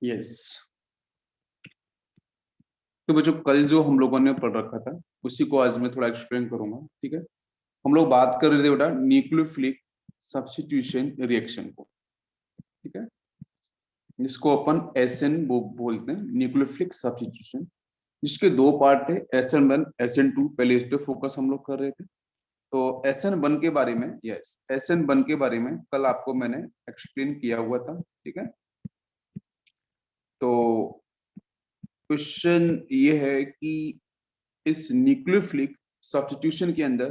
Yes. तो बच्चों कल जो हम लोगों ने पढ़ रखा था उसी को आज मैं थोड़ा एक्सप्लेन करूंगा। ठीक है, हम लोग बात कर रहे थे बेटा न्यूक्लियोफिलिक सब्स्टिट्यूशन रिएक्शन को। ठीक है, जिसको अपन एसएन बोलते हैं, न्यूक्लियोफिलिक सब्स्टिट्यूशन, जिसके दो पार्ट थे, एसएन 1 एसएन 2। पहले इस पे फोकस हम लोग कर रहे थे। तो एसएन 1 के बारे में, यस, एसएन 1 के बारे में कल आपको मैंने एक्सप्लेन किया हुआ था। ठीक है, तो क्वेश्चन ये है कि इस न्यूक्लियोफिलिक सब्स्टिट्यूशन के अंदर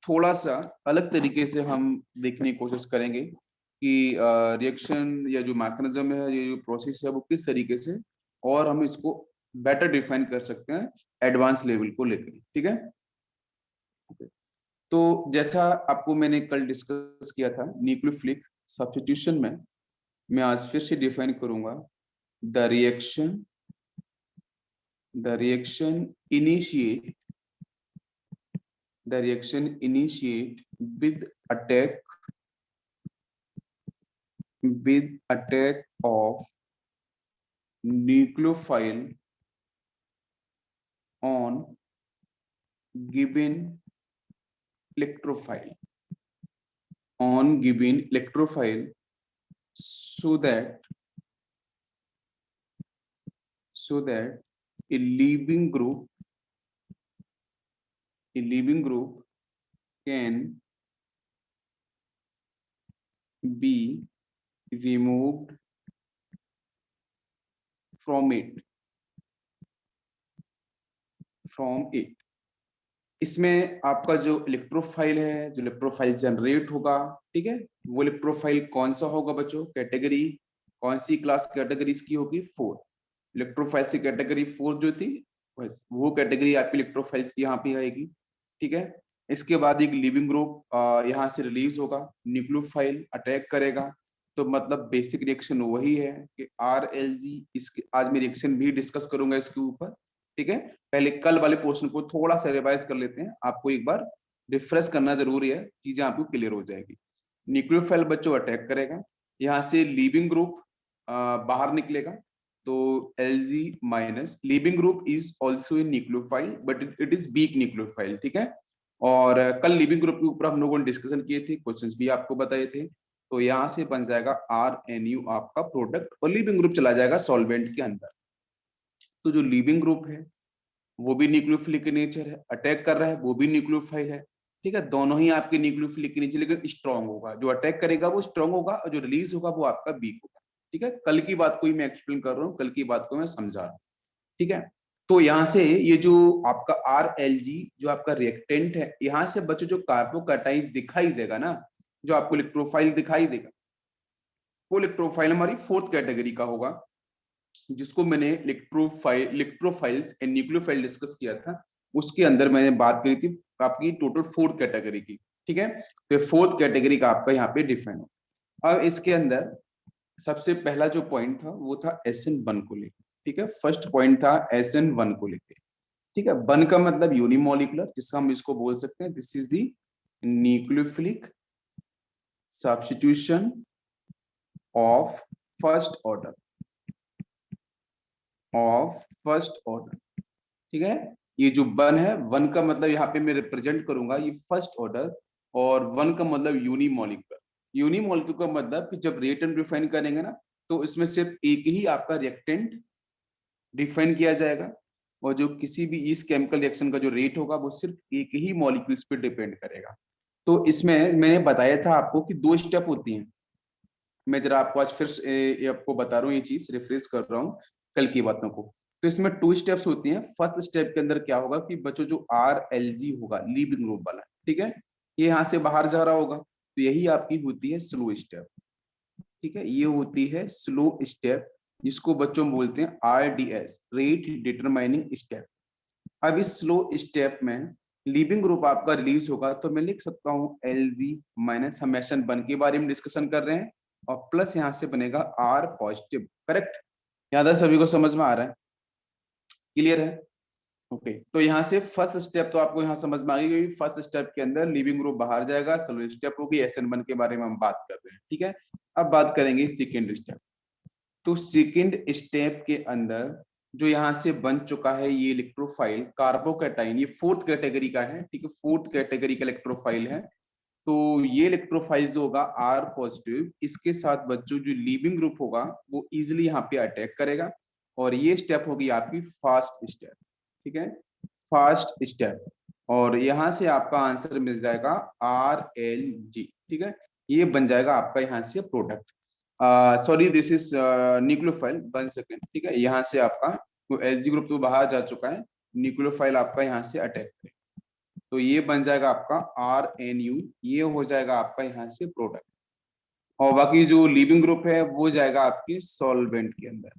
थोड़ा सा अलग तरीके से हम देखने की कोशिश करेंगे कि रिएक्शन या जो मैकेनिज्म है, ये जो प्रोसेस है, वो किस तरीके से और हम इसको बेटर डिफाइन कर सकते हैं एडवांस लेवल को लेकर। ठीक है, तो जैसा आपको मैंने कल डिस्कस किया था न्यूक्लियोफिलिक सब्स्टिट्यूशन में, मैं आज फिर से डिफाइन करूंगा the reaction the reaction initiate the reaction initiate with attack of nucleophile on given electrophile so that a leaving group can be removed from it। इसमें आपका जो इलेक्ट्रोफाइल है, जो इलेक्ट्रोफाइल जनरेट होगा, ठीक है, वो इलेक्ट्रोफाइल कौन सा होगा बच्चों? कैटेगरी कौन सी क्लास कैटेगरीज की होगी? 4। इलेक्ट्रोफाइल की कैटेगरी 4 जो थी, बस वो कैटेगरी आपकी इलेक्ट्रोफाइल्स की यहाँ पे आएगी। ठीक है, इसके बाद एक लिविंग ग्रुप यहाँ से रिलीज होगा, न्यूक्लियोफाइल अटैक करेगा। तो मतलब बेसिक रिएक्शन वही है कि RLG। इसके आज मैं रिएक्शन भी डिस्कस करूंगा इसके ऊपर। ठीक है, पहले कल वाले पोर्शन को थोड़ा सा रिवाइज कर लेते हैं, आपको एक बार रिफ्रेश करना जरूरी है, चीजें आपको क्लियर हो जाएगी। न्यूक्लियोफाइल बच्चों अटैक करेगा, यहाँ से लिविंग ग्रुप बाहर निकलेगा। तो Lg- leaving group is also a nucleophile but it is weak nucleophile. ठीक है, और कल लिविंग ग्रुप के ऊपर हम लोगों ने डिस्कशन किए थे, क्वेश्चंस भी आपको बताए थे। तो यहाँ से बन जाएगा RNU आपका प्रोडक्ट, और लिविंग ग्रुप चला जाएगा सॉल्वेंट के अंदर। तो जो लिविंग ग्रुप है वो भी न्यूक्लियोफिलिक नेचर है, अटैक कर रहा है वो भी न्यूक्लियोफाइल है। ठीक है, दोनों ही आपके न्यूक्लियोफिलिक नेचर, लेकिन स्ट्रांग होगा। जो अटैक करेगा वो स्ट्रांग होगा, और जो रिलीज होगा वो आपका वीक होगा। ठीक है, कल की बात को ही मैं एक्सप्लेन कर रहा हूँ, कल की बात को मैं समझा रहा हूँ। ठीक है, तो यहाँ से ये जो आपका RLG जो आपका रिएक्टेंट है, यहाँ से बच्चों जो कार्बोकैटाइन दिखाई देगा ना, जो आपको इलेक्ट्रोफाइल दिखाई देगा, वो इलेक्ट्रोफाइल हमारी 4th कैटेगरी का होगा, जिसको मैंने इलेक्ट्रोफाइल्स एंड न्यूक्लियोफाइल डिस्कस किया था। उसके अंदर मैंने बात करी थी आपकी टोटल 4th कैटेगरी की। ठीक है, तो 4th कैटेगरी का आपका यहाँ पे डिफाइन हो। अब इसके अंदर सबसे पहला जो पॉइंट था वो था SN1 को लेकर। ठीक है, फर्स्ट पॉइंट था SN1 को लेकर। ठीक है, वन का मतलब यूनिमोलिकुलर, जिसका हम इसको बोल सकते हैं this is the nucleophilic substitution of first order ठीक है, ये जो वन है, वन का मतलब यहाँ पे मैं रिप्रेजेंट करूंगा ये फर्स्ट ऑर्डर, और वन का मतलब यूनिमोलिकुलर। यूनिमोलिकुलर का मतलब कि जब रिएक्टेंट डिफाइन करेंगे ना, तो इसमें सिर्फ एक ही आपका रिएक्टेंट डिफाइन किया जाएगा, और जो किसी भी इस केमिकल रिएक्शन का जो रेट होगा वो सिर्फ एक ही मॉलिक्यूल्स पे डिपेंड करेगा। तो इसमें मैंने बताया था आपको कि 2 स्टेप होती हैं। मैं जरा आपको आज फिर ये आपको बता रहा हूँ, ये चीज रिफ्रेश कर रहा हूँ कल की बातों को। तो इसमें 2 स्टेप्स होती हैं। फर्स्ट स्टेप के अंदर क्या होगा कि बच्चों जो RLG होगा, लिविंग ग्रुप वाला, ठीक है, ये यहाँ से बाहर जा रहा होगा, तो यही आपकी होती है स्लो स्टेप। ठीक है, ये होती है स्लो स्टेप, जिसको बच्चों बोलते हैं RDS, रेट डिटरमाइनिंग स्टेप। अब इस स्लो स्टेप में लिविंग ग्रुप आपका रिलीज होगा, तो मैं लिख सकता हूँ Lg- हम SN1 के बारे में डिस्कशन कर रहे हैं, और प्लस यहाँ से बनेगा R पॉजिटिव। करेक्ट, यहाँ तक सभी को समझ में आ रहा है? क्लियर है? ओके, तो यहाँ से फर्स्ट स्टेप तो आपको यहाँ समझ में आ गई। फर्स्ट स्टेप के अंदर लिविंग ग्रुप बाहर जाएगा, स्लो स्टेप होगी, SN1 के बारे में हम बात कर रहे हैं। ठीक है, अब बात करेंगे सेकेंड स्टेप। तो सेकंड स्टेप के अंदर जो यहाँ से बन चुका है ये इलेक्ट्रोफाइल कार्बोकैटाइन, ये फोर्थ कैटेगरी का है, ठीक है, फोर्थ कैटेगरी का इलेक्ट्रोफाइल है। तो ये इलेक्ट्रोफाइल जो होगा आर पॉजिटिव, इसके साथ बच्चों जो लीविंग ग्रुप होगा वो इजिली यहाँ पे अटैक करेगा, और ये स्टेप होगी आपकी फास्ट स्टेप, ठीक है, फास्ट स्टेप। और यहाँ से आपका आंसर मिल जाएगा RLG, ठीक है, ये बन जाएगा आपका यहाँ से product. Sorry this is nucleophile, 1 second, ठीक है, यहाँ से आपका तो LG ग्रुप तो बाहर जा चुका है, न्यूक्लियोफाइल आपका यहाँ से अटैक करेगा, तो ये बन जाएगा आपका RNU, ये हो जाएगा आपका यहाँ से प्रोडक्ट। और बाकी जो लिविंग ग्रुप है वो जाएगा आपके सॉल्वेंट के अंदर,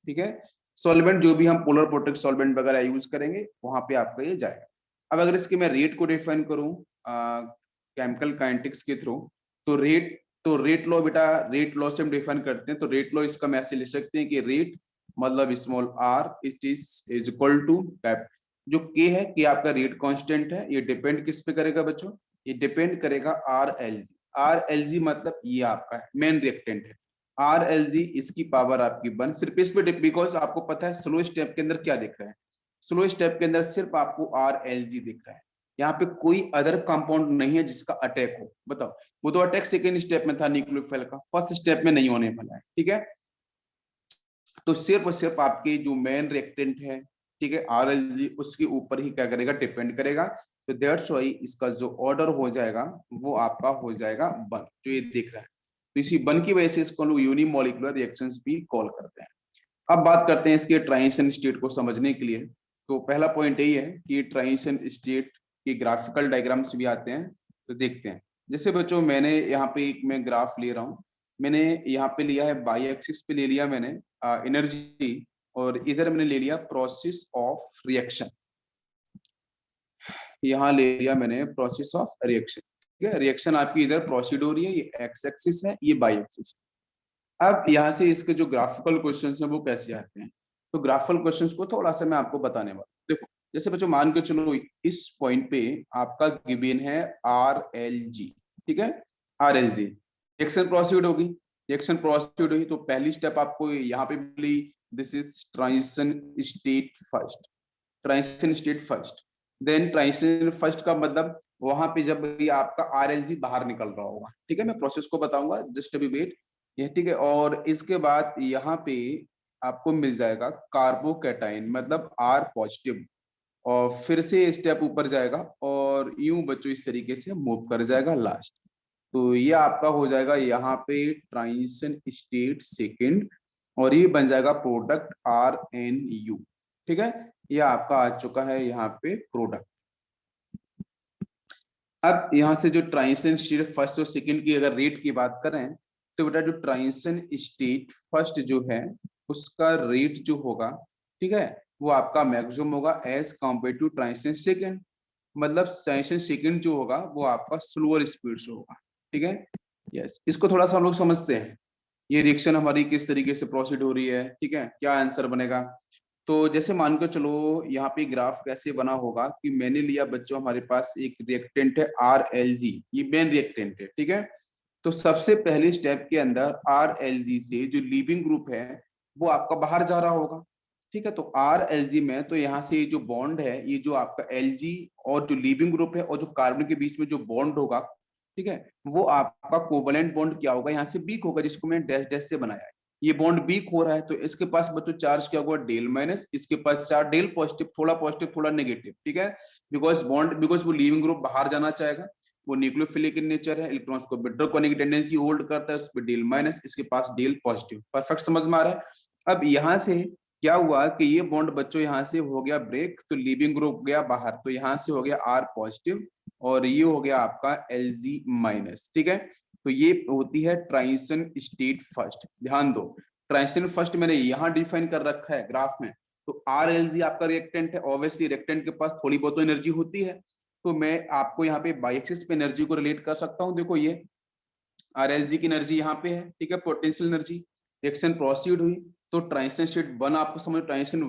ठीक है, सॉल्वेंट जो भी हम पोलर प्रोटेक्ट सॉल्वेंट वगैरह यूज करेंगे वहां पे आपका ये जाएगा। अब अगर इसके मैं रेट को डिफाइन करूं केमिकल काइनेटिक्स के थ्रू, तो रेट लॉ बेटा, रेट लॉ से हम डिफाइन करते हैं, तो रेट लॉ इसका हम ऐसे लिख सकते हैं कि रेट मतलब small r is equal to cap, जो k है, k आपका रेट कांस्टेंट है, ये डिपेंड किस पे करेगा बच्चों, ये डिपेंड करेगा RLG। RLG मतलब ये आपका मेन रिएक्टेंट है, RLG इसकी पावर आपकी 1, सिर्फ इस पे, बिकॉज आपको पता है स्लो स्टेप के अंदर क्या दिख रहा है, स्लो स्टेप के अंदर सिर्फ आपको RLG दिख रहा है, यहाँ पे कोई अदर कंपाउंड नहीं है जिसका अटैक हो, बताओ, वो तो अटैक सेकेंड स्टेप में था न्यूक्लियोफाइल का, फर्स्ट स्टेप में नहीं होने वाला है, ठीक है। तो सिर्फ और सिर्फ आपके जो मेन रिएक्टेंट है, ठीक है, RLG, उसके ऊपर ही क्या करेगा, डिपेंड करेगा। तो दैट्स व्हाई इसका जो ऑर्डर हो जाएगा वो आपका हो जाएगा 1, जो ये दिख रहा है। तो इसी 1 की वजह से इसको लोग यूनिमोलिकुलर रिएक्शंस भी कॉल करते हैं। अब बात करते हैं इसके ट्रांजिशन स्टेट को समझने के लिए। तो पहला पॉइंट यही है कि ट्रांजिशन स्टेट के ग्राफिकल डायग्राम्स भी आते हैं, तो देखते हैं। जैसे बच्चों मैंने यहाँ पे एक मैं ग्राफ ले रहा हूँ, मैंने यहाँ पे लिया है बाई एक्सिस पे ले लिया मैंने एनर्जी, और इधर मैंने ले लिया प्रोसेस ऑफ रिएक्शन, यहाँ ले लिया मैंने प्रोसेस ऑफ रिएक्शन, ठीक है, रिएक्शन आपकी इधर प्रोसीड हो रही है, ये एक्स एक्सिस है, ये बाई एक्सिस है। अब यहाँ से इसके जो ग्राफिकल क्वेश्चंस हैं वो कैसे आते हैं, तो ग्राफिकल क्वेश्चंस को थोड़ा सा मैं आपको बताने वाला हूँ। देखो जैसे बच्चों मान के चलो इस पॉइंट पे आपका गिवन है RLG, ठीक है, RLG, रिएक्शन प्रोसीड होगी, रिएक्शन प्रोसीड हुई तो पहली स्टेप आपको यहाँ पे मिली, this is transition state first, transition state first, then transition first का मतलब वहां पे जब भी आपका RLG बाहर निकल रहा होगा, ठीक है, मैं प्रोसेस को बताऊंगा, जस्ट अभी वेट, ये ठीक है। और इसके बाद यहाँ पे आपको मिल जाएगा कार्बोकैटाइन मतलब R पॉजिटिव, और फिर से स्टेप ऊपर जाएगा और यूं बच्चों इस तरीके से मूव कर जाएगा लास्ट। तो ये आपका हो जाएगा यहाँ पे ट्रांजिशन स्टेट सेकेंड, और ये बन जाएगा प्रोडक्ट RNU, ठीक है, ये आपका आ चुका है यहाँ पे प्रोडक्ट। अब यहाँ से जो ट्रांजिशन स्टेट फर्स्ट और सेकंड की अगर रेट की बात करें, तो बेटा जो ट्रांजिशन स्टेट फर्स्ट जो है उसका रेट जो होगा, ठीक है, वो आपका मैक्सिमम होगा as compare to transition second, मतलब ट्रांजिशन सेकंड जो होगा वो आपका स्लोअर स्पीड से होगा, ठीक है। यस, इसको थोड़ा सा हम लोग समझते हैं, ये रिएक्शन हमारी किस तरीके से प्रोसीड हो रही है, ठीक है, क्या आंसर बनेगा। तो जैसे मान के चलो यहाँ पे ग्राफ कैसे बना होगा कि मैंने लिया बच्चों, हमारे पास एक रिएक्टेंट है RLG, ये मेन रिएक्टेंट है, ठीक है। तो सबसे पहले स्टेप के अंदर RLG से जो लीविंग ग्रुप है वो आपका बाहर जा रहा होगा, ठीक है। तो RLG में तो यहाँ से ये जो बॉन्ड है, ये जो आपका LG और जो लीविंग ग्रुप है और जो कार्बन के बीच में जो बॉन्ड होगा, ठीक है, वो आपका कोवलेंट बॉन्ड क्या होगा, यहाँ से वीक होगा, जिसको मैंने डैश डैश से बनाया है। ये बॉन्ड वीक हो रहा है तो इसके पास बच्चों चार्ज क्या होगा, डेल माइनस, इसके पास चार्ज डेल पॉजिटिव, थोड़ा नेगेटिव, ठीक है, बिकॉज वो लीविंग ग्रुप बाहर जाना चाहेगा, वो न्यूक्लियोफिलिक इन नेचर है, इलेक्ट्रॉन्स को विथड्रॉ करने की टेंडेंसी होल्ड करता है, उस पर डेल माइनस, इसके पास डेल पॉजिटिव, परफेक्ट समझ में आ रहा है। अब यहाँ से क्या हुआ कि ये बॉन्ड बच्चों यहाँ से हो गया ब्रेक, तो लीविंग ग्रुप गया बाहर, तो यहाँ से हो गया R पॉजिटिव और ये हो गया आपका LG माइनस, ठीक है। तो ये होती है ट्रांजिशन स्टेट फर्स्ट, ध्यान दो, ट्रांजिशन फर्स्ट मैंने यहाँ डिफाइन कर रखा है ग्राफ में। तो RLG आपका रिएक्टेंट है, ऑब्वियसली रिएक्टेंट के पास थोड़ी बहुत तो एनर्जी होती है, तो मैं आपको यहाँ पे बाई एक्सिस पे एनर्जी को रिलेट कर सकता हूँ। देखो ये RLG की एनर्जी यहाँ पे है, ठीक है, पोटेंशियल एनर्जी, रिएक्शन प्रोसीड हुई तो ट्रांजिशन स्टेट 1 आपको समझ, ट्रांजिशन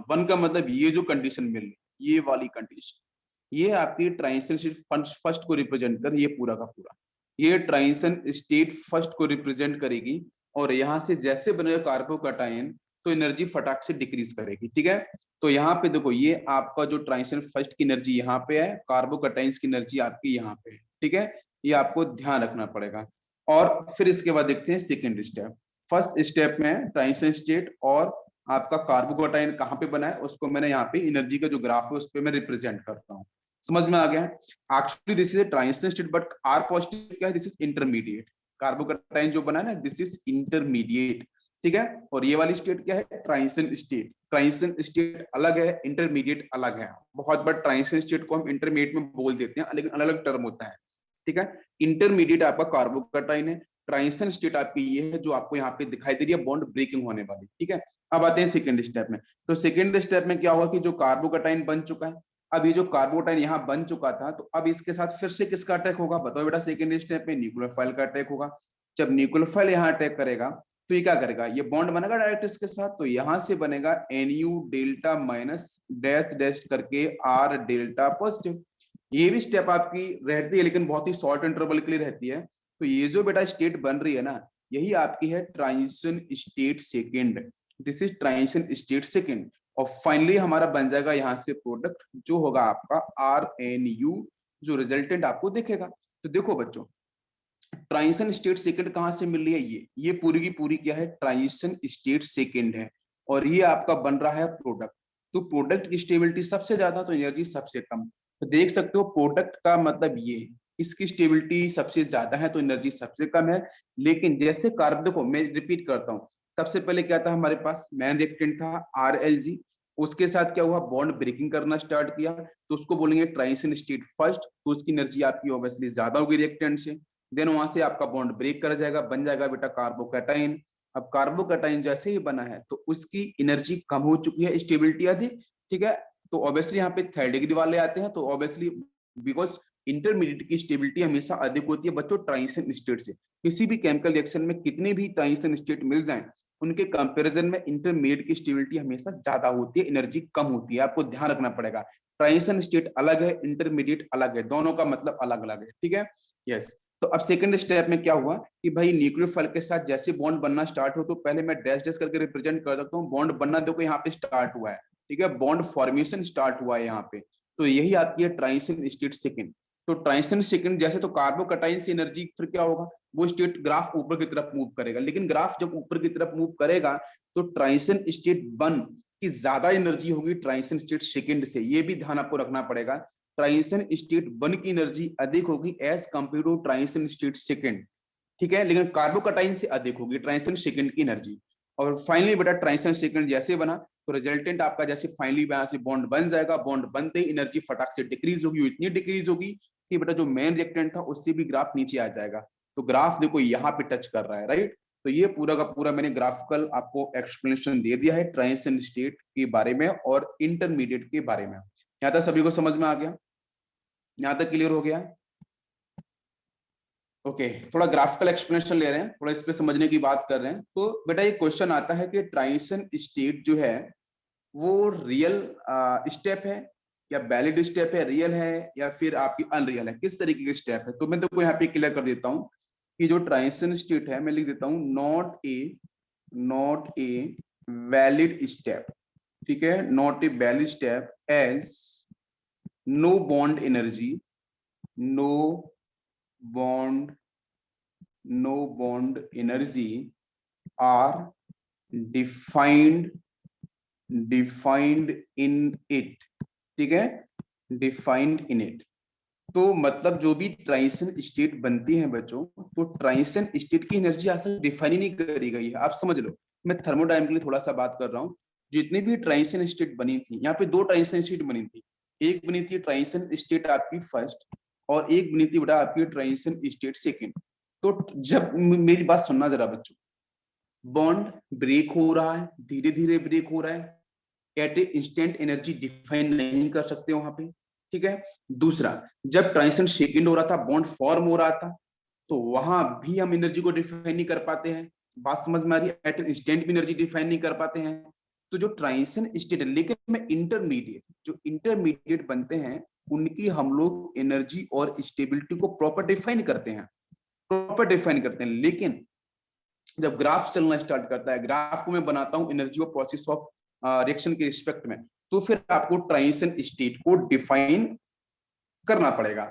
1 का मतलब ये जो कंडीशन मिल रही, ये वाली कंडीशन, ये आपकी ट्रांजिशन स्टेट फर्स्ट को रिप्रेजेंट कर, ये पूरा का पूरा ये ट्रांजिशन स्टेट फर्स्ट को रिप्रेजेंट करेगी। और यहाँ से जैसे बनेगा कार्बोकैटायन तो एनर्जी फटाक से डिक्रीज करेगी, ठीक है। तो यहाँ पे देखो ये आपका जो ट्रांजिशन फर्स्ट की एनर्जी यहाँ पे है, कार्बोकैटायंस की एनर्जी आपकी यहाँ पे है, ठीक है। ये आपको ध्यान रखना पड़ेगा। और फिर इसके बाद देखते हैं सेकेंड स्टेप। फर्स्ट स्टेप में ट्रांजिशन स्टेट और आपका कार्बोकैटायन कहाँ पे बना है उसको मैंने यहाँ पे एनर्जी का जो ग्राफ है उस पर मैं रिप्रेजेंट करता हूँ। समझ में आ गया? Actually this is a transition state but R positive क्या है, दिस इज इंटरमीडिएट। कार्बोकैटायन जो बना है ना, दिस इज इंटरमीडिएट, ठीक है। और ये वाली स्टेट क्या है, ट्रांजिशन स्टेट। ट्रांजिशन स्टेट अलग है, इंटरमीडिएट अलग है। बहुत बार ट्रांजिशन स्टेट को हम इंटरमीडिएट में बोल देते हैं, लेकिन अलग अलग टर्म होता है, ठीक है। इंटरमीडिएट आपका कार्बोकैटायन है, ट्रांजिशन स्टेट आपकी ये है जो आपको यहाँ पे दिखाई दे रही है, बॉन्ड ब्रेकिंग होने वाली, ठीक है। अब आते हैं सेकंड स्टेप में। तो सेकंड स्टेप में क्या हुआ कि जो कार्बोकैटायन बन चुका है, अब ये जो कार्बोकैटायन यहाँ बन चुका था, तो अब इसके साथ फिर से किसका अटैक होगा बताओ बेटा? सेकंड स्टेप में न्यूक्लियोफाइल का अटैक होगा। जब न्यूक्लियोफाइल यहाँ अटैक करेगा तो ये क्या करेगा, ये बॉन्ड बनेगा डायरेक्ट इसके साथ, तो यहां से बनेगा NU delta minus dash dash करके R डेल्टा पॉजिटिव। ये भी स्टेप आपकी रहती है लेकिन बहुत ही शॉर्ट इंटरवल के लिए रहती है। तो ये जो बेटा स्टेट बन रही है ना, यही आपकी है transition state second. This is transition state second. और फाइनली हमारा बन जाएगा यहाँ से प्रोडक्ट जो होगा आपका RNU, जो रिजल्टेंट आपको दिखेगा। तो देखो बच्चों, ट्रांजिशन स्टेट सेकंड कहां से मिल रही है, ये पूरी की पूरी क्या है, ट्रांजिशन स्टेट सेकंड है। और ये आपका बन रहा है प्रोडक्ट। तो प्रोडक्ट की स्टेबिलिटी सबसे ज्यादा तो एनर्जी सबसे कम। तो देख सकते हो प्रोडक्ट का मतलब ये, इसकी स्टेबिलिटी सबसे ज्यादा है तो एनर्जी सबसे कम है। लेकिन जैसे कार्ब, देखो मैं रिपीट करता हूँ, सबसे पहले क्या था हमारे पास, मेन रिएक्टेंट था RLG। उसके साथ क्या हुआ, बॉन्ड ब्रेकिंग करना स्टार्ट किया, तो उसको बोलेंगे ट्रांजिशन स्टेट फर्स्ट। तो उसकी एनर्जी आपकी ऑब्वियसली ज्यादा होगी रिएक्टेंट से। देन वहां से आपका बॉन्ड ब्रेक कर जाएगा, बन जाएगा बेटा कार्बोकैटायन। अब कार्बोकैटायन जैसे ही बना है तो उसकी एनर्जी कम हो चुकी है, स्टेबिलिटी अधिक, ठीक है। तो ऑब्वियसली यहाँ पे थर्ड डिग्री वाले आते हैं, तो ऑब्वियसली बिकॉज इंटरमीडिएट की स्टेबिलिटी हमेशा अधिक होती है बच्चों ट्रांजिशन स्टेट से। किसी भी केमिकल रिएक्शन में कितने भी ट्रांजिशन स्टेट मिल जाएं, उनके कंपैरिजन में इंटरमीडिएट की स्टेबिलिटी हमेशा ज्यादा होती है, एनर्जी कम होती है। आपको ध्यान रखना पड़ेगा, ट्रांजिशन स्टेट अलग है, इंटरमीडिएट अलग है, दोनों का मतलब अलग अलग है, ठीक है। यस। तो अब सेकंड स्टेप में क्या हुआ कि भाई न्यूक्लियोफाइल के साथ जैसे बॉन्ड बनना स्टार्ट हो, तो पहले मैं डैश डैश करके रिप्रेजेंट कर सकता हूँ, बॉन्ड बनना देखो यहाँ पे स्टार्ट हुआ है, ठीक है, बॉन्ड फॉर्मेशन स्टार्ट हुआ है यहाँ पे। तो यही आपकी है ट्रांजिशन स्टेट सेकंड। तो ट्रांजिशन सेकंड जैसे, तो कार्बोकैटायन से एनर्जी फिर क्या होगा, वो स्टेट ग्राफ ऊपर की तरफ मूव करेगा। लेकिन ग्राफ जब ऊपर की तरफ मूव करेगा तो ट्रांजिशन स्टेट वन की ज्यादा एनर्जी होगी ट्रांजिशन स्टेट सेकंड से, ये भी ध्यान आपको रखना पड़ेगा। ट्रांजिशन स्टेट वन की एनर्जी अधिक होगी as compare to transition state second, ठीक है। लेकिन कार्बोकैटायन से अधिक होगी ट्रांजिशन सेकंड की एनर्जी। और फाइनली बेटा ट्रांजिशन सेकंड जैसे बना तो रिजल्टेंट आपका जैसे फाइनली यहाँ से बॉन्ड बन जाएगा, बॉन्ड बनते ही एनर्जी फटाक से डिक्रीज होगी, इतनी डिक्रीज होगी कि बेटा जो मेन रिएक्टेंट था उससे भी ग्राफ नीचे आ जाएगा। तो ग्राफ देखो यहाँ पे टच कर रहा है, राइट। तो ये पूरा का पूरा मैंने ग्राफिकल आपको एक्सप्लेनेशन दे दिया है ट्रांजिशन स्टेट के बारे में और इंटरमीडिएट के बारे में। यहाँ तक सभी को समझ में आ गया? यहाँ तक क्लियर हो गया? ओके थोड़ा ग्राफिकल एक्सप्लेनेशन ले रहे हैं, थोड़ा इस पे समझने की बात कर रहे हैं। तो बेटा ये क्वेश्चन आता है कि ट्रांजिशन स्टेट जो है वो रियल स्टेप है या वैलिड स्टेप है, रियल है या फिर आपकी अनरियल है, किस तरीके की स्टेप है। तो मैं तो यहाँ पे क्लियर कर देता हूँ कि जो ट्रांजिशन स्टेट है, मैं लिख देता हूँ नॉट ए वैलिड स्टेप, ठीक है, not a valid step as no bond energy, no bond no bond energy are defined in it, ठीक है, defined in it। तो मतलब जो भी ट्रांजिशन स्टेट बनती है बच्चों, तो ट्रांजिशन स्टेट की एनर्जी आज तक डिफाइन ही नहीं करी गई है, आप समझ लो। मैं थर्मोडायनेमिकली थोड़ा सा बात कर रहा हूँ। जितनी भी ट्रांजिशन स्टेट बनी थी, यहाँ पे दो ट्रांजिशन स्टेट बनी थी, एक बनी थी ट्रांजिशन स्टेट आपकी फर्स्ट और एक बनी थी बेटा आपकी ट्रांजिशन स्टेट सेकेंड। तो जब मेरी बात सुनना जरा बच्चों, बॉन्ड ब्रेक हो रहा है, धीरे धीरे ब्रेक हो रहा है, एट ए इंस्टेंट एनर्जी डिफाइन नहीं कर सकते वहां पे, ठीक है। दूसरा, जब ट्रांजिशन सेकेंड हो रहा था, बॉन्ड फॉर्म हो रहा था, तो वहां भी हम एनर्जी को डिफाइन नहीं कर पाते हैं। बात समझ में आ रही है? एट इंस्टेंट भी एनर्जी डिफाइन नहीं कर पाते हैं। तो जो ट्रांजिशन स्टेट है, लेकिन में इंटरमीडिएट, जो इंटरमीडिएट बनते हैं उनकी हम लोग एनर्जी और स्टेबिलिटी को प्रॉपर डिफाइन करते हैं, प्रॉपर डिफाइन करते हैं। लेकिन जब ग्राफ चलना स्टार्ट करता है, ग्राफ को मैं बनाता हूँ एनर्जी और प्रोसेस ऑफ रिएक्शन के रिस्पेक्ट में, तो फिर आपको ट्रांजिशन स्टेट को डिफाइन करना पड़ेगा।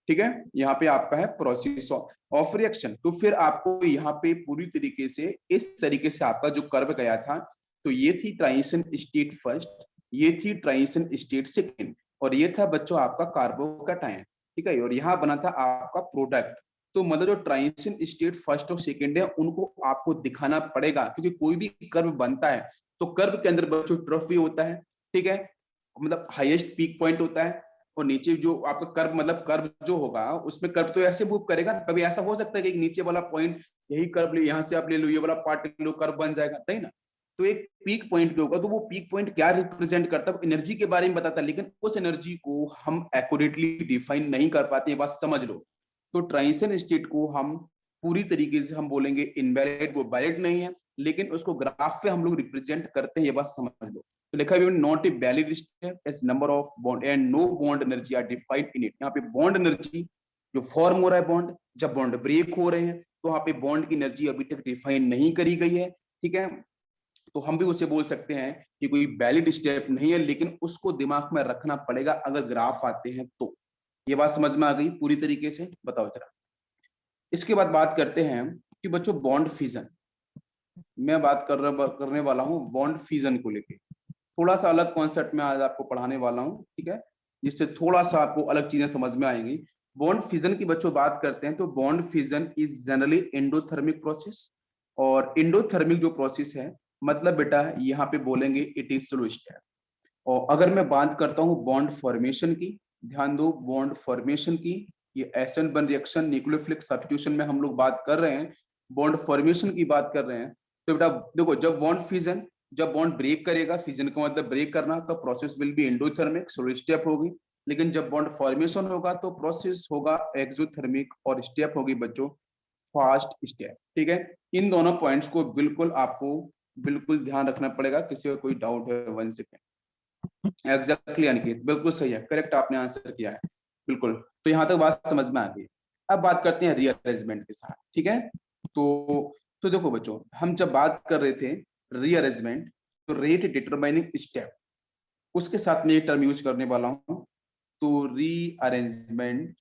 ठीक है, यहाँ पे आपका है प्रोसेस ऑफ रिएक्शन। तो फिर आपको यहाँ पे पूरी तरीके से इस तरीके से आपका जो कर्व गया था, तो ये थी ट्रांजिशन स्टेट फर्स्ट, ये थी ट्रांजिशन स्टेट सेकेंड, और ये था बच्चों आपका कार्बोकैटायन। ठीक है, और यहाँ बना था आपका प्रोडक्ट। तो मतलब जो ट्रांजिशन स्टेट फर्स्ट और सेकेंड है उनको आपको दिखाना पड़ेगा, क्योंकि कोई भी कर्व बनता है तो कर्व के अंदर बच्चों ट्रफ भी होता है। ठीक है, मतलब हाईएस्ट पीक पॉइंट होता है, और नीचे जो आपका कर्व मतलब कर्व जो होगा उसमें कर्व तो ऐसे मूव करेगा। कभी ऐसा हो सकता है कि नीचे वाला पॉइंट यही कर्व ले, यहाँ से आप ले लो, ये वाला पार्ट ले लो, कर्व बन जाएगा, नहीं ना। तो एक पीक पॉइंट जो होगा, तो वो पीक पॉइंट क्या रिप्रेजेंट करता है, एनर्जी के बारे में बताता है, लेकिन उस एनर्जी को हम एक्यूरेटली डिफाइन नहीं कर पाते, ये बात समझ लो। तो ट्रांजिशन स्टेट को हम पूरी तरीके से हम बोलेंगे इनवैलिड, वो वैलिड नहीं है, लेकिन उसको ग्राफ पे हम लोग रिप्रेजेंट करते हैं, ये बात समझ लो। तो लिखा है not a valid step as number of bond and no bond energy are defined in it. यहाँ पे बॉन्ड एनर्जी जो फॉर्म हो रहा है बॉन्ड, जब बॉन्ड ब्रेक हो रहे हैं, तो वहां पे बॉन्ड की एनर्जी अभी तक डिफाइन नहीं करी गई है। ठीक है, तो हम भी उसे बोल सकते हैं कि कोई वैलिड स्टेप नहीं है, लेकिन उसको दिमाग में रखना पड़ेगा अगर ग्राफ आते हैं तो। ये बात समझ में आ गई पूरी तरीके से? बताओ जरा। इसके बाद बात करते हैं कि बच्चों बॉन्ड फिजन, मैं बात करने वाला हूं बॉन्ड फिजन को लेके। थोड़ा सा अलग कॉन्सेप्ट में आज आपको पढ़ाने वाला हूं, ठीक है, जिससे थोड़ा सा आपको अलग चीजें समझ में आएंगी। बॉन्ड फिजन की बच्चों बात करते हैं तो bond fission is generally endothermic process, और एंडोथर्मिक जो प्रोसेस है मतलब बेटा यहाँ पे बोलेंगे इट इज स्लो स्टेप। और अगर मैं बात करता हूँ बॉन्ड फॉर्मेशन की, ध्यान दो बॉन्ड फॉर्मेशन की, ये एसएन बन रिएक्शन न्यूक्लियोफिलिक सब्स्टिट्यूशन में हम लोग बात कर रहे हैं, बॉन्ड फॉर्मेशन की बात कर रहे हैं। तो बेटा देखो, जब बॉन्ड फिजन, जब बॉन्ड ब्रेक करेगा, फिजन का मतलब ब्रेक करना, तो process will be endothermic, slow step होगी। लेकिन जब बॉन्ड फॉर्मेशन होगा तो प्रोसेस होगा एक्सोथर्मिक, और स्टेप होगी बच्चों फास्ट स्टेप। ठीक है, इन दोनों पॉइंट्स को बिल्कुल आपको बिल्कुल ध्यान रखना पड़ेगा। किसी को कोई डाउट है 1 सेकेंड? एग्जैक्टली अनिकेत, बिल्कुल सही है, करेक्ट आपने आंसर किया है, बिल्कुल। तो यहाँ तक बात समझ में आ गई। अब बात करते हैं रीअरेंजमेंट के साथ। ठीक है, तो देखो बच्चों, हम जब बात कर रहे थे रीअरेंजमेंट, तो रेट डिटरमाइनिंग स्टेप, उसके साथ में ये टर्म यूज करने वाला हूं। तो rearrangement,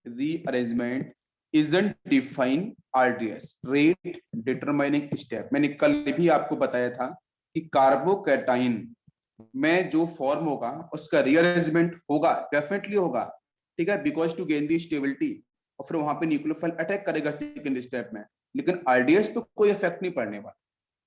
rearrangement isn't define RDS, rate determining step. मैंने कल भी आपको बताया था कि कार्बोकैटाइन में जो फॉर्म होगा उसका रीअरेंजमेंट होगा, डेफिनेटली होगा। ठीक है, because to gain the stability, और फिर वहां पे न्यूक्लियोफाइल अटैक करेगा सेकंड स्टेप में, लेकिन आरडीएस पे कोई इफेक्ट नहीं पड़ने वाला।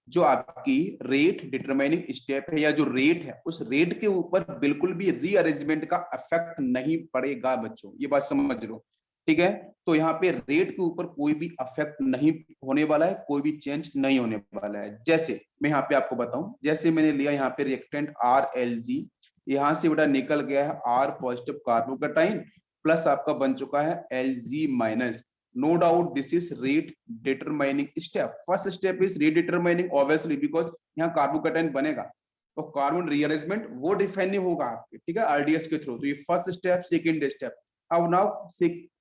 जो आपकी रेट डिटरमाइनिंग स्टेप है या जो रेट है, उस रेट के ऊपर बिल्कुल भी रीअरेंजमेंट का इफेक्ट नहीं पड़ेगा बच्चों, ये बात समझ लो। ठीक है, तो यहाँ पे रेट के ऊपर कोई भी अफेक्ट नहीं होने वाला है, कोई भी चेंज नहीं होने वाला है। जैसे मैं यहाँ पे आपको बताऊं, जैसे मैंने लिया यहाँ पे रिएक्टेंट आर एल जी, यहाँ से बेटा निकल गया है आर पॉजिटिव कार्बोकैटाइन, प्लस आपका बन चुका है L G minus. No doubt this is rate determining step. First step is rate determining obviously, because यहाँ कार्बोकैटाइन बनेगा, तो कार्बन रीअरेंजमेंट वो डिफाइन नहीं होगा आपके, ठीक है, आरडीएस के थ्रू। तो ये फर्स्ट स्टेप, सेकंड स्टेप। अब नाउ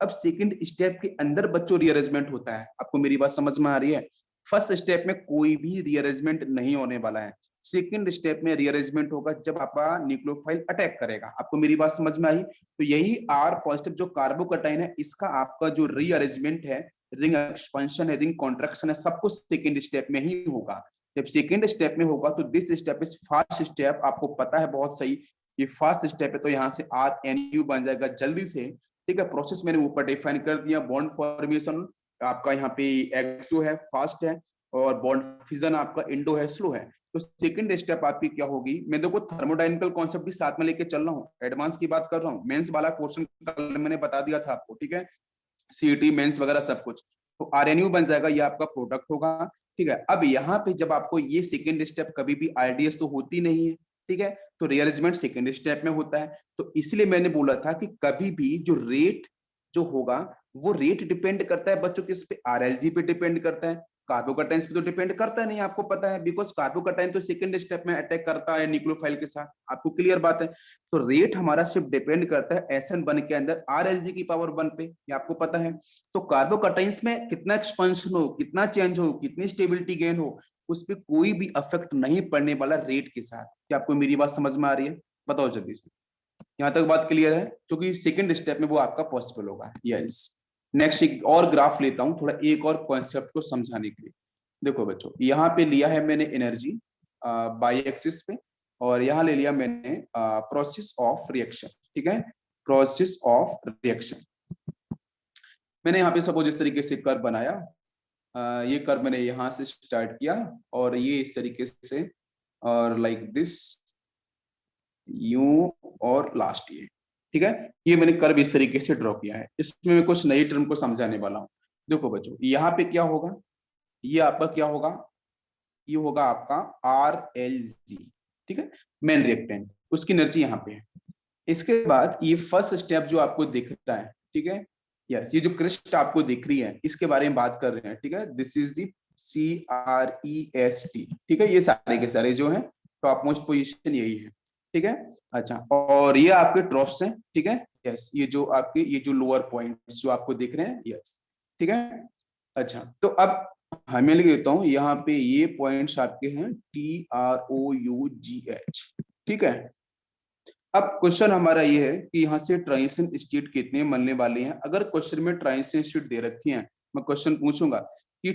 अब सेकंड स्टेप के अंदर बच्चों रीअरेंजमेंट होता है। आपको मेरी बात समझ में आ रही है? फर्स्ट स्टेप में कोई भी रीअरेंजमेंट नहीं होने वाला है, सेकंड स्टेप में रीअरेंजमेंट होगा जब आपका न्यूक्लियोफाइल अटैक करेगा। आपको मेरी बात समझ में आई? तो यही आर पॉजिटिव जो कार्बोकैटाइन है, इसका आपका जो रीअरेंजमेंट है, रिंग एक्सपेंशन है, रिंग कॉन्ट्रैक्शन है, सब कुछ सेकंड स्टेप में ही होगा। जब सेकंड स्टेप में होगा तो this step is fast step. आपको पता है बहुत सही, ये फास्ट स्टेप है, तो यहाँ से आर एन यू बन जाएगा जल्दी से। ठीक है, प्रोसेस मैंने ऊपर डिफाइन कर दिया। बॉन्ड फॉर्मेशन आपका यहाँ पे एक्सो है, फास्ट है, और बॉन्ड फिजन आपका इंडो है, स्लो है। तो सेकंड स्टेप आपकी क्या होगी? मैं देखो थर्मोडायनेमिकल कॉन्सेप्ट भी साथ में लेके चल रहा हूँ, एडवांस की बात कर रहा हूँ, मेंस वाला क्वेश्चन कल मैंने बता दिया था आपको। ठीक है, सीईटी मेंस वगैरह सब कुछ। तो आरएनयू बन जाएगा, ये आपका प्रोडक्ट होगा। ठीक है, अब यहाँ पे जब आपको ये सेकंड स्टेप, कभी भी आरडीएस तो होती नहीं है, ठीक है, तो रीअरेंजमेंट सेकंड स्टेप में होता है। तो इसलिए मैंने बोला था कि कभी भी जो रेट जो होगा, वो रेट डिपेंड करता है बच्चों किस पे? आरएलजी पे डिपेंड करता है। कार्बोकटाइंस पे तो डिपेंड करता नहीं, आपको पता है, बिकॉज कार्बोकटाइन तो सेकंड स्टेप में अटैक करता है न्यूक्लियोफाइल के साथ, आपको क्लियर बात है। तो रेट हमारा सिर्फ डिपेंड करता है SN1 के अंदर RLG की पावर 1 पे, ये आपको पता है। तो कार्बोकटाइंस में कितना एक्सपेंशन हो, कितना चेंज हो, कितनी स्टेबिलिटी गेन हो, उस पर कोई भी अफेक्ट नहीं पड़ने वाला रेट के साथ। क्या आपको मेरी बात समझ में आ रही है? बताओ जल्दी से, यहाँ तक बात क्लियर है? क्योंकि सेकंड स्टेप में वो आपका पॉसिबल होगा। यस, नेक्स्ट एक और ग्राफ लेता हूं थोड़ा, एक और कॉन्सेप्ट को समझाने के लिए। देखो बच्चों, यहाँ पे लिया है मैंने एनर्जी बाई एक्सिस पे, और यहाँ ले लिया मैंने प्रोसेस ऑफ रिएक्शन, ठीक है, प्रोसेस ऑफ रिएक्शन। मैंने यहाँ पे सपोज इस तरीके से कर्व बनाया, ये कर्व मैंने यहाँ से स्टार्ट किया और ये इस तरीके से, और लाइक दिस, यूं, और लास्ट ये, ठीक है। ये मैंने कर्व इस तरीके से ड्रॉ किया है। इसमें मैं कुछ नई टर्म को समझाने वाला हूँ। देखो बच्चों, यहाँ पे क्या होगा, ये आपका क्या होगा, ये होगा आपका RLG, ठीक है, मेन रिएक्टेंट, उसकी एनर्जी यहाँ पे है। इसके बाद ये फर्स्ट स्टेप जो आपको दिख रहा है, ठीक है, यस, ये जो क्रिस्ट आपको दिख रही है इसके बारे में बात कर रहे हैं, ठीक है, दिस इज दी CREST, ठीक है, ये सारे के सारे जो है टॉप मोस्ट पोजिशन यही है, ठीक है। अच्छा, और ये आपके ट्रॉफ्स हैं, ठीक है, यस, ये जो आपके ये जो लोअर पॉइंट्स जो आपको दिख रहे हैं, यस, ठीक है। अच्छा, तो अब हमें लिख देता हूं, यहाँ पे ये पॉइंट्स आपके हैं TROUGH, ठीक है। अब क्वेश्चन हमारा ये है कि यहाँ से ट्रांजिशन स्टेट कितने मिलने वाले हैं। अगर क्वेश्चन में ट्रांजिशन स्टेट दे रखी है, मैं क्वेश्चन पूछूंगा कि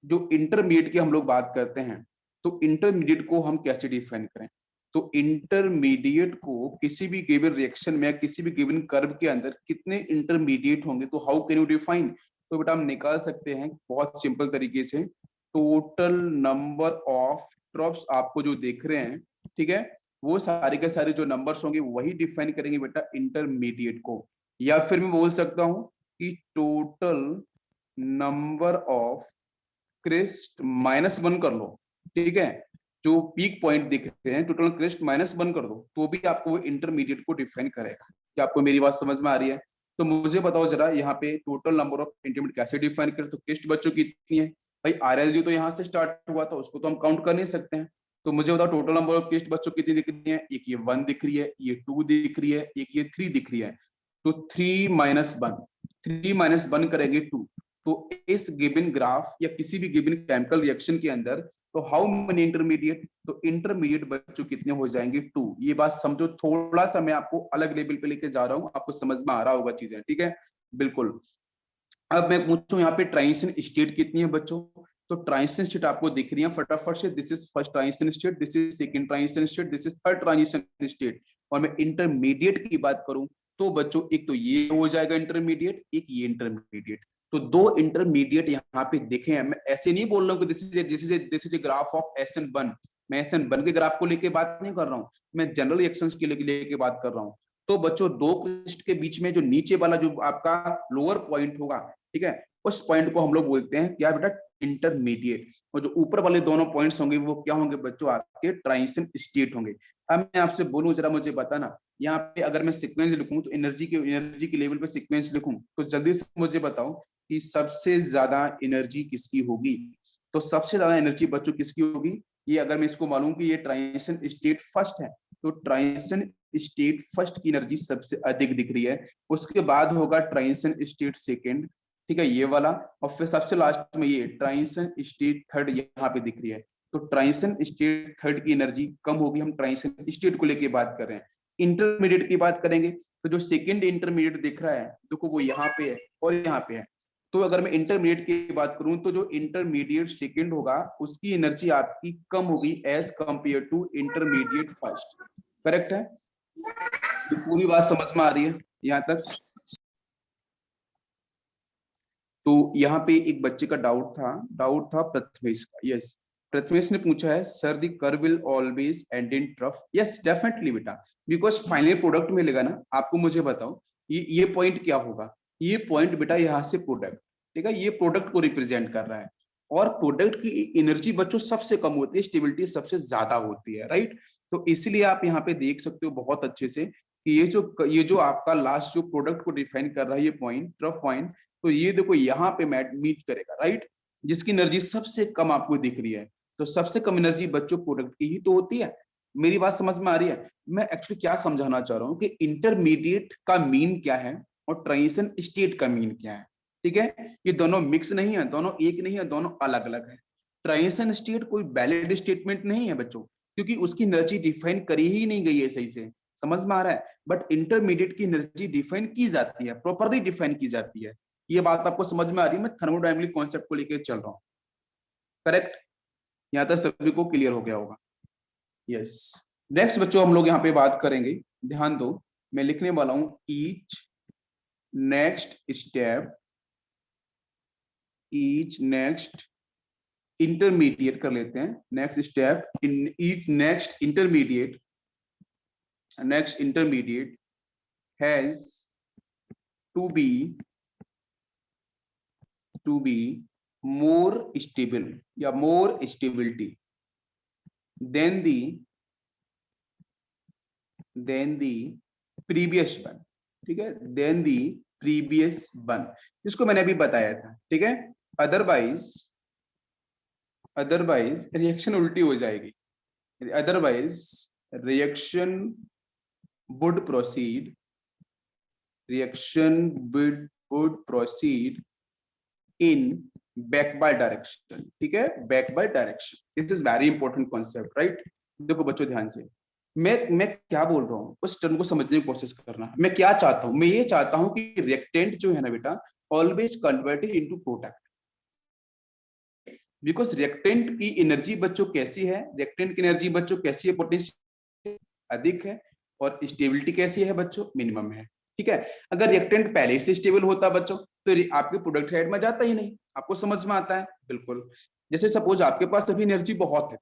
जो इंटरमीडिएट की हम लोग बात करते हैं, तो इंटरमीडिएट को हम कैसे डिफाइन करें। तो इंटरमीडिएट को किसी भी गिवन रिएक्शन में, किसी भी गिवन कर्व के अंदर कितने इंटरमीडिएट होंगे, तो हाउ कैन यू डिफाइन। तो बेटा हम निकाल सकते हैं बहुत सिंपल तरीके से, टोटल नंबर ऑफ ड्रॉप्स आपको जो देख रहे हैं, ठीक है, वो सारे के सारे जो नंबर्स होंगे वही डिफाइन करेंगे बेटा इंटरमीडिएट को। या फिर मैं बोल सकता हूं कि टोटल नंबर ऑफ क्रिस्ट -1 कर लो, ठीक है, जो पीक पॉइंट दिख रहे हैं टोटल क्रिस्ट -1 कर दो, तो भी आपको वो इंटरमीडिएट को डिफाइन करेगा। क्या आपको मेरी बात समझ में आ रही है? तो मुझे बताओ जरा, यहाँ पे टोटल नंबर ऑफ इंटरमीडिएट कैसे डिफाइन करें। तो क्रिस्ट बच्चों की कितनी है भाई, RLG तो यहाँ से स्टार्ट हुआ था, उसको तो हम काउंट कर नहीं सकते हैं। तो मुझे बताओ टोटल नंबर ऑफ क्रिस्ट बच्चों कितनी दिख रही है, एक ये 1 दिख रही है, ये 2 दिख रही है, एक ये 3 दिख रही है। तो 3 - 1 करेंगे 2। तो इस गिवन ग्राफ या किसी भी गिवन केमिकल रिएक्शन के अंदर, तो हाउ मेनी इंटरमीडिएट, तो इंटरमीडिएट बच्चों कितने हो जाएंगे 2। ये बात समझो, थोड़ा सा मैं आपको अलग लेवल पे लेके जा रहा हूँ, आपको समझ में आ रहा होगा चीजें, ठीक है, बिल्कुल। अब मैं पूछूं यहाँ पे ट्रांजिशन स्टेट कितनी है बच्चों। तो ट्रांजिशन स्टेट आपको दिख रही है फटाफट से, this is first transition state, this is second transition state, this is third transition state. और मैं इंटरमीडिएट की बात करूं तो बच्चों एक तो ये हो जाएगा इंटरमीडिएट, एक ये इंटरमीडिएट। तो 2 इंटरमीडिएट यहाँ पे देखे हैं। मैं ऐसे नहीं बोल रहा हूँ कि this is graph of SN1। मैं SN1 के ग्राफ को लेके बात नहीं कर रहा हूँ, मैं जनरल रिएक्शंस के लेके बात कर रहा हूँ। तो बच्चों 2 क्रिस्ट के बीच में जो नीचे वाला जो आपका लोअर पॉइंट होगा, ठीक है, उस पॉइंट को हम लोग बोलते हैं क्या बेटा, इंटरमीडिएट। और जो ऊपर वाले दोनों पॉइंट्स होंगे वो क्या होंगे बच्चों, आपके ट्रांजिशन स्टेट होंगे। अब मैं आपसे बोलूं, जरा मुझे बताना, यहाँ पे अगर मैं सीक्वेंस लिखूं तो एनर्जी के लेवल पे सीक्वेंस लिखूं, तो जल्दी से मुझे बताओ कि सबसे ज्यादा एनर्जी किसकी होगी। तो सबसे ज्यादा एनर्जी बच्चों किसकी होगी, ये अगर मैं इसको मालूम कि ये ट्रांजिशन स्टेट फर्स्ट है, तो ट्रांजिशन स्टेट फर्स्ट की एनर्जी सबसे अधिक दिख रही है। उसके बाद होगा ट्रांजिशन स्टेट सेकेंड, ठीक है, ये वाला। और फिर सबसे लास्ट में ये ट्रांजिशन स्टेट थर्ड यहाँ पे दिख रही है। तो ट्रांजिशन स्टेट थर्ड की एनर्जी कम होगी, हम ट्रांजिशन स्टेट को लेके बात कर रहे हैं। इंटरमीडिएट की बात करेंगे तो जो सेकेंड इंटरमीडिएट दिख रहा है, देखो वो यहाँ पे है और यहाँ पे है। तो अगर मैं इंटरमीडिएट की बात करूं तो जो इंटरमीडिएट सेकेंड होगा उसकी एनर्जी आपकी कम होगी as compare to intermediate first. Correct है? तो पूरी बात समझ में आ रही है यहाँ तक? तो यहाँ पे एक बच्चे का डाउट था प्रथमेश का। यस, प्रथमेश ने पूछा है sir the curve will always and in trough. Yes definitely बेटा, बिकॉज फाइनल प्रोडक्ट मिलेगा ना आपको। मुझे बताओ ये पॉइंट क्या होगा, ये पॉइंट बेटा यहाँ से प्रोडक्ट, ठीक है, ये प्रोडक्ट को रिप्रेजेंट कर रहा है। और प्रोडक्ट की एनर्जी बच्चों सबसे कम होती है, स्टेबिलिटी सबसे ज्यादा होती है, राइट। तो इसलिए आप यहाँ पे देख सकते हो बहुत अच्छे से कि ये जो आपका लास्ट जो प्रोडक्ट को डिफाइन कर रहा है, ये पॉइंट ट्रफ पॉइंट, तो ये देखो यहाँ पे मीट करेगा, राइट। जिसकी एनर्जी सबसे कम आपको दिख रही है। तो सबसे कम एनर्जी बच्चों प्रोडक्ट की ही तो होती है। मेरी बात समझ में आ रही है? मैं एक्चुअली क्या समझाना चाह रहा हूँ कि इंटरमीडिएट का मीन क्या है और ट्रांजिशन स्टेट का मीन क्या है। ठीक है, ये दोनों मिक्स नहीं है, दोनों एक नहीं है, दोनों अलग अलग है। ट्रांजिशन स्टेट कोई वैलिड स्टेटमेंट नहीं है बच्चों, क्योंकि उसकी एनर्जी डिफाइन करी ही नहीं गई है सही से। समझ में आ रहा है? बट इंटरमीडिएट की एनर्जी डिफाइन की जाती है, प्रॉपरली डिफाइन की जाती है। ये बात आपको समझ में आ रही है? मैं थर्मोडायनेमिक कॉन्सेप्ट को लेकर चल रहा हूँ। करेक्ट? यहाँ तक सभी को क्लियर हो गया होगा। यस। नेक्स्ट बच्चों हम लोग यहाँ पे बात करेंगे, ध्यान दो, मैं लिखने वाला हूं each next step, each next intermediate कर लेते हैं। Next step in each next intermediate, next intermediate has to be more stable या more stability than the previous one. ठीक है, देन दी प्रीवियस वन, जिसको मैंने अभी बताया था। ठीक है, अदरवाइज रिएक्शन उल्टी हो जाएगी। Otherwise reaction would proceed, reaction would proceed in backward direction. ठीक है, backward direction, this is very important concept, right? देखो बच्चों ध्यान से, मैं क्या बोल रहा हूँ उस टर्म को समझने की कोशिश करना। मैं क्या चाहता हूँ? मैं ये चाहता हूँ कि रिएक्टेंट जो है ना बेटा, always converted into product. Because reactant की एनर्जी बच्चों कैसी है? रिएक्टेंट की एनर्जी बच्चों कैसी है? पोटेंशियल अधिक है, और स्टेबिलिटी कैसी है बच्चों? मिनिमम है। ठीक है, अगर रिएक्टेंट पहले से स्टेबल होता बच्चों तो आपके प्रोडक्ट साइड में जाता ही नहीं। आपको समझ में आता है? बिल्कुल। जैसे सपोज आपके पास अभी एनर्जी बहुत है,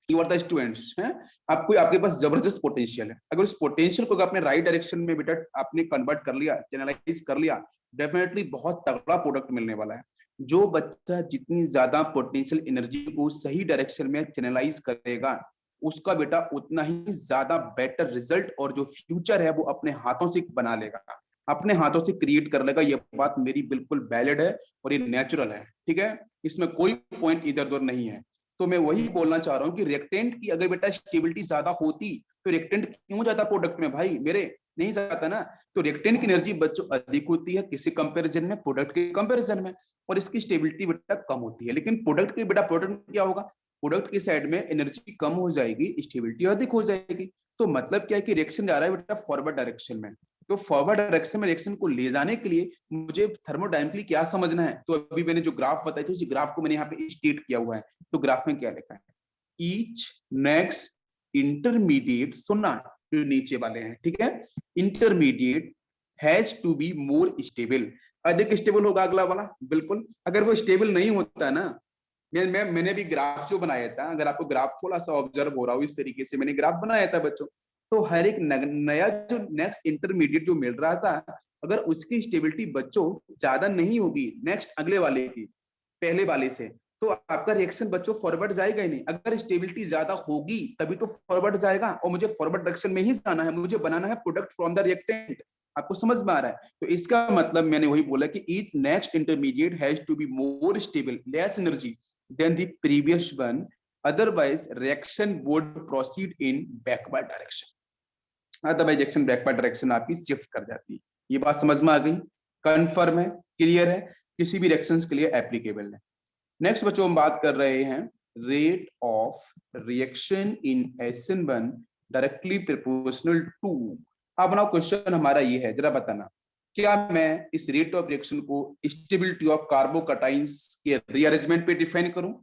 यू आर द स्टूडेंट्स हैं, आपको आपके पास जबरदस्त पोटेंशियल है। अगर उस पोटेंशियल को आपने राइट डायरेक्शन में बेटा आपने कन्वर्ट कर लिया, चैनलाइज कर लिया, डेफिनेटली बहुत तगड़ा प्रोडक्ट मिलने वाला है। जो बच्चा जितनी ज्यादा पोटेंशियल एनर्जी को सही डायरेक्शन में चैनलाइज करेगा, उसका बेटा उतना ही ज्यादा बेटर रिजल्ट और जो फ्यूचर है वो अपने हाथों से बना लेगा, अपने हाथों से क्रिएट कर लेगा। ये बात मेरी बिल्कुल वैलिड है और ये नेचुरल है। ठीक है, इसमें कोई पॉइंट इधर उधर नहीं है। तो मैं वही बोलना चाह रहा हूँ कि रिएक्टेंट की अगर बेटा स्टेबिलिटी ज्यादा होती तो रिएक्टेंट क्यों जाता प्रोडक्ट में? भाई मेरे नहीं जाता ना। तो रिएक्टेंट की एनर्जी बच्चों अधिक होती है किसी कंपैरिजन में, प्रोडक्ट के कंपैरिजन में, और इसकी स्टेबिलिटी बेटा कम होती है। लेकिन प्रोडक्ट के बेटा प्रोडक्ट में क्या होगा? प्रोडक्ट की साइड में एनर्जी कम हो जाएगी, स्टेबिलिटी अधिक हो जाएगी। तो मतलब क्या है कि रिएक्शन जा रहा है बेटा फॉरवर्ड डायरेक्शन में। तो फॉरवर्ड डायरेक्शन में रिएक्शन को ले जाने के लिए मुझे थर्मोडायनेमिकली क्या समझना है? तो अभी मैंने जो ग्राफ बताई थी उसी ग्राफ को मैंने यहाँ पे स्टेट किया हुआ है। तो ग्राफ में क्या लिखा है? ईच नेक्स्ट इंटरमीडिएट, सुनना जो नीचे वाले हैं, ठीक है, intermediate has to be more stable. अधिक स्टेबल होगा अगला वाला, बिल्कुल। अगर वो स्टेबल नहीं होता ना, मैंने भी ग्राफ जो बनाया था, अगर आपको ग्राफ थोड़ा सा ऑब्जर्व हो रहा हो, इस तरीके से मैंने ग्राफ बनाया था बच्चों। तो हर एक नया जो नेक्स्ट इंटरमीडिएट जो मिल रहा था, अगर उसकी स्टेबिलिटी बच्चों ज्यादा नहीं होगी नेक्स्ट अगले वाले की पहले वाले से, तो आपका रिएक्शन बच्चों फॉरवर्ड जाएगा ही नहीं। अगर स्टेबिलिटी ज्यादा होगी तभी तो फॉरवर्ड जाएगा, और मुझे फॉरवर्ड डायरेक्शन में ही जाना है, मुझे बनाना है प्रोडक्ट फ्रॉम द रिएक्टेंट। आपको समझ में आ रहा है? तो इसका मतलब मैंने वही बोला कि each next intermediate has to be more stable, less energy than the previous one, otherwise reaction would proceed in backward direction. Otherwise reaction backward direction आपकी शिफ्ट कर जाती है। ये बात समझ में आ गई? कंफर्म है? क्लियर है? किसी भी रिएक्शंस के लिए एप्लीकेबल है। नेक्स्ट बच्चों हम बात कर रहे हैं rate of reaction in SN1 directly proportional to. अब ना क्वेश्चन हमारा ये है, जरा बताना, क्या मैं इस रेट ऑफ रिएक्शन को स्टेबिलिटी ऑफ कार्बोकटाइंस के रीअरेंजमेंट पे डिफाइन करूं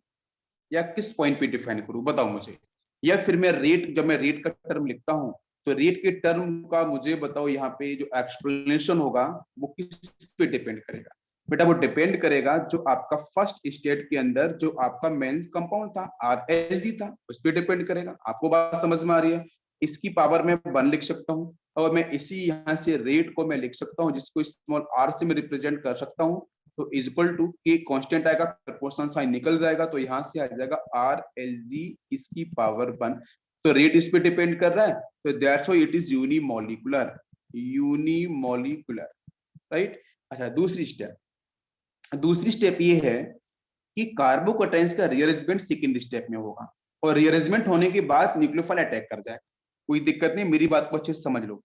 या किस पॉइंट पे डिफाइन करूं? बताओ मुझे। या फिर मैं रेट, जब मैं रेट का टर्म लिखता हूं तो रेट के टर्म का मुझे बताओ यहाँ पे जो एक्सप्लेनेशन होगा वो किस पे डिपेंड करेगा? बेटा वो डिपेंड करेगा जो आपका फर्स्ट स्टेट के अंदर जो आपका मेन कंपाउंड था RLG था, उस पर डिपेंड करेगा। आपको बात समझ में आ रही है? इसकी पावर में 1 लिख सकता हूँ, और मैं इसी यहाँ से रेट को मैं लिख सकता हूँ जिसको स्मॉल r से मैं रिप्रेजेंट कर सकता हूँ। तो इज इक्वल टू के कांस्टेंट आएगा, प्रोपोर्शनल साइन निकल जाएगा, तो यहाँ से आ जाएगा RLG इसकी पावर 1। तो रेट इस पे डिपेंड कर रहा है, तो that's why it is unimolecular, unimolecular, right. अच्छा, दूसरी स्टेप ये है कि कार्बोकटाइंस का रीअरेंजमेंट सेकेंड स्टेप में होगा और रीअरेंजमेंट होने के बाद न्यूक्लियोफाइल अटैक कर जाए। कोई दिक्कत नहीं, मेरी बात को अच्छे से समझ लो।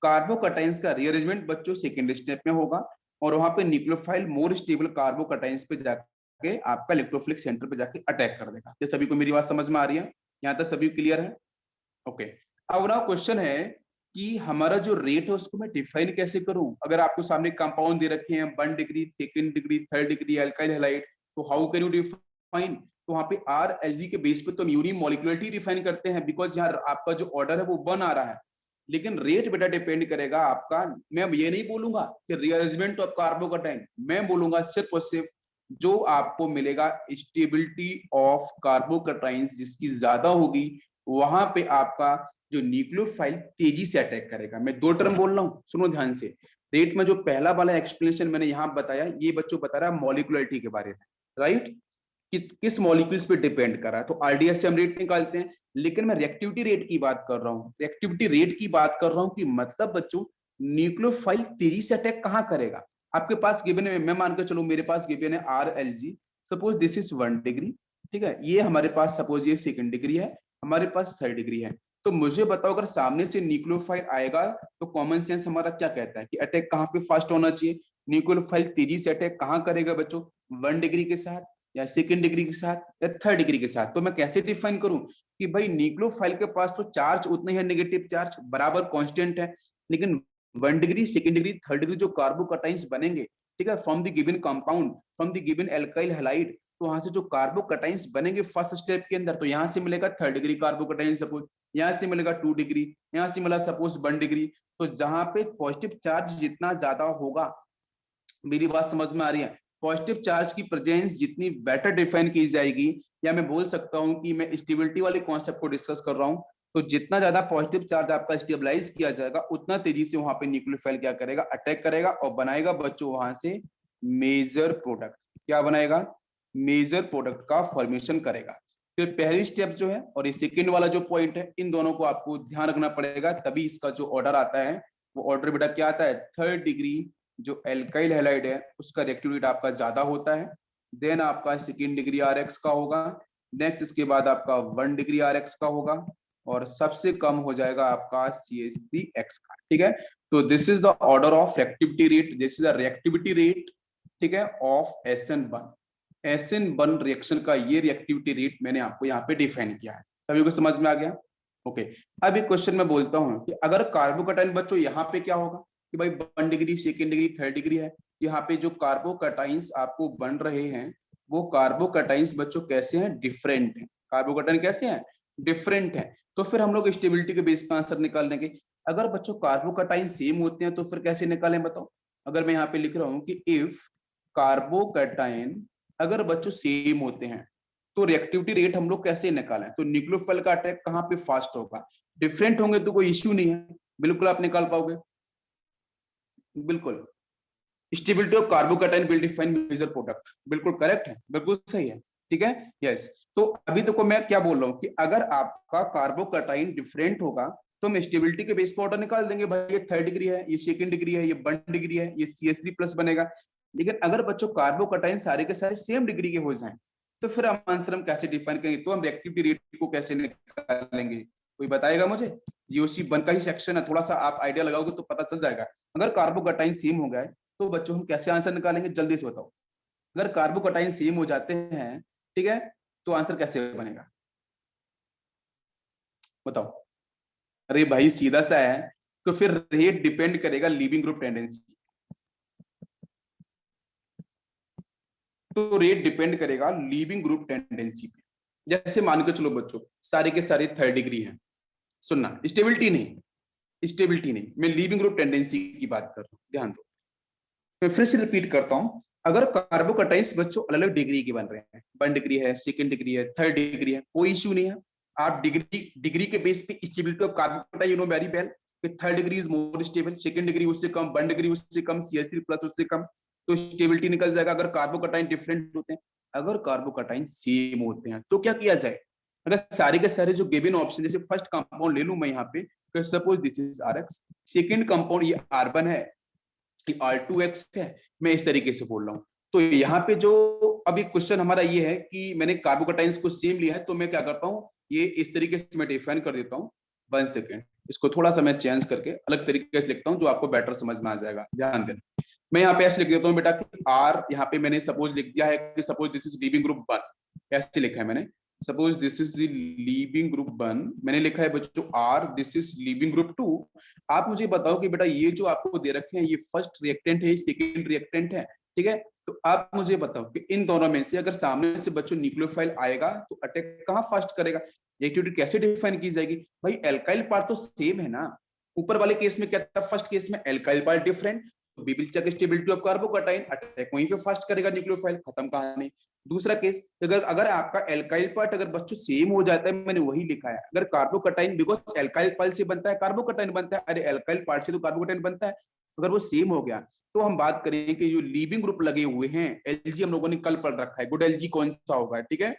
कार्बोकटाइंस का रीअरेंजमेंट बच्चों सेकेंड स्टेप में होगा और वहां पे न्यूक्लियोफाइल मोर स्टेबल कार्बोकटाइंस पे जाके आपका इलेक्ट्रोफिलिक सेंटर पे जाके अटैक कर देगा। ये सभी को मेरी बात समझ में आ रही है? यहाँ तक सभी क्लियर है? ओके। अब ना क्वेश्चन है कि हमारा जो रेट है उसको मैं डिफाइन कैसे करूं? अगर आपको सामने कंपाउंड दे रखे हैं 1 degree, second degree, third degree alkyl halide, तो हाउ कैन यू डिफाइन? तो वहां पे आर एल जी के बेस पे तो हम यूनिमोलिकुलरिटी डिफाइन करते हैं, बिकॉज यहाँ आपका जो ऑर्डर है वो 1 आ रहा है। लेकिन रेट बेटा डिपेंड करेगा आपका, मैं अब ये नहीं बोलूंगा कि रीअरेंजमेंट ऑफ कार्बोकटाइन, मैं बोलूंगा सिर्फ और सिर्फ जो आपको मिलेगा स्टेबिलिटी ऑफ कार्बोकटाइंस जिसकी ज्यादा होगी वहां पे आपका जो न्यूक्लियोफाइल तेजी से अटैक करेगा। मैं 2 टर्म बोल रहा हूं, सुनो ध्यान से। रेट में जो पहला वाला एक्सप्लेनेशन मैंने यहां बताया, ये बच्चों बता रहा है मॉलिक्यूलरिटी के बारे में, राइट? कि किस मॉलिक्यूल्स पे डिपेंड कर रहा है, तो आरडीएस से हम रेट निकालते हैं। लेकिन मैं रिएक्टिविटी रेट की बात कर रहा हूं, रिएक्टिविटी रेट की बात कर रहा हूं कि मतलब बच्चों न्यूक्लियोफाइल तेजी से अटैक कहां करेगा। आपके पास गिवन है, मैं मान के चलूं मेरे पास गिवन है R L G, suppose this is 1 degree, ठीक है? ये हमारे पास सपोज ये सेकंड डिग्री है, हमारे पास थर्ड डिग्री है। तो मुझे बताओ अगर सामने से न्यूक्लियोफाइल आएगा तो कॉमन सेंस हमारा क्या कहता है कि अटैक कहां पे फास्ट होना चाहिए? न्यूक्लियोफाइल तेजी से अटैक कहां करेगा बच्चों? 1 डिग्री के साथ या सेकंड डिग्री के साथ या थर्ड डिग्री के साथ। तो मैं कैसे डिफाइन करूं कि भाई न्यूक्लियोफाइल के पास तो चार्ज उतना ही है, नेगेटिव चार्ज बराबर कांस्टेंट है, लेकिन 1 degree, second degree, third degree जो कार्बोकटाइंस बनेंगे, ठीक है, from the given compound, from the given alkyl halide, तो वहां से जो कार्बोकटाइंस बनेंगे फर्स्ट स्टेप के अंदर, तो यहां से मिलेगा थर्ड डिग्री कार्बोकटाइंस, सपोज यहां से मिलेगा 2 डिग्री, यहां से मिला सपोज 1 डिग्री। तो जहां पे पॉजिटिव चार्ज जितना ज्यादा होगा, मेरी बात समझ में आ रही है? पॉजिटिव चार्ज की प्रेजेंस जितनी बेटर डिफाइन की जाएगी, या मैं बोल सकता हूं कि मैं स्टेबिलिटी वाले कॉन्सेप्ट को डिस्कस कर रहा हूं, तो जितना ज्यादा पॉजिटिव चार्ज आपका स्टेबलाइज किया जाएगा उतना तेजी से वहां पे न्यूक्लियोफाइल क्या करेगा? अटैक करेगा और बनाएगा बच्चों वहां से मेजर प्रोडक्ट। क्या बनाएगा? मेजर प्रोडक्ट का फॉर्मेशन करेगा। फिर पहली स्टेप जो है और ये सेकेंड वाला जो पॉइंट है, इन दोनों को आपको ध्यान रखना पड़ेगा, तभी इसका जो ऑर्डर आता है वो ऑर्डर बेटा क्या आता है? थर्ड डिग्री जो एल्काइल हैलाइड है उसका रिएक्टिव रेट आपका ज्यादा होता है, देन आपका सेकेंड डिग्री आर एक्स का होगा, नेक्स्ट इसके बाद आपका 1 डिग्री आर एक्स का होगा, और सबसे कम हो जाएगा आपका सी एच थ्री एक्स का, ठीक है? तो this is the order of reactivity rate, this is the reactivity rate, ठीक है, ऑफ SN1। SN1 रिएक्शन का ये रिएक्टिविटी रेट मैंने आपको यहाँ पे डिफाइन किया है। सभी को समझ में आ गया? ओके। अब एक क्वेश्चन मैं बोलता हूँ कि अगर कार्बोकटाइन बच्चों यहाँ पे क्या होगा कि भाई 1 degree, second degree, third degree है, यहाँ पे जो कार्बोकटाइंस आपको बन रहे हैं वो कार्बोकटाइंस बच्चों कैसे हैं? डिफरेंट है। कार्बोकटाइन कैसे हैं? डिफरेंट है। तो फिर हम लोग स्टेबिलिटी के बेस पर आंसर निकाल देंगे। अगर बच्चों कार्बोकटाइन सेम होते हैं तो फिर कैसे निकालें बताओ? अगर मैं यहाँ पे लिख रहा हूँ कि इफ कार्बोकटाइन अगर बच्चों सेम होते हैं तो रिएक्टिविटी रेट हम लोग कैसे निकालें? तो न्यूक्लियोफाइल का अटैक कहाँ पे फास्ट होगा? डिफरेंट होंगे तो कोई इश्यू नहीं है, बिल्कुल आप निकाल पाओगे, बिल्कुल। Stability of carbocation will define major product, बिल्कुल करेक्ट है, बिल्कुल सही है, ठीक है, यस। तो अभी देखो मैं क्या बोल रहा हूँ कि अगर आपका कार्बोकटाइन डिफरेंट होगा तो हम स्टेबिलिटी के बेस पर ऑर्डर निकाल देंगे, भाई ये थर्ड डिग्री है, ये सेकंड डिग्री है, ये 1 डिग्री है, ये CH3 प्लस बनेगा। लेकिन अगर बच्चों कार्बोकटाइन सारे के सारे सेम डिग्री के हो जाएं तो फिर हम आंसर हम कैसे डिफाइन करेंगे? तो हम रिएक्टिविटी रेट को कैसे निकालेंगे? कोई बताएगा मुझे? GOC1 का ही सेक्शन है, थोड़ा सा आप आइडिया लगाओगे तो पता चल जाएगा। अगर कार्बोकटाइन सेम हो गए तो बच्चों हम कैसे आंसर निकालेंगे? जल्दी से बताओ। अगर कार्बोकटाइन सेम हो जाते हैं, ठीक है, तो आंसर कैसे बनेगा बताओ? अरे भाई सीधा सा है, तो फिर रेट डिपेंड करेगा लीविंग ग्रुप टेंडेंसी। तो रेट डिपेंड करेगा लीविंग ग्रुप टेंडेंसी पे। जैसे मान के चलो बच्चों सारे के सारे थर्ड डिग्री हैं, सुनना, स्टेबिलिटी नहीं, स्टेबिलिटी नहीं, मैं लीविंग ग्रुप टेंडेंसी की बात कर रहा हूं, ध्यान दो। मैं फिर से रिपीट करता हूं, अगर कार्बोकटाइंस बच्चों अलग अलग डिग्री के बन रहे हैं, 1 डिग्री है, सेकंड डिग्री है, थर्ड डिग्री है, कोई इश्यू नहीं है। आप डिग्री डिग्री के बेस पे stability of carbocation you know very well कि third degree is more stable, second degree उससे कम, 1 डिग्री उससे कम, CH3 प्लस उससे कम, तो स्टेबिलिटी निकल जाएगा। अगर कार्बोकटाइन डिफरेंट होते हैं, अगर कार्बोकटाइन सेम होते हैं तो क्या किया जाए? अगर सारे के सारे जो गिवन ऑप्शन, जैसे फर्स्ट कंपाउंड ले लूं मैं यहाँ पे, suppose this is RX, second compound ये R1 है, R2X है, मैं इस तरीके से बोल रहा हूँ, तो यहाँ पे जो अभी क्वेश्चन हमारा ये है कि मैंने कार्बोकटाइंस को सेम लिया है, तो मैं क्या करता हूँ, ये इस तरीके से मैं डिफाइन कर देता हूँ। 1 सेकेंड, इसको थोड़ा सा मैं चेंज करके अलग तरीके से लिखता हूँ जो आपको बेटर समझ में आ जाएगा। ध्यान देना, मैं यहाँ पे ऐसे लिख देता हूँ बेटा कि आर, यहाँ पे मैंने सपोज लिख दिया है कि suppose this is leaving group 1, ऐसे लिखा है मैंने। Suppose this is the leaving group 1, मैंने लिखा है बच्चों R, this is leaving group 2। आप मुझे बताओ कि बेटा ये जो आपको दे रखे हैं ये फर्स्ट रिएक्टेंट है, सेकेंड रिएक्टेंट है, ठीक है। तो आप मुझे बताओ कि इन दोनों में से अगर सामने से बच्चों न्यूक्लियोफाइल आएगा तो अटैक कहाँ फर्स्ट करेगा, एक्टिविटी कैसे डिफाइन की जाएगी। भाई एल्काइल पार्ट तो सेम है ना, ऊपर वाले केस में क्या था, फर्स्ट केस में एल्काइल पार्ट डिफरेंट, तो we will check stability of carbocation, attack वहीं पे फर्स्ट करेगा न्यूक्लियोफाइल, खत्म कहानी। दूसरा केस, अगर अगर आपका एल्काइल पार्ट अगर बच्चों सेम हो जाता है, मैंने वही लिखा है, अगर कार्बोकैटायन, बिकॉज एल्काइल पार्ट से बनता है कार्बोकैटायन बनता है, अरे एल्काइल पार्ट से तो कार्बोकैटायन बनता है, अगर वो सेम हो गया तो हम बात करें कि जो लीविंग ग्रुप लगे हुए हैं, एलजी हम लोगों ने कल पढ़ रखा है, गुड एलजी कौन सा होगा, ठीक है।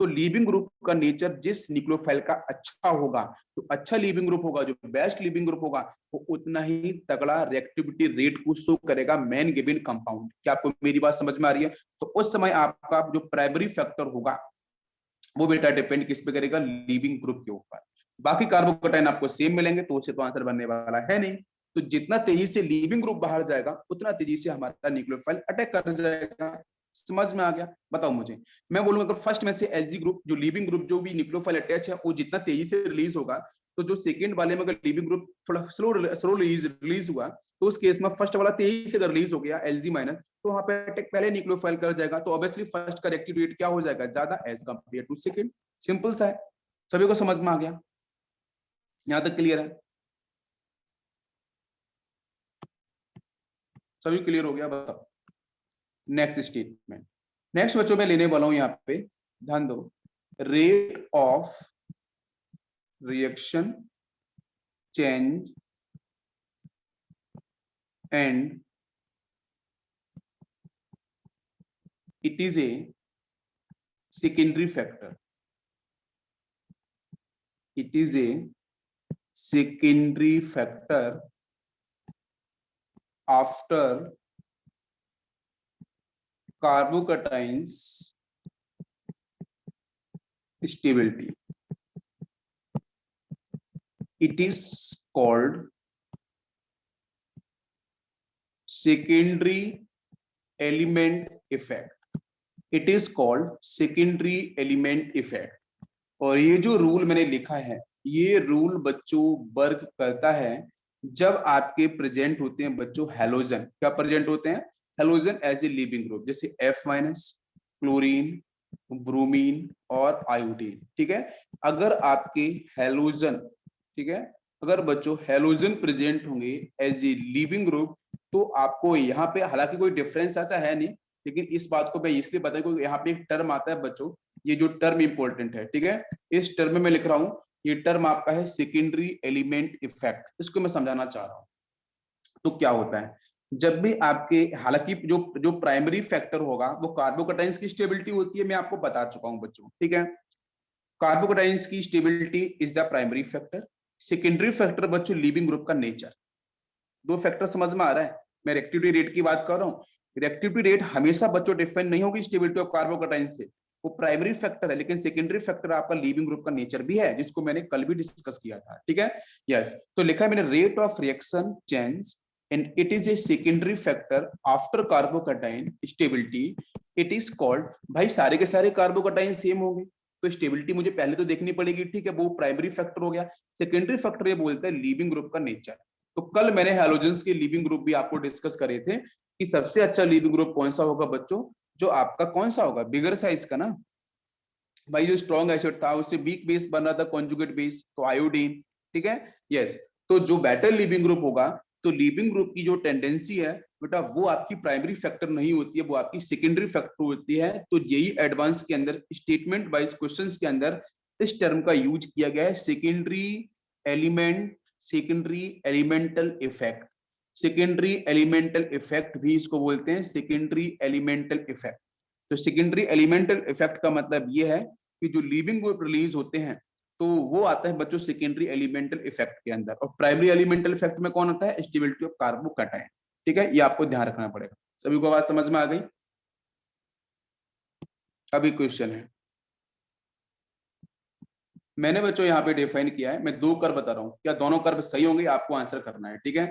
तो लीविंग ग्रुप का नेचर जिस न्यूक्लियोफाइल का अच्छा होगा, तो अच्छा लीविंग ग्रुप होगा, जो बेस्ट लीविंग ग्रुप होगा, वो उतना ही तगड़ा रिएक्टिविटी रेट को शो करेगा मैन गिवन कंपाउंड। क्या आपको मेरी बात समझ में आ रही है। तो उस समय आपका जो प्राइमरी फैक्टर होगा वो बेटा डिपेंड किस पे करेगा, लीविंग ग्रुप के ऊपर। बाकी कार्बोकैटायन आपको सेम मिलेंगे, तो उससे तो आंसर बनने वाला है नहीं। तो जितना तेजी से लीविंग ग्रुप बाहर जाएगा उतना तेजी से हमारा न्यूक्लियोफाइल अटैक कर जाएगा। समझ में आ गया। बताओ मुझे, मैं बोलूंगा अगर फर्स्ट में से एलजी ग्रुप जो लीविंग ग्रुप जो भी न्यूक्लियोफाइल अटैच है वो जितना तेजी से रिलीज होगा, तो जो सेकंड वाले में अगर लीविंग ग्रुप थोड़ा स्लो रिलीज हुआ, तो उस केस में फर्स्ट वाला तेजी से अगर रिलीज हो गया एलजी माइनस, तो वहां पे अटैक पहले न्यूक्लियोफाइल कर जाएगा, तो ऑब्वियसली फर्स्ट का रिएक्टिव रेट क्या हो जाएगा, ज्यादा as compare to second. Simple सा है, सभी को समझ में आ गया, यहां तक क्लियर है, सभी क्लियर हो गया। बताओ नेक्स्ट स्टेटमेंट। नेक्स्ट बच्चों में लेने वाला हूं यहाँ पे, ध्यान दो, rate of reaction change and it is a secondary factor, it is a secondary factor after carbocations stability, it is called secondary element effect, it is called secondary element effect। और ये जो रूल मैंने लिखा है, ये rule बच्चों work करता है जब आपके प्रेजेंट होते हैं बच्चों हेलोजन। क्या प्रेजेंट होते हैं, halogen as a leaving group, जैसे F माइनस, क्लोरीन, ब्रोमीन और आयोडीन, ठीक है। अगर आपके हेलोजन, ठीक है, अगर बच्चों हेलोजन प्रेजेंट होंगे एज ए लिविंग ग्रुप, तो आपको यहाँ पे हालांकि कोई डिफरेंस ऐसा है नहीं, लेकिन इस बात को मैं इसलिए बता दूं क्योंकि यहाँ पे एक टर्म आता है बच्चों, ये जो टर्म इंपॉर्टेंट है, ठीक है। इस टर्म में मैं लिख रहा हूं, ये टर्म आपका है सेकेंडरी एलिमेंट इफेक्ट, इसको मैं समझाना चाह रहा हूं। तो क्या होता है, जब भी आपके, हालांकि जो जो प्राइमरी फैक्टर होगा वो कार्बोकैटायंस की स्टेबिलिटी होती है, मैं आपको बता चुका हूं बच्चों, ठीक है। कार्बोकैटायंस की stability is the primary factor. Secondary factor बच्चों लिविंग ग्रुप का नेचर। दो फैक्टर समझ में आ रहा है। मैं रिएक्टिविटी रेट की बात कर रहा हूँ, रिएक्टिविटी रेट हमेशा बच्चों डिफाइन नहीं होगी स्टेबिलिटी ऑफ कार्बोकैटायन से, वो प्राइमरी फैक्टर है, लेकिन सेकेंडरी फैक्टर आपका लिविंग ग्रुप का नेचर भी है, जिसको मैंने कल भी डिस्कस किया था, ठीक है। यस, तो लिखा है मैंने rate of reaction change and it is a secondary factor after carbocation stability, it is called. भाई सारे के सारे कार्बोकैटायन सेम होंगे तो स्टेबिलिटी मुझे पहले तो देखनी पड़ेगी, ठीक है, वो प्राइमरी फैक्टर हो गया। सेकेंडरी फैक्टर ये बोलते हैं लिविंग ग्रुप का नेचर। तो कल मैंने हैलोजेंस के लिविंग ग्रुप भी आपको डिस्कस करे थे कि सबसे अच्छा लिविंग ग्रुप कौन सा होगा बच्चों, जो आपका कौन सा होगा, बिगर साइज का ना। भाई जो स्ट्रॉन्ग एसिड था उससे वीक बेस बन रहा था, कॉन्जुगेट बेस, तो आयोडीन, ठीक है। यस, तो जो बेटर लिविंग ग्रुप होगा, तो लिविंग ग्रुप की जो टेंडेंसी है बेटा वो आपकी प्राइमरी फैक्टर नहीं होती है, वो आपकी सेकेंडरी फैक्टर होती है। तो यही एडवांस के अंदर स्टेटमेंट वाइज क्वेश्चंस के अंदर इस टर्म का यूज किया गया है, secondary element, secondary elemental effect. Secondary elemental effect भी इसको बोलते हैं, सेकेंडरी एलिमेंटल इफेक्ट। तो सेकेंडरी एलिमेंटल इफेक्ट का मतलब ये है कि जो लिविंग ग्रुप रिलीज होते हैं तो वो आता है बच्चों सेकेंडरी एलिमेंटल इफेक्ट के अंदर, और प्राइमरी एलिमेंटल इफेक्ट में कौन होता है, स्टेबिलिटी ऑफ कार्बोकैटायन, ठीक है। ये आपको ध्यान रखना पड़ेगा। सभी को बात समझ में आ गई। अभी क्वेश्चन है, मैंने बच्चों यहाँ पे डिफाइन किया है, मैं दो कर्व बता रहा हूँ, क्या दोनों कर्व सही होंगे आपको आंसर करना है, ठीक है।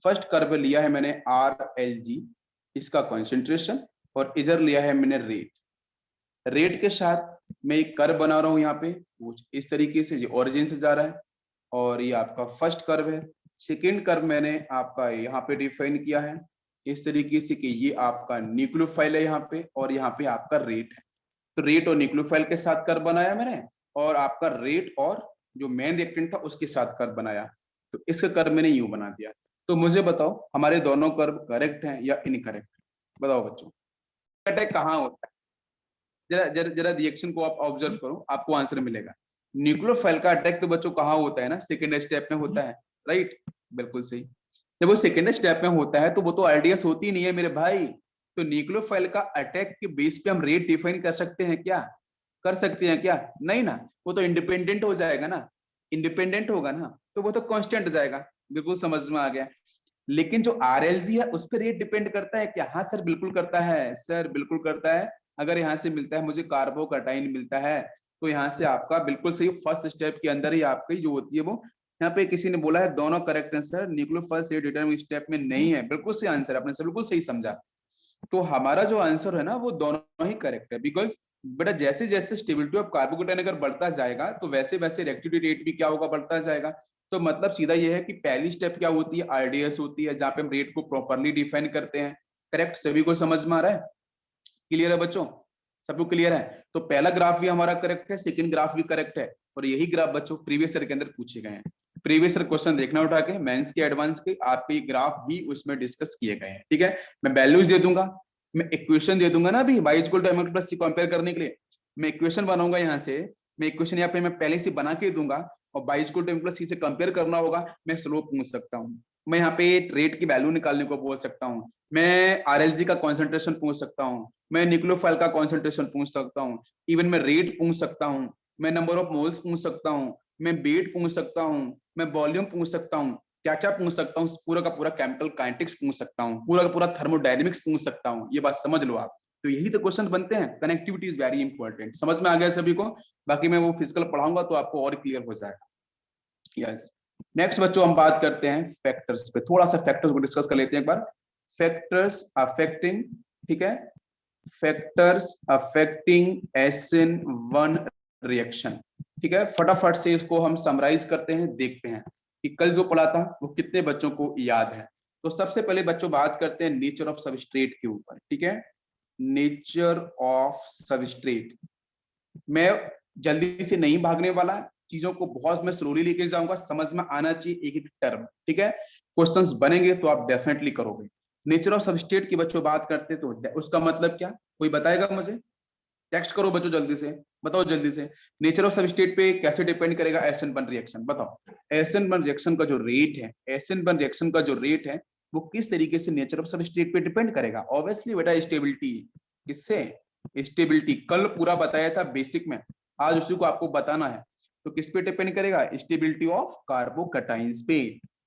फर्स्ट कर्व लिया है मैंने RLG, इसका कॉन्सेंट्रेशन, और इधर लिया है मैंने रेट। रेट के साथ मैं एक कर्व बना रहा हूँ यहाँ पे, कुछ इस तरीके से, ये ओरिजिन से जा रहा है, और ये आपका फर्स्ट कर्व है। सेकेंड कर्व मैंने आपका यहाँ पे डिफाइन किया है इस तरीके से कि ये आपका न्यूक्लियोफाइल है यहाँ पे, और यहाँ पे आपका रेट है। तो रेट और न्यूक्लियोफाइल के साथ कर्व बनाया मैंने, और आपका रेट और जो मेन रिएक्टेंट था उसके साथ कर्व बनाया, तो इसका कर्व मैंने यूं बना दिया। तो मुझे बताओ हमारे दोनों कर्व करेक्ट हैं या इनकरेक्ट? बताओ बच्चों, अटैक कहाँ होता है? जरा जरा जरा रिएक्शन को आप ऑब्जर्व करो, आपको आंसर मिलेगा। न्यूक्लियोफाइल का अटैक तो बच्चों कहाँ होता है ना, सेकेंड स्टेप में होता है, राइट, बिल्कुल सही। जब वो सेकेंड स्टेप में होता है तो वो तो आरडीएस होती नहीं है मेरे भाई। तो न्यूक्लियोफाइल का अटैक के बेस पे हम रेट डिफाइन कर सकते हैं क्या? कर सकते हैं क्या? नहीं ना, वो तो इंडिपेंडेंट हो जाएगा ना, इंडिपेंडेंट होगा ना, तो वो तो कांस्टेंट जाएगा। बिल्कुल समझ में आ गया। लेकिन जो आरएलजी है उस पर रेट डिपेंड करता है क्या? हाँ सर बिल्कुल करता है, सर बिल्कुल करता है। अगर यहाँ से मिलता है मुझे कार्बोकटाइन मिलता है, तो यहाँ से आपका बिल्कुल सही फर्स्ट स्टेप के अंदर ही आपकी जो होती है वो, यहाँ पे किसी ने बोला है दोनों करेक्ट है sir, nucleophile rate determining step में नहीं है, बिल्कुल सही आंसर, आपने सर बिल्कुल सही समझा। तो हमारा जो आंसर है ना वो दोनों ही करेक्ट है, बिकॉज बेटा जैसे जैसे स्टेबिलिटी ऑफ कार्बोकेटाइन अगर बढ़ता जाएगा तो वैसे वैसे रिएक्टिविटी रेट भी क्या होगा, बढ़ता जाएगा। तो मतलब सीधा ये है कि पहली स्टेप क्या होती है, आरडीएस होती है, जहां पे हम रेट को प्रॉपरली डिफाइन करते हैं। करेक्ट, सभी को समझ में आ रहा है? क्लियर है बच्चों? सबको क्लियर है? तो पहला ग्राफ भी हमारा करेक्ट है, सेकंड ग्राफ भी करेक्ट है, और यही ग्राफ बच्चों प्रीवियस ईयर के अंदर पूछे गए हैं। प्रीवियस ईयर क्वेश्चन देखना उठा के, मेंस के एडवांस के, आपके ये ग्राफ भी उसमें डिस्कस किए गए हैं, ठीक है। मैं वैल्यूज दे दूंगा, मैं इक्वेशन दे दूंगा ना, अभी y equal to mx plus C compare करने के लिए मैं इक्वेशन बनाऊंगा यहाँ से, मैं इक्वेशन यहाँ पे मैं पहले से बना के दूंगा, और y equal to mx plus C से कंपेयर करना होगा। मैं स्लोप पूछ सकता हूँ, मैं यहाँ पे रेट की वैल्यू निकालने को बोल सकता हूँ, मैं आरएलजी का कॉन्सेंट्रेशन पूछ सकता हूँ, मैं न्यूक्लियोफाइल का कॉन्सेंट्रेशन पूछ सकता हूँ, इवन मैं रेट पूछ सकता हूँ, मैं नंबर ऑफ मोल्स पूछ सकता हूँ, मैं वेट पूछ सकता हूँ, मैं वॉल्यूम पूछ सकता हूँ, क्या क्या पूछ सकता हूँ, पूरा का पूरा केमिकल काइनेटिक्स पूछ सकता हूँ, पूरा का पूरा थर्मोडायनेमिक्स पूछ सकता हूँ। ये बात समझ लो आप। तो यही तो क्वेश्चन बनते हैं। Connectivity is very important. समझ में आ गया सभी को? बाकी मैं वो फिजिकल पढ़ाऊंगा तो आपको और क्लियर हो जाएगा। यस, नेक्स्ट बच्चों हम बात करते हैं फैक्टर्स पे, थोड़ा सा फैक्टर्स को डिस्कस कर लेते हैं एक बार। फैक्टर्स अफेक्टिंग, ठीक है, फैक्टर्स अफेक्टिंग SN1 रिएक्शन, ठीक है। फटाफट से इसको हम समराइज करते हैं, देखते हैं कि कल जो पढ़ा था वो कितने बच्चों को याद है। तो सबसे पहले बच्चों बात करते हैं नेचर ऑफ सबस्ट्रेट के ऊपर, ठीक है। नेचर ऑफ सबस्ट्रेट, मैं जल्दी से नहीं भागने वाला, चीजों को बहुत मैं स्लोली लेके जाऊंगा, समझ में आना चाहिए एक एक टर्म, ठीक है। क्वेश्चंस बनेंगे तो आप डेफिनेटली करोगे। नेचर ऑफ सबस्ट्रेट की बच्चों बात करते तो उसका मतलब क्या, कोई बताएगा मुझे? टेक्स्ट करो बच्चों जल्दी से, बताओ जल्दी से। नेचर ऑफ सबस्ट्रेट पे कैसे डिपेंड करेगा SN1 रिएक्शन, बताओ। SN1 रिएक्शन का जो रेट है, SN1 रिएक्शन का जो रेट है वो किस तरीके से नेचर ऑफ सबस्ट्रेट पे डिपेंड करेगा? ऑब्वियसली बेटा स्टेबिलिटी। किससे? स्टेबिलिटी। कल पूरा बताया था बेसिक में, आज उसी को आपको बताना है। तो किस पे डिपेंड करेगा? स्टेबिलिटी ऑफ कार्बोकटाइंस पे,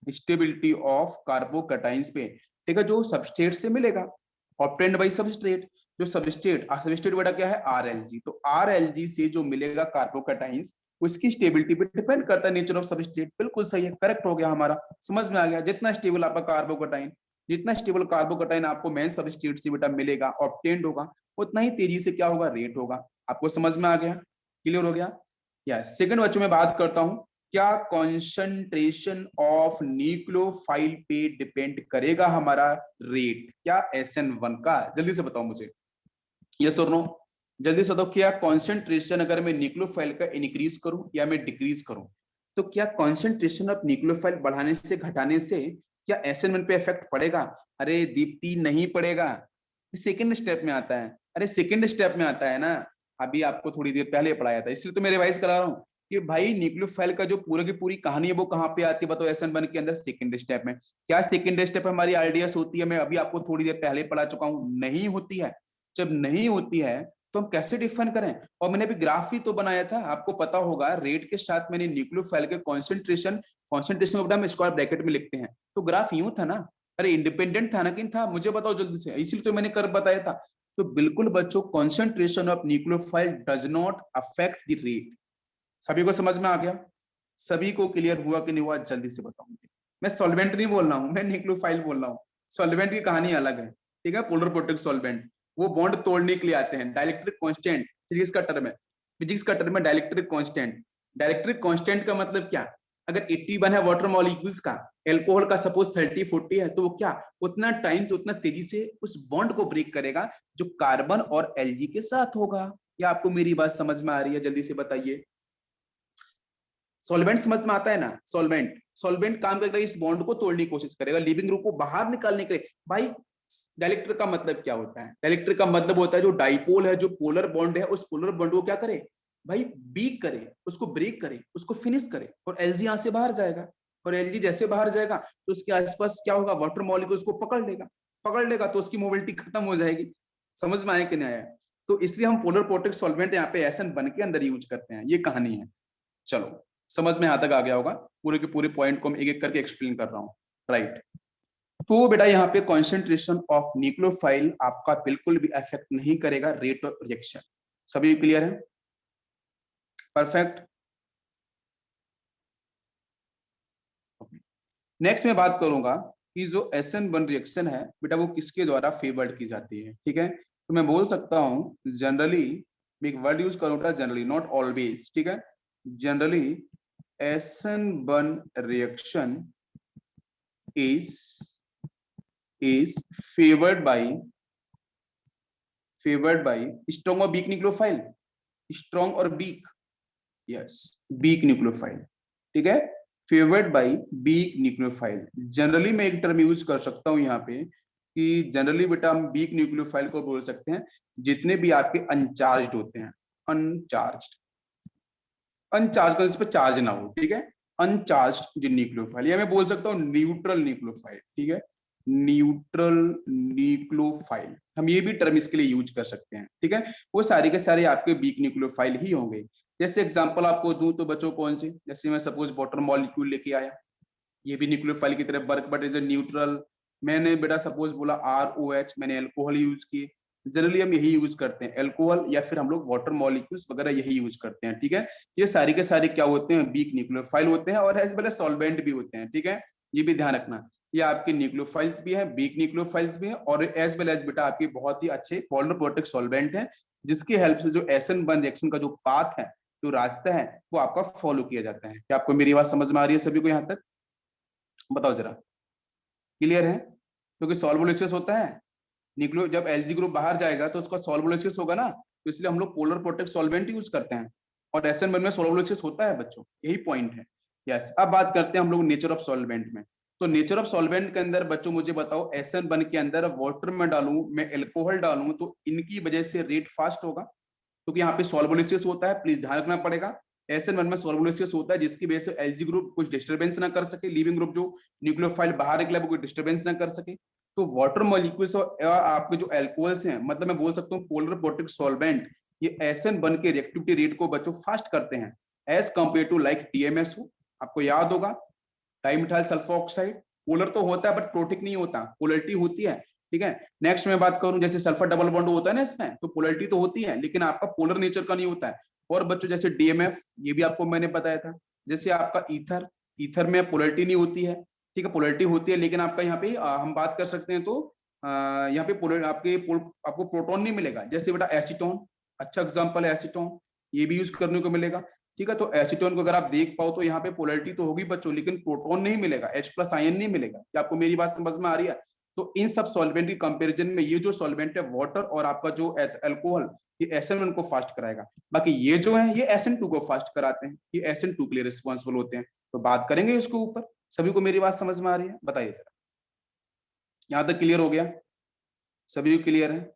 स्टेबिलिटी ऑफ कार्बोकटाइंस पे, ठीक है, जो सबस्ट्रेट से मिलेगा, ऑब्टेन्ड बाय सबस्ट्रेट। जो सबस्ट्रेट, सबस्ट्रेट बेटा क्या है? RLG। तो RLG से जो मिलेगा कार्बोकटाइंस, उसकी स्टेबिलिटी पे डिपेंड करता है नेचर ऑफ सबस्ट्रेट। बिल्कुल सही है, करेक्ट हो गया हमारा, समझ में आ गया। जितना स्टेबल आपका कार्बोकटाइन, जितना स्टेबल कार्बोकटाइन आपको मेन सबस्ट्रेट से बेटा मिलेगा, ऑब्टेन्ड होगा, उतना ही तेजी से क्या होगा? रेट होगा। आपको समझ में आ गया? क्लियर हो गया? यस। सेकंड बच्चों में बात करता हूं, क्या कॉन्सेंट्रेशन ऑफ न्यूक्लियोफाइल पे डिपेंड करेगा हमारा रेट? क्या SN1 का? जल्दी से बताओ मुझे, यस और नो, जल्दी से बताओ। क्या कॉन्सेंट्रेशन अगर मैं न्यूक्लियोफाइल का इंक्रीज करूं या मैं डिक्रीज करूं, तो क्या कॉन्सेंट्रेशन ऑफ न्यूक्लियोफाइल बढ़ाने से घटाने से क्या SN1 पे इफेक्ट पड़ेगा? अरे दीप्ति नहीं पड़ेगा, सेकेंड स्टेप में आता है। अरे सेकेंड स्टेप में आता है ना, अभी आपको थोड़ी देर पहले पढ़ाया था, इसलिए तो मैं रिवाइज करा रहा हूँ कि भाई न्यूक्लियोफाइल का जो पूरी की पूरी कहानी है वो कहाँ पे आती है बताओ? SN1 के अंदर, सेकंड स्टेप में। क्या सेकंड स्टेप हमारी आरडीएस होती है? मैं अभी आपको थोड़ी देर पहले पढ़ा चुका हूँ, नहीं होती है। जब नहीं होती है तो हम कैसे डिफाइन करें? और मैंने अभी ग्राफ ही तो बनाया था, आपको पता होगा, रेट के साथ मैंने न्यूक्लियोफाइल के कॉन्सेंट्रेशन, कॉन्सेंट्रेशन को हम स्क्वायर ब्रैकेट में लिखते हैं, तो ग्राफ यूं था ना। अरे इंडिपेंडेंट था ना, किन था? मुझे बताओ जल्दी से, इसीलिए तो मैंने कर बताया था। तो बिल्कुल बच्चों concentration of nucleophile does not affect the rate. सभी को समझ में आ गया? सभी को क्लियर हुआ कि नहीं हुआ? जल्दी से बताऊंगी। मैं सॉल्वेंट नहीं बोल रहा हूँ, मैं न्यूक्लियोफाइल बोल रहा हूँ। सॉल्वेंट की कहानी अलग है, ठीक है। पोलर प्रोटेक्ट सॉल्वेंट वो बॉन्ड तोड़ने के लिए आते हैं। डाइलेक्ट्रिक कांस्टेंट फिजिक्स का टर्म है, फिजिक्स का टर्म है डाइलेक्ट्रिक कांस्टेंट। डाइलेक्ट्रिक कांस्टेंट का मतलब क्या? अगर 81 है वाटर मॉलिक्यूल्स का, एल्कोहल का सपोज 30-40 है, तो वो क्या उतना टाइम से उतना तेजी से उस बॉन्ड को ब्रेक करेगा जो कार्बन और एलजी के साथ होगा। या आपको मेरी बात समझ में आ रही है? जल्दी से बताइए। सॉल्वेंट समझ में आता है ना? सॉल्वेंट सॉल्वेंट काम करेगा, इस बॉन्ड को तोड़ने की कोशिश करेगा, लिविंग ग्रुप को बाहर निकालने के लिए। भाई डाइलेक्ट्रिक का मतलब क्या होता है? डाइलेक्ट्रिक का मतलब होता है जो डाइपोल है, जो पोलर बॉन्ड है, उस पोलर बॉन्ड को क्या करे भाई? बीक करे, उसको ब्रेक करे, उसको फिनिश करे, और एलजी यहां से बाहर जाएगा। और एलजी जैसे बाहर जाएगा तो उसके आसपास क्या होगा? वाटर मॉलिक्यूल उसको पकड़ लेगा, पकड़ लेगा तो उसकी मोबिलिटी खत्म हो जाएगी। समझ में आया कि नहीं आया? तो इसलिए हम पोलर प्रोटेक्ट सॉल्वेंट यहाँ पे एसन बन के अंदर यूज करते हैं। ये कहानी है। चलो समझ में यहां तक आ गया होगा। पूरे के पूरे पॉइंट को मैं एक एक करके एक्सप्लेन कर रहा हूँ, राइट। तो बेटा यहाँ पे कॉन्सेंट्रेशन ऑफ न्यूक्लियोफाइल आपका बिल्कुल भी अफेक्ट नहीं करेगा रेट ऑफ रिएक्शन। सभी क्लियर है? परफेक्ट। नेक्स्ट मैं बात करूंगा कि जो SN1 रिएक्शन है बेटा वो किसके द्वारा फेवर्ड की जाती है, ठीक है। तो मैं बोल सकता हूं जनरली, मैं एक वर्ड यूज करूंगा जनरली, नॉट ऑलवेज, ठीक है। Generally SN1 reaction is favored by strong or weak nucleophile, strong और weak, yes, weak nucleophile, ठीक है। Favoured by weak nucleophile. Generally मैं एक टर्म यूज कर सकता हूं यहाँ पे कि जनरली बेटा हम वीक न्यूक्लियोफाइल को बोल सकते हैं जितने भी आपके अनचार्ज होते हैं। अनचार्ज, अनचार्ज का इस पर चार्ज ना हो, ठीक है। अनचार्ज जो न्यूक्लियोफाइल, या मैं बोल सकता हूँ न्यूट्रल न्यूक्लियोफाइल, ठीक है। न्यूट्रल न्यूक्लियोफाइल, हम ये भी टर्म इसके लिए यूज कर सकते हैं, ठीक है। वो सारे के सारे आपके वीक न्यूक्लियोफाइल ही होंगे। जैसे एग्जांपल आपको दूं तो बच्चों कौन से, जैसे मैं सपोज वाटर मॉलिक्यूल लेके आया, ये भी न्यूक्लियोफाइल की तरह work but is a neutral. मैंने बेटा सपोज बोला ROH, मैंने अल्कोहल यूज किए। जनरली हम यही यूज करते हैं, अल्कोहल या फिर हम लोग वाटर मॉलिक्यूल्स वगैरह यही यूज करते हैं, ठीक है। ये सारी के सारे क्या होते हैं? वीक न्यूक्लियोफाइल होते हैं और एज वेल एज सॉल्वेंट भी होते हैं, ठीक है। ये भी ध्यान रखना, ये आपके न्यूक्लियोफाइल्स भी है, वीक न्यूक्लियोफाइल्स भी है, और एज वेल एज बेटा आपके बहुत ही अच्छे पोलर प्रोटेक्ट सॉल्वेंट है, जिसकी हेल्प से जो SN1 रिएक्शन का जो पाथ है, जो रास्ता है, वो आपका फॉलो किया जाता है। क्या आपको मेरी बात समझ में आ रही है सभी को यहाँ तक? बताओ जरा, क्लियर है? क्योंकि सॉल्वोलिसिस होता है न्यूक्लियो, जब एलजी ग्रुप बाहर जाएगा तो उसका सॉल्वोलिसिस होगा ना, तो इसलिए हम लोग पोलर प्रोटेक्ट सॉल्वेंट यूज करते हैं, और SN1 में सॉल्वोलिसिस होता है बच्चों, यही पॉइंट है। यस, अब बात करते हैं हम लोग नेचर ऑफ सॉल्वेंट में। तो नेचर ऑफ सॉल्वेंट के अंदर बच्चों मुझे बताओ, SN1 के अंदर वाटर में डालूं, मैं एल्कोहल डालूं, तो इनकी वजह से रेट फास्ट होगा, क्योंकि यहाँ पे सॉल्वोलिसिस होता है, प्लीज ध्यान रखना पड़ेगा। SN1 में सॉल्वोलिसिस होता है जिसकी वजह से एलजी ग्रुप कुछ डिस्टर्बेंस ना कर सके, लिविंग ग्रुप जो न्यूक्लियोफाइल बाहर निकला वो कोई डिस्टर्बेंस ना कर सके। तो वाटर मॉलिक्यूल्स और आपके जो एल्कोहल्स हैं, मतलब मैं बोल सकता हूँ पोलर प्रोटेक्ट सॉल्वेंट, ये SN1 के रिएक्टिविटी रेट को बच्चों फास्ट करते हैं as compare to like TMSO। आपको याद होगा डाइमिथाइल सल्फर ऑक्साइड, पोलर तो होता है बट प्रोटिक नहीं होता, पोलरिटी होती है, ठीक है। नेक्स्ट मैं बात करूं, जैसे सल्फर डबल बॉन्ड होता है ना इसमें, तो पोलरिटी तो होती है लेकिन आपका पोलर नेचर का नहीं होता है। और बच्चों जैसे DMF, ये भी आपको मैंने बताया था। जैसे आपका ईथर, ईथर में पोलरिटी नहीं होती है, ठीक है, पोलरिटी होती है लेकिन आपका यहाँ पे हम बात कर सकते हैं तो यहाँ पे पोलर आपको प्रोटॉन नहीं मिलेगा। जैसे बेटा एसीटोन, अच्छा एग्जाम्पल है एसीटोन, ये भी यूज करने को मिलेगा, ठीक है। तो एसीटोन को अगर आप देख पाओ तो यहाँ पे पोलरिटी तो होगी बच्चों, लेकिन प्रोटॉन नहीं मिलेगा, H+ आयन नहीं मिलेगा। क्या आपको मेरी बात समझ में आ रही है? तो इन सब सॉल्वेंट की कंपैरिजन में ये जो सॉल्वेंट है वाटर और आपका जो अल्कोहल, ये SN1 को फास्ट कराएगा। बाकी ये जो है ये SN2 को फास्ट कराते हैं, ये SN2 के लिए रिस्पॉन्सिबल होते हैं। तो बात करेंगे इसके ऊपर। सभी को मेरी बात समझ में आ रही है? बताइए जरा, यहाँ तक क्लियर हो गया? सभी को क्लियर है?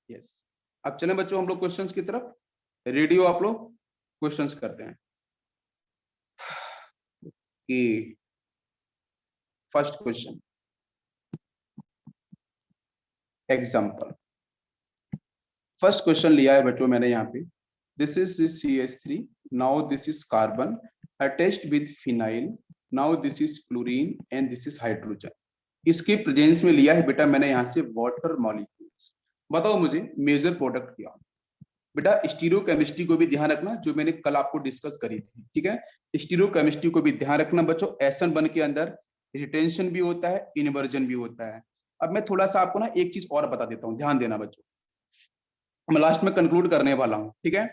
यस। अब चलें बच्चों हम लोग क्वेश्चंस की तरफ। रेडी हो आप लोग? क्वेश्चंस करते हैं कि first question, example. First question लिया है बच्चों मैंने यहाँ पे, this is CH3, now this is carbon attached with phenyl, now this is chlorine and this is hydrogen. इसके प्रेजेंस में लिया है बेटा मैंने यहाँ से वाटर मॉलिक्यूल्स। बताओ मुझे मेजर प्रोडक्ट क्या। बेटा स्टीरियोकेमिस्ट्री को भी ध्यान रखना, जो मैंने कल आपको डिस्कस करी थी, ठीक है। स्टीरियोकेमिस्ट्री को भी ध्यान रखना बच्चों। SN1 के अंदर रिटेंशन भी होता है, इन्वर्जन भी होता है। अब मैं थोड़ा सा आपको ना एक चीज और बता देता हूँ, ध्यान देना बच्चों, मैं लास्ट में कंक्लूड करने वाला हूँ, ठीक है।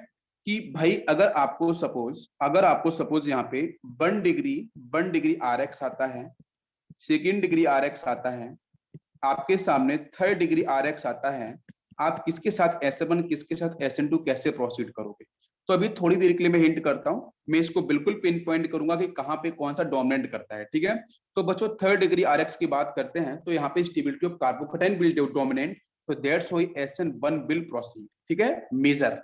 कि भाई अगर आपको सपोज यहाँ पे 1 डिग्री RX आता है, सेकेंड डिग्री RX आता है, आपके सामने थर्ड डिग्री RX आता है, आप किसके साथ SN1 किसके साथ SN2 कैसे प्रोसीड करोगे। तो अभी थोड़ी देर के लिए मैं हिंट करता हूं, मैं इसको बिल्कुल पिन पॉइंट करूंगा कि कहां पे कौन सा डोमिनेट करता है, ठीक है। तो बच्चों थर्ड डिग्री RX की बात करते हैं तो यहाँ पे stability of carbocation will dominate, तो that's why SN1 will proceed, ठीक है। मेजर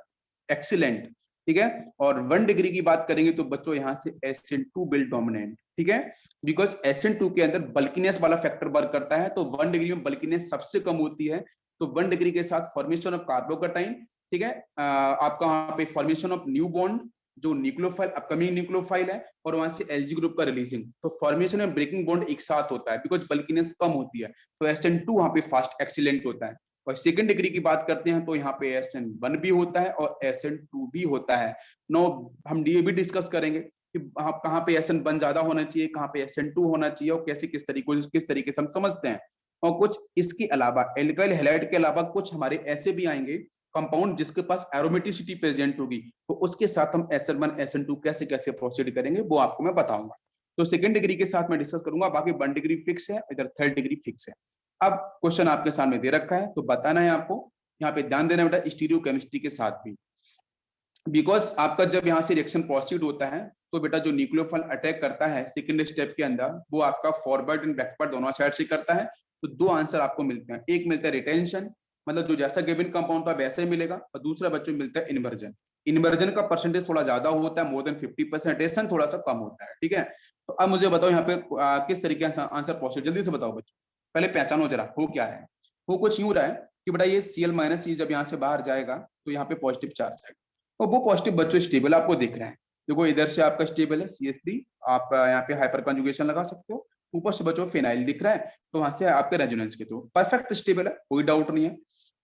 एक्सीलेंट, ठीक है। और 1 डिग्री की बात करेंगे तो बच्चों यहाँ से SN2 विल डोमिनेट, ठीक है। बिकॉज SN2 के अंदर बल्कीनेस वाला फैक्टर वर्क करता है, तो 1 डिग्री में बल्कीनेस सबसे कम होती है, तो 1 डिग्री के साथ फॉर्मेशन ऑफ कार्बोकेटाइन, ठीक है। आपका वहां पे फॉर्मेशन ऑफ न्यू बॉन्ड, जो न्यूक्लियोफाइल अपकमिंग न्यूक्लियोफाइल है, और वहां से LG ग्रुप का रिलीजिंग, तो फॉर्मेशन में ब्रेकिंग बॉन्ड एक साथ होता है बिकॉज बल्कीनेस कम होती है, तो SN2 वहां पे फास्ट एक्सीलेंट होता है। और सेकंड डिग्री की बात करते हैं तो यहाँ पे SN1 भी होता है और SN2 भी होता है। नो, हम ये भी डिस्कस करेंगे कि कहाँ पे SN1 ज्यादा होना चाहिए, कहाँ पे SN2 होना चाहिए, और कैसे किस तरीके से हम समझते हैं। और कुछ इसके अलावा एल्काइल हैलाइड के अलावा कुछ हमारे ऐसे भी आएंगे कंपाउंड जिसके पास एरोमेटिसिटी प्रेजेंट होगी, तो उसके साथ हम SN1 SN2 कैसे कैसे प्रोसीड करेंगे वो आपको मैं बताऊंगा। तो सेकंड डिग्री के साथ मैं डिस्कस करूंगा, बाकी 1 डिग्री फिक्स है, इधर थर्ड डिग्री फिक्स है। अब क्वेश्चन आपके सामने दे रखा है तो बताना है आपको, यहाँ पे ध्यान देना बेटा स्टीरियो केमिस्ट्री के साथ भी, बिकॉज आपका जब यहाँ से रिएक्शन प्रोसीड होता है तो बेटा जो न्यूक्लियोफाइल अटैक करता है सेकंड स्टेप के अंदर, वो आपका फॉरवर्ड एंड बैकवर्ड दोनों साइड से करता है। तो दो आंसर आपको मिलते हैं, एक मिलता है रिटेंशन, मतलब जो जैसा गिवन कंपाउंड था वैसे ही मिलेगा, और दूसरा बच्चों मिलता है इन्वर्जन। इन्वर्जन का परसेंटेज थोड़ा ज्यादा होता है, मोर देन 50%, रिटेंशन थोड़ा सा कम होता है, ठीक है। तो अब मुझे बताओ यहाँ पे किस तरीके से आंसर प्रोसीड, जल्दी से बताओ बच्चों, पहले पहचानो जरा हो क्या है। वो कुछ यूं रहा है कि बेटा ये Cl- जब यहाँ से बाहर जाएगा तो यहाँ पे पॉजिटिव चार्ज आएगा, और वो पॉजिटिव बच्चों स्टेबल आपको दिख रहा है। देखो इधर से आपका स्टेबल है CH3, आप यहाँ पे हाइपर कंजुगेशन लगा सकते हो, ऊपर से बच्चों फिनाइल दिख रहा है, तो वहां से आपके रेजोनेंस के थ्रू परफेक्ट स्टेबल है, कोई डाउट नहीं है।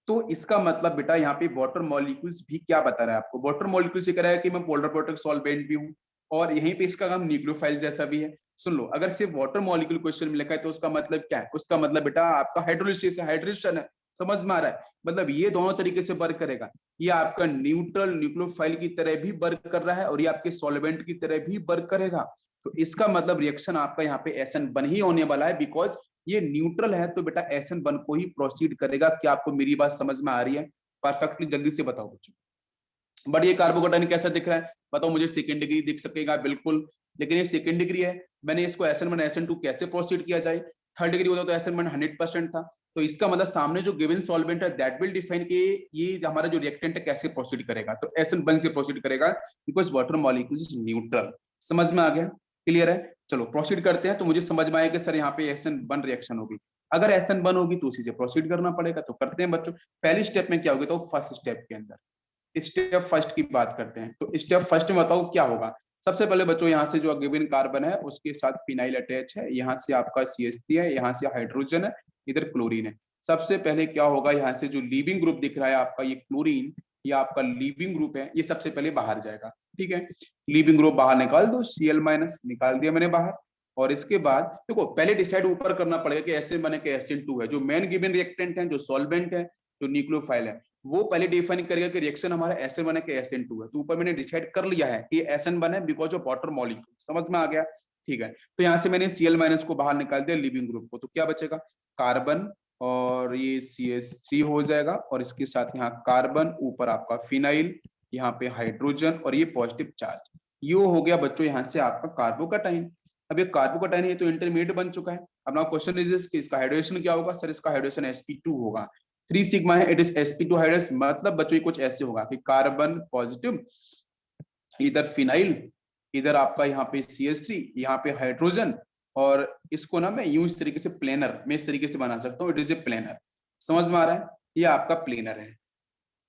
तो इसका मतलब बेटा यहाँ पे वाटर मॉलिक्यूल्स भी क्या बता रहा है आपको, वाटर मॉलिक्यूल्स ये कह रहा है कि मैं पोलर प्रोटेक्ट सॉल्वेंट भी हूँ, और यहीं पे इसका काम न्यूक्लियोफाइल जैसा भी है। सुन लो, अगर सिर्फ वाटर मॉलिक्यूल क्वेश्चन में लिखा है तो उसका मतलब क्या है, उसका मतलब बेटा आपका हाइड्रोलिसिस है, हाइड्रेशन है, समझ में आ रहा है। मतलब ये दोनों तरीके से वर्क करेगा, ये आपका न्यूट्रल न्यूक्लियोफाइल की तरह भी वर्क कर रहा है और ये आपके सॉल्वेंट की तरह भी वर्क करेगा। तो इसका मतलब रिएक्शन आपका यहाँ पे SN1 ही होने वाला है, बिकॉज ये न्यूट्रल है, तो बेटा SN1 को ही प्रोसीड करेगा। क्या आपको मेरी बात समझ में आ रही है परफेक्टली, जल्दी से बताओ बच्चों। बट ये कार्बोकेटाइन कैसा दिख रहा है बताओ मुझे, सेकंड डिग्री दिख सकेगा बिल्कुल, लेकिन ये सेकंड डिग्री है, मैंने इसको SN1 SN2 कैसे प्रोसीड किया जाए। थर्ड डिग्री होता तो SN1 100% था, तो इसका मतलब सामने जो गिवन सॉल्वेंट है दैट विल डिफाइन कि ये हमारा जो रिएक्टेंट है कैसे प्रोसीड करेगा, तो SN1 से प्रोसीड करेगा because water molecule is neutral. समझ में आ गया, क्लियर है। चलो प्रोसीड करते हैं, तो मुझे समझ में आया कि सर यहाँ पे SN1 रिएक्शन होगी, अगर SN1 होगी तो उसी से प्रोसीड करना पड़ेगा, तो करते हैं बच्चों। पहली स्टेप में क्या होगी, तो फर्स्ट स्टेप के अंदर स्टेप फर्स्ट की बात करते हैं, तो स्टेप फर्स्ट में बताओ क्या होगा। सबसे पहले बच्चों यहाँ से जो गिवन कार्बन है उसके साथ फिनाइल अटैच है, यहाँ से आपका CH3 है, यहाँ से हाइड्रोजन है, इधर क्लोरीन है। सबसे पहले क्या होगा, यहाँ से जो लीविंग ग्रुप दिख रहा है आपका ये क्लोरीन, ये आपका लीविंग ग्रुप है, ये सबसे पहले बाहर जाएगा, ठीक है। लीविंग ग्रुप बाहर निकाल दो, Cl- निकाल दिया मैंने बाहर। और इसके बाद देखो पहले डिसाइड ऊपर करना पड़ेगा कि SN1 है कि SN2 है, जो मेन गिवन रिएक्टेंट है, जो सॉल्वेंट है, जो न्यूक्लियोफाइल है, वो पहले डिफाइन करेगा कि रिएक्शन हमारा SN1 है कि SN2 है। तो ऊपर मैंने डिसाइड कर लिया है कि SN1 है बिकॉज ऑफ वाटर मॉलिक्यूल, समझ में आ गया, ठीक है। तो यहाँ से मैंने Cl- को बाहर निकाल दिया लिविंग ग्रुप को, तो क्या बचेगा, कार्बन, और ये CH3 हो जाएगा, और इसके साथ यहाँ कार्बन, ऊपर आपका फिनाइल, यहाँ पे हाइड्रोजन, और ये पॉजिटिव चार्ज, ये हो गया बच्चों यहाँ से आपका कार्बोकेटाइन। अब ये कार्बोकेटाइन है तो इंटरमीडिएट बन चुका है। अब ना क्वेश्चन इज कि इसका हाइड्रेशन क्या होगा, सर इसका हाइड्रेशन sp2 होगा, 3 सिग्मा है, इट इज sp2 हाइड्रेस, मतलब बच्चों ये कुछ ऐसे होगा कि कार्बन पॉजिटिव, इधर फिनाइल, इधर आपका यहाँ पे CH3, यहाँ पे हाइड्रोजन, और इसको ना मैं यूं इस तरीके से प्लेनर मैं इस तरीके से बना सकता हूँ, इट इज ए प्लेनर। समझ में आ रहा है, ये आपका प्लेनर है,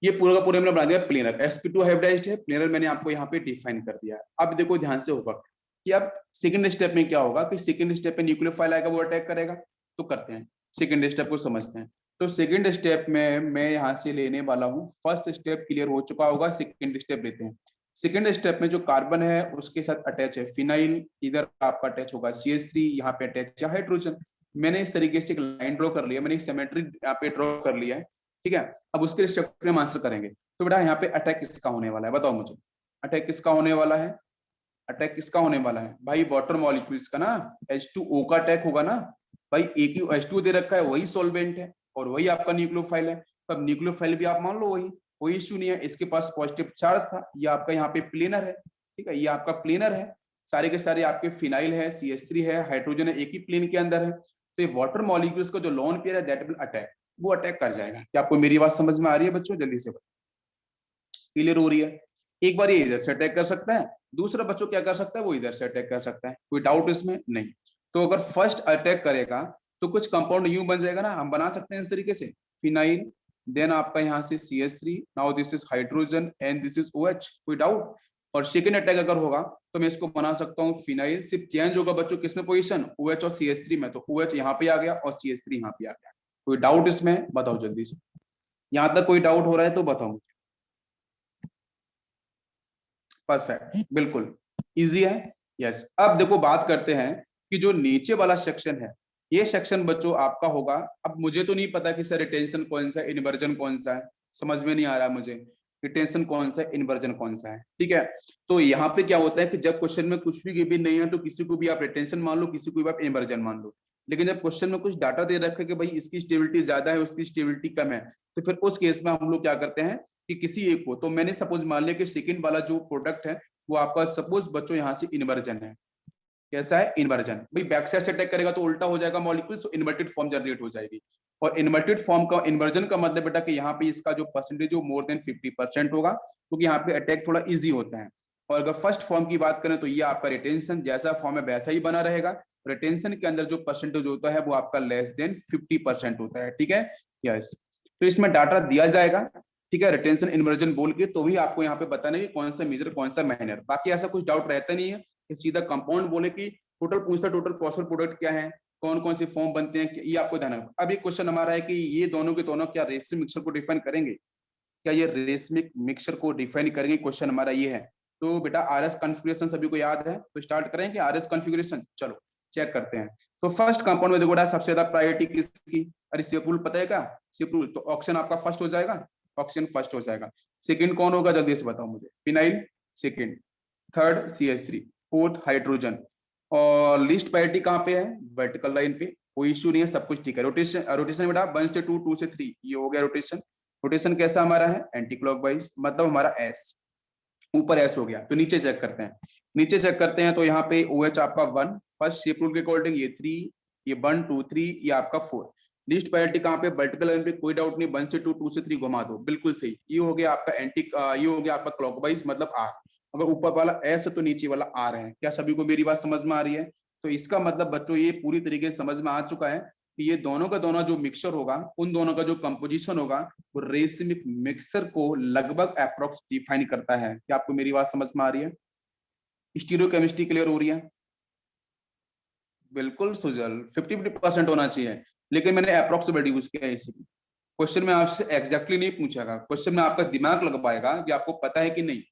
ये पूरा का पूरा मैंने बना दिया प्लेनर, sp2 हाइब्रिडाइज्ड है, प्लेनर मैंने आपको यहाँ पे डिफाइन कर दिया। अब देखो ध्यान से होगा कि अब सेकंड स्टेप में क्या होगा, कि सेकंड स्टेप पे न्यूक्लियोफाइल आएगा, वो अटैक करेगा, तो करते हैं सेकंड स्टेप को समझते हैं। तो सेकंड स्टेप में मैं यहाँ से लेने वाला हूँ, फर्स्ट स्टेप क्लियर हो चुका होगा, सेकंड स्टेप लेते हैं। सेकंड स्टेप में जो कार्बन है उसके साथ अटैच है फिनाइल, इधर आपका अटैच होगा CH3, यहाँ पे अटैच है हाइड्रोजन। मैंने इस तरीके से एक लाइन ड्रॉ कर लिया, मैंने एक सिमेट्री यहाँ पे ड्रॉ कर लिया है, ठीक है। अब उसके स्ट्रक्चर हम आंसर करेंगे। तो बेटा यहाँ पे अटैक किसका होने वाला है, बताओ मुझे, अटैक किसका होने वाला है, अटैक किसका होने वाला है भाई, वाटर मॉलिक्यूल्स का ना, H2O का अटैक होगा ना भाई। एक ही H2O दे रखा है, वही सॉल्वेंट है और वही आपका न्यूक्लियोफाइल है, तब न्यूक्लियोफाइल भी आप मान लो वही, कोई इश्यू नहीं है। इसके पास पॉजिटिव चार्ज था, ये आपका यहाँ पे प्लेनर है, ठीक है, ये आपका प्लेनर है, सारे के सारे आपके फिनाइल है, CH3 है, हाइड्रोजन है, एक ही प्लेन के अंदर है। तो ये वाटर मॉलिक्यूल्स का जो लोन पेयर है दैट विल अटैक, वो अटैक कर जाएगा। क्या आपको मेरी बात समझ में आ रही है बच्चों, जल्दी से क्लियर हो रही है। एक बार ये इधर से अटैक कर सकता है, दूसरा बच्चों क्या कर सकता है, वो इधर से अटैक कर सकता है, कोई डाउट इसमें नहीं। तो अगर फर्स्ट अटैक करेगा तो कुछ कंपाउंड यूं बन जाएगा ना, हम बना सकते हैं इस तरीके से, फिनाइल, देन आपका यहाँ से CH3, now this is hydrogen and this is OH, कोई डाउट। और सेकेंड अटैक अगर होगा तो मैं इसको बना सकता हूँ फिनाइल, सिर्फ चेंज होगा बच्चों किसमें पोजीशन, OH और CH3 में, तो OH यहाँ पे आ गया और CH3 यहाँ पे आ गया। कोई डाउट इसमें, बताओ जल्दी से, यहाँ तक कोई डाउट हो रहा है तो बताओ। परफेक्ट, बिल्कुल इजी है। यस, अब देखो बात करते हैं कि जो नीचे वाला सेक्शन है, ये सेक्शन बच्चों आपका होगा। अब मुझे तो नहीं पता कि सर रिटेंशन कौन सा है, इन्वर्जन कौन सा है, समझ में नहीं आ रहा मुझे, रिटेंशन कौन सा है, इन्वर्जन कौन सा है, ठीक है। तो यहाँ पे क्या होता है कि जब क्वेश्चन में कुछ भी गिवन नहीं है तो किसी को भी आप रिटेंशन मान लो, किसी को भी आप इन्वर्जन मान लो। लेकिन जब क्वेश्चन में कुछ डाटा दे रखा है कि भाई इसकी स्टेबिलिटी ज्यादा है, उसकी स्टेबिलिटी कम है, तो फिर उस केस में हम लोग क्या करते हैं कि किसी एक को, तो मैंने सपोज मान लिया कि सेकंड वाला जो प्रोडक्ट है वो आपका सपोज बच्चों यहाँ से इन्वर्जन है। कैसा है, इन्वर्जन, भाई बैक साइड से अटैक करेगा तो उल्टा हो जाएगा मॉलिक्यूल, तो इन्वर्टेड फॉर्म जनरेट हो जाएगी। और इन्वर्टेड फॉर्म का इन्वर्जन का मतलब बेटा कि यहाँ पे इसका जो परसेंटेज वो मोर देन 50% होगा, क्योंकि यहाँ पे अटैक थोड़ा इजी होता है। और अगर फर्स्ट फॉर्म की बात करें तो ये आपका रिटेंशन जैसा फॉर्म है वैसा ही बना रहेगा, रिटेंशन के अंदर जो परसेंटेज होता है वो आपका लेस देन 50% होता है, ठीक है। यस, तो इसमें डाटा दिया जाएगा, ठीक है, रिटेंशन इन्वर्जन बोल के, तो भी आपको यहाँ पे बताना है कौन सा मेजर कौन सा माइनर, बाकी ऐसा कुछ डाउट रहता नहीं है कि सीधा कंपाउंड बोले कि टोटल पूछता, टोटल फॉस्फेट प्रोडक्ट क्या है, कौन कौन से फॉर्म बनते हैं, ये आपको ध्यान रखना। अब एक क्वेश्चन हमारा है कि ये दोनों के दोनों क्या रेसिमिक मिक्सचर को डिफाइन करेंगे, क्या ये रेसिमिक मिक्सचर को डिफाइन करेंगे, क्वेश्चन हमारा ये है। तो बेटा RS कॉन्फ़िगरेशन सभी को याद है, तो स्टार्ट करेंगे RS कॉन्फ़िगरेशन, चलो चेक करते हैं। तो फर्स्ट कंपाउंड में देखो सबसे ज्यादा प्रायोरिटी किसकी, अरे सेप्रूल पता है क्या, सेप्रूल, तो ऑक्सीजन आपका फर्स्ट हो जाएगा, ऑक्सीजन फर्स्ट हो जाएगा। सेकंड कौन होगा जल्दी से बताओ मुझे, phenyl second, third CH3, fourth hydrogen. और लिस्ट प्रायोरिटी कहाँ पे है, वर्टिकल लाइन पे, कोई इश्यू नहीं है, सब कुछ ठीक है। रोटेशन, रोटेशन बेटा 1 से 2, 2 से 3, ये हो गया रोटेशन। रोटेशन कैसा हमारा है, एंटी क्लॉकवाइज, मतलब हमारा S, ऊपर S हो गया। तो नीचे चेक करते हैं, नीचे चेक करते हैं तो यहाँ पे OH आपका 1, फर्स्ट शेप रूल के अकॉर्डिंग ये 3, ये 1 2 3, ये आपका 4। लिस्ट प्रायोरिटी कहाँ पे, वर्टिकल लाइन पे, कोई डाउट नहीं, 1 से 2, 2 से 3 घुमा दो, बिल्कुल सही। ये हो गया आपका एंटी, ये हो गया आपका क्लॉकवाइज मतलब R। अगर ऊपर वाला S है तो नीचे वाला R है। क्या सभी को मेरी बात समझ में आ रही है। तो इसका मतलब बच्चों ये पूरी तरीके से समझ में आ चुका है कि ये दोनों का दोनों जो मिक्सचर होगा, उन दोनों का जो कंपोजिशन होगा वो रेसिमिक मिक्सचर को लगभग अप्रोक्स डिफाइन करता है। क्या आपको मेरी बात समझ में आ रही है, स्टीरियो केमिस्ट्री क्लियर हो रही है। बिल्कुल सुजल, 50-50% होना चाहिए, लेकिन मैंने अप्रोक्सीमेट यूज किया है इसीलिए। क्वेश्चन में आपसे एग्जैक्टली नहीं पूछेगा, क्वेश्चन में आपका दिमाग लग पाएगा कि आपको पता है कि नहीं।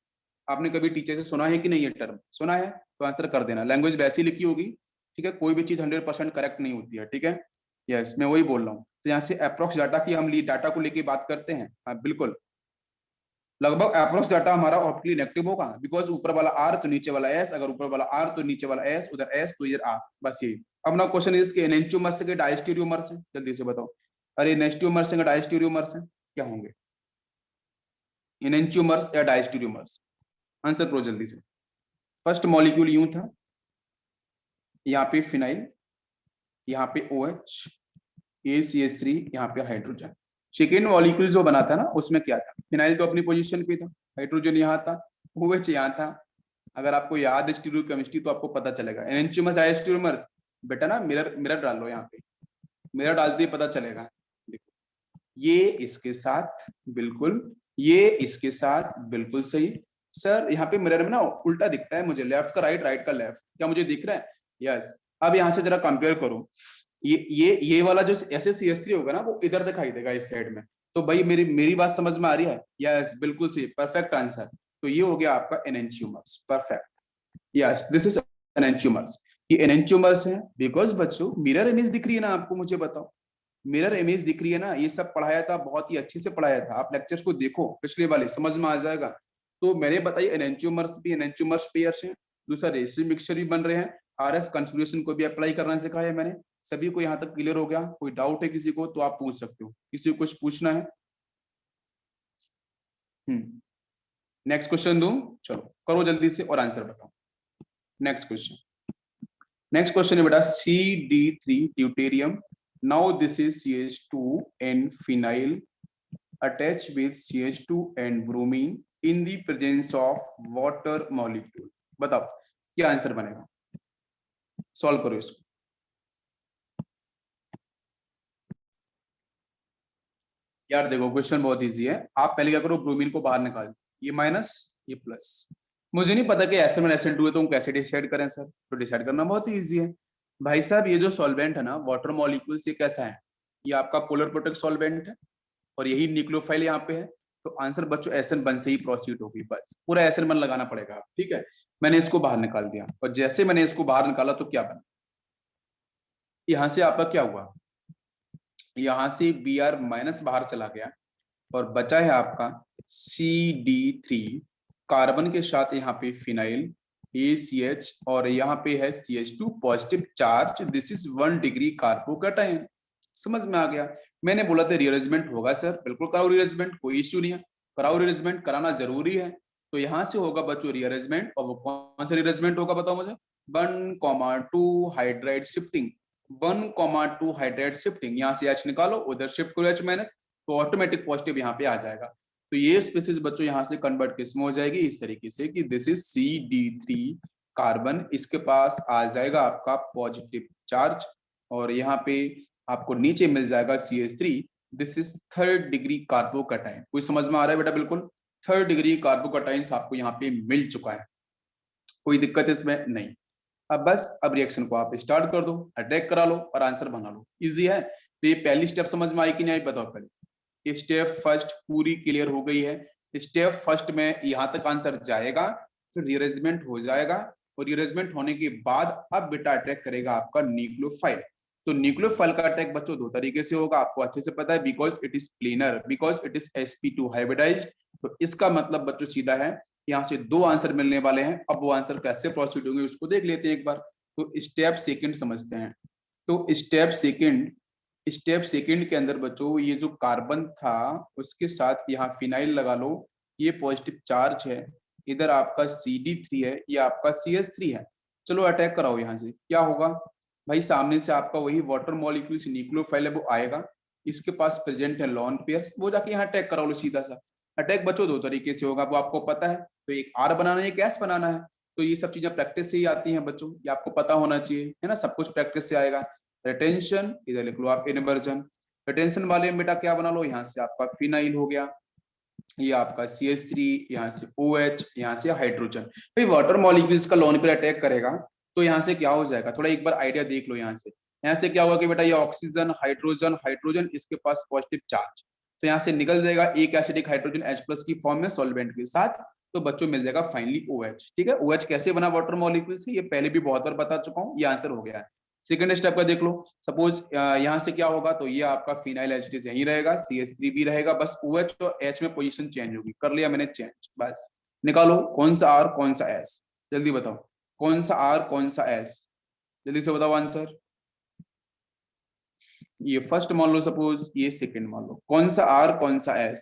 आपने कभी टीचर से सुना है कि नहीं, ये टर्म सुना है तो आंसर कर देना, लैंग्वेज वैसी लिखी होगी, ठीक है, कोई भी चीज 100% करेक्ट नहीं होती है, ठीक है। यस, मैं वही बोल रहा हूँ। तो यहाँ से अप्रोक्स डाटा की हम डाटा को लेके बात करते हैं, हाँ बिल्कुल, लगभग अप्रोक्स डाटा हमारा ऑप्टिकली नेगेटिव होगा, बिकॉज ऊपर वाला R तो नीचे वाला S, अगर ऊपर वाला R तो नीचे वाला S, उधर S तो इधर R, बस यही। अब ना क्वेश्चन इज के एनेंटियोमर्स के डायस्टीरियोमर्स हैं, जल्दी से बताओ। अरे नेस्टियोमर्स हैं डायस्टीरियोमर्स हैं, क्या होंगे, एनेंटियोमर्स या डायस्टीरियोमर्स, आंसर करो जल्दी से। फर्स्ट मॉलिक्यूल यूं था, यहाँ पे फिनाइल, यहाँ पे OH, ये CH3, यहाँ पे हाइड्रोजन। सेकेंड मॉलिक्यूल जो बना था ना उसमें क्या था, फिनाइल तो अपनी पोजीशन पे था, हाइड्रोजन यहाँ था, OH यहाँ था। अगर आपको याद है स्टीरियो केमिस्ट्री तो आपको पता चलेगा। एनेंटियोमर्स डायस्टीरियोमर्स, बेटा ना मिरर मिरर डाल लो, यहाँ पे मिरर डालते ही पता चलेगा। देखो ये इसके साथ बिल्कुल, ये इसके साथ बिल्कुल सही। सर यहाँ पे मिरर में ना उल्टा दिखता है मुझे, लेफ्ट का राइट, राइट का लेफ्ट, क्या मुझे दिख रहा है, यस। अब यहाँ से जरा कंपेयर करो, ये वाला जो SaCH3 होगा ना वो इधर दिखाई देगा इस साइड में। तो भाई मेरी बात समझ में आ रही है? यस, बिल्कुल सही, परफेक्ट आंसर। तो ये हो गया आपका enantiomers, perfect. Yes, this is enantiomers. ये एनेंटियोमर्स है बिकॉज बच्चों मिरर इमेज दिख रही है ना आपको, मुझे बताओ, मिरर इमेज दिख रही है ना? ये सब पढ़ाया था, बहुत ही अच्छे से पढ़ाया था, आप लेक्चर्स को देखो पिछले वाले, समझ में आ जाएगा। तो मैंने बताई एनेंटियोमर्स भी, एनेंटियोमर्स पेयर्स हैं। दूसरा रेसिड्यू मिक्सचर भी बन रहे हैं। RS कॉन्फ़िगरेशन को भी अप्लाई करना सिखाया है मैंने। सभी को यहाँ तक क्लियर हो गया? कोई डाउट है किसी को तो आप पूछ सकते हो, किसी को कुछ पूछना है? नेक्स्ट क्वेश्चन दूं? चलो करो जल्दी से और आंसर बताओ। नेक्स्ट क्वेश्चन, नेक्स्ट क्वेश्चन है बेटा, CD3 deuterium, now this is CH2 and phenyl attached with CH2 and bromine in the presence of water molecule। बताओ क्या आंसर बनेगा, सॉल्व करो इसको। यार देखो क्वेश्चन बहुत इजी है, आप पहले क्या करो, ब्रोमीन को बाहर निकाल दो, ये माइनस ये प्लस। मुझे नहीं पता कि SN1 SN2 है तो हम कैसे डिसाइड करें सर, तो डिसाइड करना बहुत ही इजी है भाई साहब। ये जो सॉल्वेंट है ना वाटर मॉलिक्यूल्स, ये कैसा है? ये आपका पोलर प्रोटेक्ट सॉल्वेंट है और यही न्यूक्लियोफाइल यहाँ पे है। तो आंसर बच्चों SN1 से ही प्रोसीड होगी, बस पूरा SN1 लगाना पड़ेगा, ठीक है। मैंने इसको बाहर निकाल दिया और जैसे मैंने इसको बाहर निकाला तो क्या बना, यहाँ से आपका क्या हुआ, यहाँ से Br माइनस बाहर चला गया और बचा है आपका CD3 कार्बन के साथ यहाँ पे फिनाइल ACH और यहाँ पे है CH2 positive charge, this is 1 degree carbocation. समझ में आ गया? मैंने बोला था रीअरेंजमेंट होगा सर, बिल्कुल कराओ रीअरेंजमेंट, कोई इश्यू नहीं है, कराओ रीअरेंजमेंट, कराना जरूरी है। तो यहाँ से होगा बच्चों रीअरेंजमेंट, और वो कौन सा रीअरेंजमेंट होगा बताओ मुझे? 1,2 हाइड्राइड शिफ्टिंग, 1,2 हाइड्राइड शिफ्टिंग, यहाँ से H निकालो, उधर शिफ्ट करो H माइनस, तो ऑटोमेटिक पॉजिटिव यहाँ पे आ जाएगा। तो ये स्पीसीज बच्चों यहाँ से कन्वर्ट किसमें हो जाएगी, इस तरीके से कि दिस इज CD3 कार्बन, इसके पास आ जाएगा आपका पॉजिटिव चार्ज और यहाँ पे आपको नीचे मिल जाएगा CH3, this is 3rd degree carbocation. कोई समझ में आ रहा है बेटा? बिल्कुल 3rd डिग्री कार्बोकैटायन आपको यहाँ पे मिल चुका है, कोई दिक्कत इसमें नहीं। अब बस अब रिएक्शन को आप स्टार्ट कर दो, अटैक करा लो और आंसर बना लो, इजी है। तो ये पहली स्टेप समझ में आई कि नहीं आई बताओ पहले? स्टेप फर्स्ट पूरी क्लियर हो गई है। स्टेप फर्स्ट में यहाँ तक आंसर जाएगा, फिर रीअरेंजमेंट हो जाएगा और रीअरेंजमेंट होने के बाद अब बेटा अटैक करेगा आपका न्यूक्लियोफाइल। तो न्यूक्लियोफाइल का अटैक बच्चों दो तरीके से होगा, आपको अच्छे से पता है, because it is planar, because it is sp2 hybridized. तो इसका मतलब बच्चों सीधा है, यहाँ से दो आंसर मिलने वाले हैं। अब वो आंसर कैसे प्रोसीड होंगे उसको देख लेते हैं एक बार। तो स्टेप सेकंड समझते हैं। तो स्टेप सेकंड के अंदर बच्चों ये जो कार्बन था उसके साथ यहाँ फिनाइल लगा लो, ये पॉजिटिव चार्ज है, इधर आपका CD3 है, ये आपका CH3 है। चलो अटैक कराओ, यहाँ से क्या होगा भाई, सामने से आपका वही वाटर मॉलिक्यूल्स न्यूक्लियोफाइल है वो आएगा, इसके पास प्रेजेंट है लॉन पेयर्स, वो जाके यहाँ अटैक करा लो सीधा सा। अटैक बच्चों दो तरीके से होगा, वो आपको पता है, तो एक R बनाना है, एक S बनाना है। तो ये सब चीजें प्रैक्टिस से ही आती हैं बच्चों, ये आपको पता होना चाहिए, है ना, सब कुछ प्रैक्टिस से आएगा। रिटेंशन इधर लिख लो आप इनवर्जन, रिटेंशन वाले में बेटा क्या बना लो, यहाँ से आपका फिनाइल हो गया, ये आपका CH3, यहाँ से OH, यहाँ से हाइड्रोजन। भाई वाटर मॉलिक्यूल्स का लोन पर अटैक करेगा तो यहाँ से क्या हो जाएगा, थोड़ा एक बार आइडिया देख लो। यहाँ से क्या होगा कि बेटा ये ऑक्सीजन हाइड्रोजन हाइड्रोजन, इसके पास पॉजिटिव चार्ज, तो यहाँ से निकल जाएगा एक एसिडिक हाइड्रोजन H+ की फॉर्म में सॉल्वेंट के साथ, तो बच्चों मिल जाएगा फाइनली OH। ठीक है, OH कैसे बना वाटर मॉलिक्यूल से, ये पहले भी बहुत बार बता चुका हूँ, ये आंसर हो गया है। सेकंड स्टेप का देख लो, सपोज यहाँ से क्या होगा, तो ये आपका फिनाइल एसिड यहीं रहेगा, CH3 भी रहेगा, बस OH और H में पोजीशन चेंज होगी, कर लिया मैंने चेंज, बस निकालो कौन सा R कौन सा S, जल्दी बताओ कौन सा R कौन सा S, जल्दी से बताओ आंसर। ये फर्स्ट मान लो सपोज, ये सेकंड मान लो, कौन सा R कौन सा S?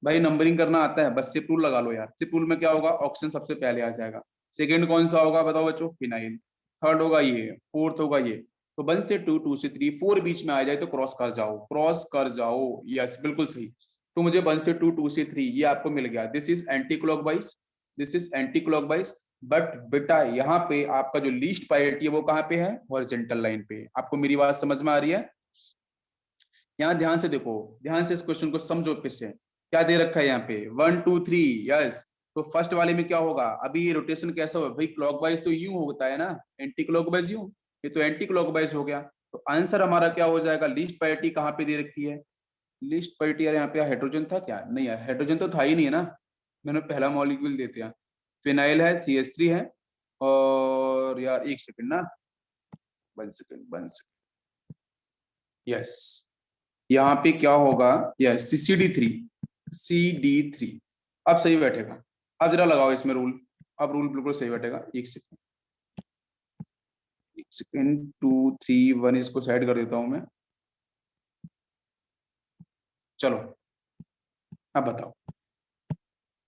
भाई नंबरिंग करना आता है, बस शिफ्ट टूल लगा लो यार, शिफ्ट टूल में क्या होगा, ऑप्शन सबसे पहले आ जाएगा। सेकंड कौन सा होगा बताओ बच्चों, फिनाइल। थर्ड होगा ये, फोर्थ होगा ये। तो 1 से 2, 2 से 3, 4 बीच में आ जाए तो क्रॉस कर जाओ, क्रॉस कर जाओ, यस बिल्कुल सही। तो मुझे 1 से 2, 2 से 3 ये आपको मिल गया, this is anti clockwise, this is anti clockwise. But बेटा यहाँ पे आपका जो लीस्ट प्रायोरिटी है वो कहाँ पे है, हॉरिजॉन्टल लाइन पे। आपको मेरी बात समझ में आ रही है? यहाँ ध्यान से देखो, ध्यान से इस क्वेश्चन को समझो, पीछे क्या दे रखा है यहाँ पे, 1 2 3, यस। तो फर्स्ट वाले में क्या होगा, अभी ये रोटेशन कैसा होगा भाई, क्लॉकवाइज तो यूं होता है ना, एंटी क्लॉकवाइज यूं, ये तो एंटी क्लॉकवाइज हो गया। तो आंसर हमारा क्या हो जाएगा, लीस्ट प्रायोरिटी कहाँ पे दे रखी है, लीस्ट प्रायोरिटी यार यहाँ पे हाइड्रोजन था क्या, नहीं यार हाइड्रोजन तो था ही नहीं है ना, मैंने पहला मॉलिक्यूल देते हैं। फिनाइल है, CH3 है, और यार एक सेकंड ना, 1 सेकंड, यस, यहाँ पे क्या होगा, यस CD3। अब सही बैठेगा, अब जरा लगाओ इसमें रूल, अब रूल बिल्कुल सही बैठेगा। एक सेकंड, 2 3 1, इसको साइड कर देता हूं मैं। चलो अब बताओ,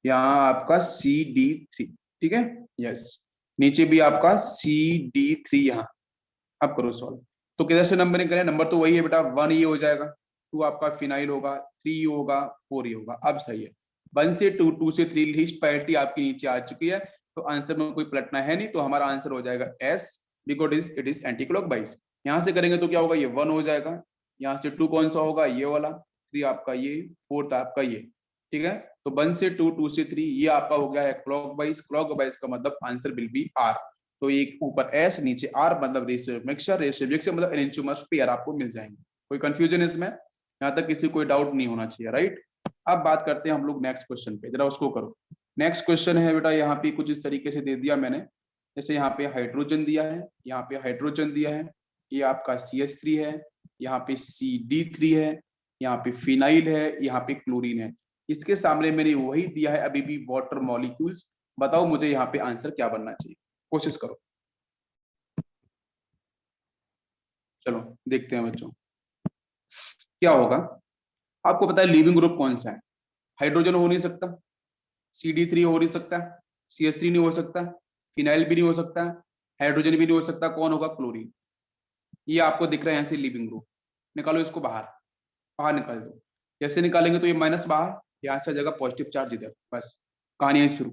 यहाँ आपका CD3, ठीक है, यस, नीचे भी आपका CD3 यहाँ। अब करो सॉल्व, तो किधर से नंबरिंग करें, नंबर तो वही है बेटा, 1 ये हो जाएगा, 2 आपका फिनाइल होगा, 3 होगा, 4 ये होगा। अब सही है, 1 से 2, 2 से 3 लीस्ट प्रायोरिटी आपकी नीचे आ चुकी है, तो आंसर में कोई पलटना है नहीं, तो हमारा आंसर हो जाएगा S, because it is anti clockwise. यहाँ से करेंगे तो क्या होगा, ये 1 हो जाएगा, यहाँ से 2 कौन सा होगा, ये वाला, 3 आपका ये, 4 आपका ये, ठीक है। तो 1 से 2, 2 से 3 ये आपका हो गया है क्लॉकवाइज, क्लॉकवाइज का मतलब आंसर विल बी R। तो एक ऊपर एस नीचे आर, मतलब रेशियो मिक्सचर, रेशियो मिक्सचर मतलब एलेंचुमर्स पेयर आपको मिल जाएंगे। कोई कंफ्यूजन इसमें, यहाँ तक किसी कोई डाउट नहीं होना चाहिए, राइट। अब बात करते हैं हम लोग नेक्स्ट क्वेश्चन पे, जरा उसको करो। नेक्स्ट क्वेश्चन है बेटा, यहाँ पे कुछ इस तरीके से दे दिया मैंने, जैसे यहाँ पे हाइड्रोजन दिया है, यहाँ पे हाइड्रोजन दिया है, ये आपका CH3 है, यहाँ पे CD3 है, यहाँ पे फिनाइल है, यहाँ पे क्लोरीन है। इसके सामने मैंने वही दिया है अभी भी, वाटर मॉलिक्यूल्स। बताओ मुझे यहाँ पे आंसर क्या बनना चाहिए, कोशिश करो। चलो देखते हैं बच्चों क्या होगा। आपको पता है लिविंग ग्रुप कौन सा है, हाइड्रोजन हो नहीं सकता, CD3 हो नहीं सकता, CH3 नहीं हो सकता, फिनाइल भी नहीं हो सकता, हाइड्रोजन भी नहीं हो सकता, कौन होगा, क्लोरीन। ये आपको दिख रहा है यहाँ से लिविंग ग्रुप, निकालो इसको बाहर, बाहर निकाल दो। जैसे निकालेंगे तो ये माइनस बाहर, यहाँ से जगह पॉजिटिव चार्ज इधर, बस कहानी है शुरू।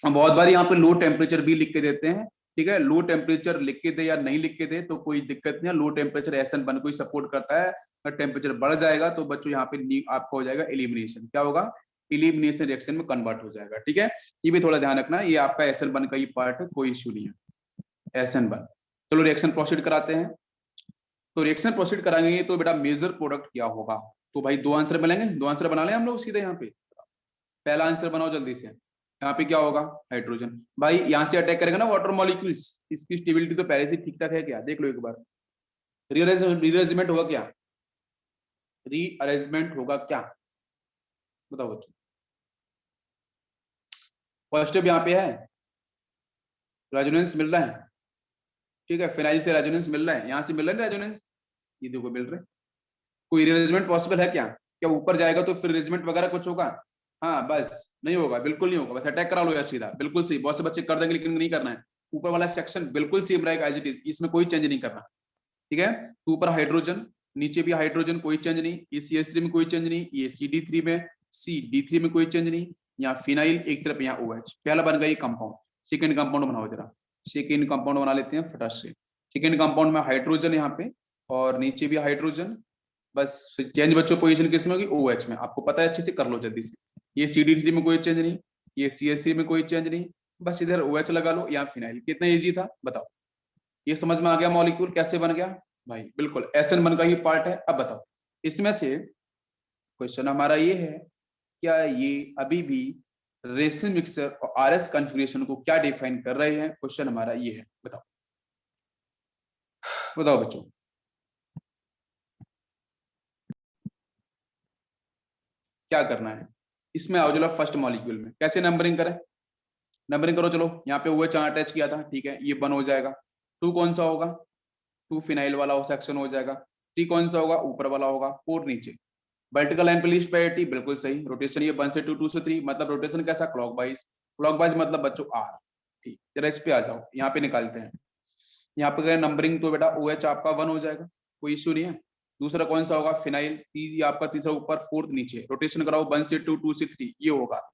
बहुत बार यहाँ पे लो टेम्परेचर भी लिख के देते हैं, ठीक है, लो टेम्परेचर लिख के दे या नहीं लिख के दे तो कोई दिक्कत नहीं है, लो टेम्परेचर SN1 को ही सपोर्ट करता है। अगर टेम्परेचर बढ़ जाएगा तो बच्चों यहाँ पे आपका हो जाएगा एलिमिनेशन, क्या होगा, एलिमिनेशन रिएक्शन में कन्वर्ट हो जाएगा, ठीक है। ये भी थोड़ा ध्यान रखना, ये आपका SN1 का ही पार्ट है, कोई इश्यू नहीं है, SN1। चलो रिएक्शन प्रोसीड कराते हैं। तो रिएक्शन प्रोसीड कराएंगे तो बेटा मेजर प्रोडक्ट क्या होगा, तो भाई 2 आंसर मिलेंगे, 2 आंसर बना लें हम लोग सीधे यहाँ पे। पहला आंसर बनाओ जल्दी से, यहाँ पे क्या होगा, हाइड्रोजन। भाई यहाँ से अटैक करेगा ना वाटर मॉलिक्यूल्स, इसकी स्टेबिलिटी तो पहले से ठीक ठाक है क्या, देख लो एक बार। रीअरेंजमेंट होगा क्या, रीअरेंजमेंट होगा क्या, बताओ बच्चों। फर्स्ट स्टेप यहाँ पे है, रेजोनेंस मिल रहा है, ठीक है, फिनाइल से रेजोनेंस मिल रहा है, यहाँ से मिल रहा है रेजोनेंस, ये देखो मिल रहा है। कोई रीअरेंजमेंट पॉसिबल है क्या, क्या ऊपर जाएगा तो फिर रीअरेंजमेंट वगैरह कुछ होगा, हाँ बस नहीं होगा, बिल्कुल नहीं होगा, बस अटैक करा लो यार सीधा, बिल्कुल सही, बहुत से बच्चे कर देंगे लेकिन नहीं करना है। ऊपर वाला सेक्शन बिल्कुल सेम रहेगा एज इट इज, इसमें कोई चेंज नहीं करना, ठीक है। तो ऊपर हाइड्रोजन, नीचे भी हाइड्रोजन, कोई चेंज नहीं, ये CH3 में कोई चेंज नहीं, ये CD3 में, CD3 में कोई चेंज नहीं, यहाँ फिनाइल एक तरफ, यहाँ OH, पहला बन गया ये कंपाउंड। सेकेंड कंपाउंड बनाओ जरा, सेकेंड कंपाउंड बना लेते हैं फटाक से। सेकेंड कंपाउंड में हाइड्रोजन यहाँ पे, और नीचे भी हाइड्रोजन, बस चेंज बच्चों पोजीशन किसमें होगी, OH में, आपको पता है अच्छे से कर लो जल्दी से। ये CD3 में कोई चेंज नहीं, ये CH3 में कोई चेंज नहीं, बस इधर OH लगा लो, यहाँ फिनाइल, कितना इजी था बताओ। ये समझ में आ गया मॉलिक्यूल कैसे बन गया, भाई बिल्कुल SN1 का ही पार्ट है। अब बताओ इसमें से क्वेश्चन हमारा ये है, क्या ये अभी भी रेसिन मिक्सर और RS कॉन्फ़िगरेशन को क्या डिफाइन कर रहे हैं, क्वेश्चन हमारा ये है, बताओ बताओ बच्चों। क्या करना है, इसमें आओ चलो फर्स्ट मॉलिक्यूल में कैसे नंबरिंग करें, नंबरिंग करो चलो। यहाँ पे OH अटैच किया था, ठीक है, ये 1 हो जाएगा। 2 कौन सा होगा, 2 फिनाइल वाला हो सेक्शन हो जाएगा। 3 कौन सा होगा, ऊपर वाला होगा। 4 नीचे। वर्टिकल लाइन पे लीस्ट प्रायोरिटी बिल्कुल सही, रोटेशन ये 1 से 2, 2 से 3, मतलब रोटेशन कैसा, क्लॉकवाइज, क्लॉकवाइज मतलब बच्चों R। ठीक, जरा इस पे आ जाओ, यहाँ पे निकालते हैं। यहाँ पे अगर नंबरिंग तो बेटा OH आपका 1 हो जाएगा, कोई इश्यू नहीं है। दूसरा कौन सा होगा, फिनाइल, आपका तीसरा ऊपर, 4 नीचे, रोटेशन कराओ 1 से 2, 2 से 3, ये होगा,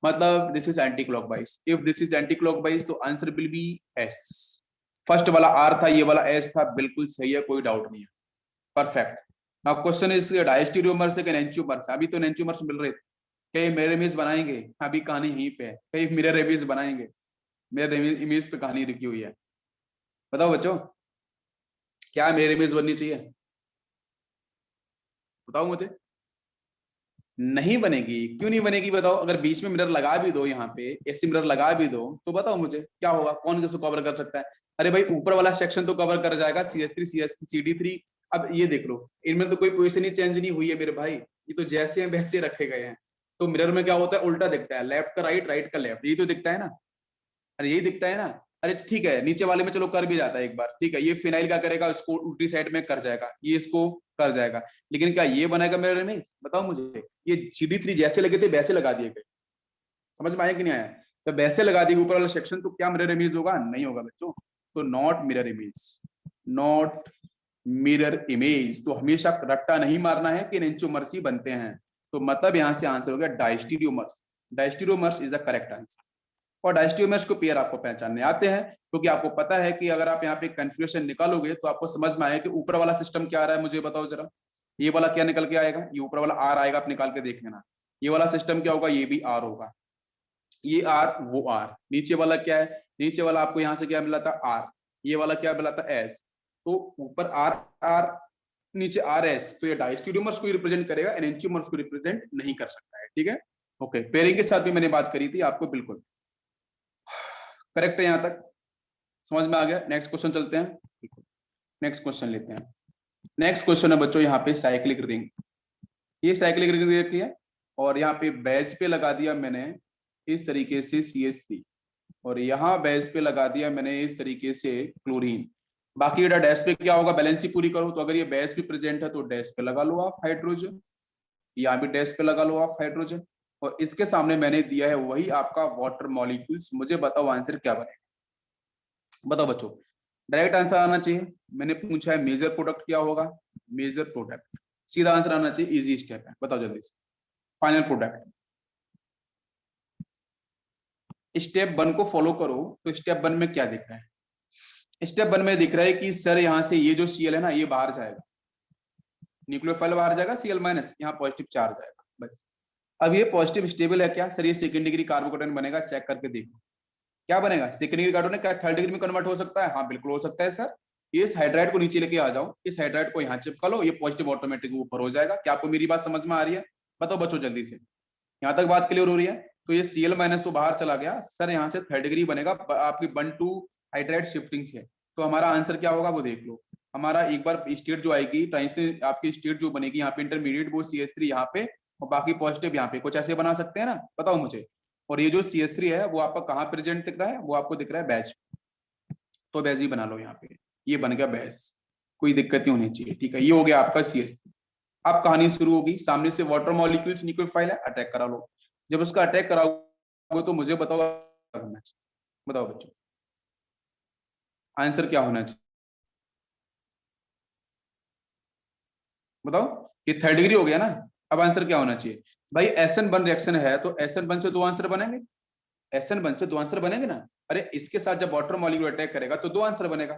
मतलब this is anti clockwise. If this is anti clockwise तो answer will be S। First वाला R था, ये वाला S था, बिल्कुल सही है, कोई डाउट नहीं है, perfect. Now question is diastereomer से एंचुमर से, अभी तो एंचुमर्स मिल रहे थे, कई मेरे इमेज बनाएंगे, अभी कहानी यहीं पे है, कई मिरर इमेज बनाएंगे, मेरे इमेज पे कहानी रुकी हुई है। बताओ बच्चों, क्या मिरर इमेज बननी चाहिए? बताओ मुझे। नहीं बनेगी, क्यों नहीं बनेगी बताओ? अगर बीच में मिरर लगा भी दो, यहाँ पे ऐसे मिरर लगा भी दो, तो बताओ मुझे क्या होगा, कौन किसको कवर कर सकता है? अरे भाई ऊपर वाला सेक्शन तो कवर कर जाएगा, CS3 CD3। अब ये देख लो, इनमें तो कोई पोजीशन ही चेंज नहीं हुई है मेरे भाई, ये तो जैसे हैं वैसे रखे गए हैं। तो मिरर में क्या होता है, उल्टा दिखता है, लेफ्ट का राइट, राइट का लेफ्ट, यही तो दिखता है ना। अरे यही दिखता है ना। अरे ठीक है, नीचे वाले में चलो कर भी जाता है एक बार, ठीक है, ये फिनाइल क्या करेगा, इसको उल्टी साइड में कर जाएगा, ये इसको कर जाएगा, लेकिन क्या ये बनाएगा मेरा इमेज? बताओ मुझे। ये CD3 जैसे लगे थे वैसे लगा दिए गए, समझ में आया कि नहीं आया? तो वैसे लगा दिए ऊपर वाला सेक्शन, तो क्या मिरर इमेज होगा? नहीं होगा बच्चों। तो not mirror image, not mirror image. तो हमेशा रट्टा नहीं मारना है कि एंटियोमर्स बनते हैं। तो मतलब यहां से आंसर हो गया diastereomers. Diastereomers is the correct answer. और डायस्टियोमर्स को पेयर आपको पहचानने आते हैं, क्योंकि आपको पता है कि अगर आप यहाँ पे कन्फ्यूजन निकालोगे तो आपको समझ में आएगा कि ऊपर वाला सिस्टम क्या आ रहा है, मुझे बताओ जरा। ये वाला क्या निकल के आएगा? ये ऊपर वाला आर आएगा, आप निकाल के देख लेना। ये वाला सिस्टम क्या होगा? ये भी आर होगा, ये आर वो आर। नीचे वाला क्या है? नीचे वाला आपको यहाँ से क्या मिला था? आर। ये वाला क्या मिला था? एस। तो ऊपर आर आर, नीचे आर एस, तो ये डायस्टिरियोमर्स को रिप्रेजेंट करेगा, एनेंटियोमर्स को रिप्रेजेंट नहीं कर सकता है, ठीक है। ओके, पेयरिंग के साथ भी मैंने बात करी थी आपको, बिल्कुल करेक्ट है यहाँ तक, समझ में आ गया। नेक्स्ट क्वेश्चन चलते हैं, नेक्स्ट क्वेश्चन लेते हैं। नेक्स्ट क्वेश्चन है बच्चों यहाँ पे साइक्लिक रिंग। ये साइक्लिक रिंग देखी है, और यहाँ पे बेस पे लगा दिया मैंने इस तरीके से CH3, और यहाँ बेस पे लगा दिया मैंने इस तरीके से क्लोरीन। बाकी बेटा डैश पे क्या होगा? बैलेंस ही पूरी करो। तो अगर ये बेस भी प्रेजेंट है तो डैश पे लगा लो आप हाइड्रोजन, यहाँ भी डैश पे लगा लो आप हाइड्रोजन, और इसके सामने मैंने दिया है वही आपका वाटर मॉलिक्यूल्स। मुझे बताओ आंसर क्या बनेगा? बताओ बच्चों, डायरेक्ट आंसर आना चाहिए। मैंने पूछा है मेजर प्रोडक्ट क्या होगा, मेजर प्रोडक्ट, सीधा आंसर आना चाहिए, इजी स्टेप है, बताओ जल्दी से। Final product. स्टेप 1 को फॉलो करो, तो स्टेप 1 में क्या दिख रहा है? स्टेप 1 में दिख रहा है कि सर यहाँ से ये जो Cl है ना, ये बाहर जाएगा, न्यूक्लियोफाइल बाहर जाएगा, Cl-, यहाँ पॉजिटिव चार्ज आएगा, बस। अब ये पॉजिटिव स्टेबल है क्या? सर ये सेकंड डिग्री कार्बोकेटाइन बनेगा, चेक करके देखो क्या बनेगा। सेकंड डिग्री कार्बोकेटाइन क्या थर्ड डिग्री में कन्वर्ट हो सकता है? हाँ बिल्कुल हो सकता है सर। इस हाइड्राइड को नीचे लेके आ जाओ, इस हाइड्राइड को यहाँ चिपका लो, ये पॉजिटिव ऑटोमेटिक ऊपर हो जाएगा। क्या आपको मेरी बात समझ में आ रही है? बताओ बच्चों जल्दी से, यहाँ तक बात क्लियर हो रही है? तो ये Cl- तो बाहर चला गया सर, यहाँ से थर्ड डिग्री बनेगा आपकी 1 to हाइड्राइड शिफ्टिंग से। तो हमारा आंसर क्या होगा वो देख लो। हमारा एक बार स्टेट जो आएगी, ट्रांजिशन आपकी स्टेट जो बनेगी यहाँ पे इंटरमीडिएट, वो CH3 यहाँ पे और बाकी पॉजिटिव यहाँ पे, कुछ ऐसे बना सकते हैं ना, बताओ मुझे। और ये जो CH3 है वो आपका कहाँ प्रेजेंट दिख रहा है? वो आपको दिख रहा है बैच, तो बैच ही बना लो यहाँ पे, ये बन गया बैच, कोई दिक्कत नहीं होनी चाहिए, ठीक है। ये हो गया आपका CH3। अब कहानी शुरू होगी, सामने से वाटर मॉलिक्यूल्स न्यूक्लियोफाइल है, अटैक करा लो। जब उसका अटैक कराओगे तो मुझे बताओ करना चाहिए, बताओ बच्चों आंसर क्या होना चाहिए? बताओ, ये थर्ड डिग्री हो गया ना। अब आंसर क्या होना चाहिए भाई? SN1 रिएक्शन है तो SN1 से 2 आंसर बनेंगे, SN1 से 2 आंसर बनेंगे ना। अरे इसके साथ जब वाटर मॉलिक्यूल अटैक करेगा तो 2 आंसर बनेगा।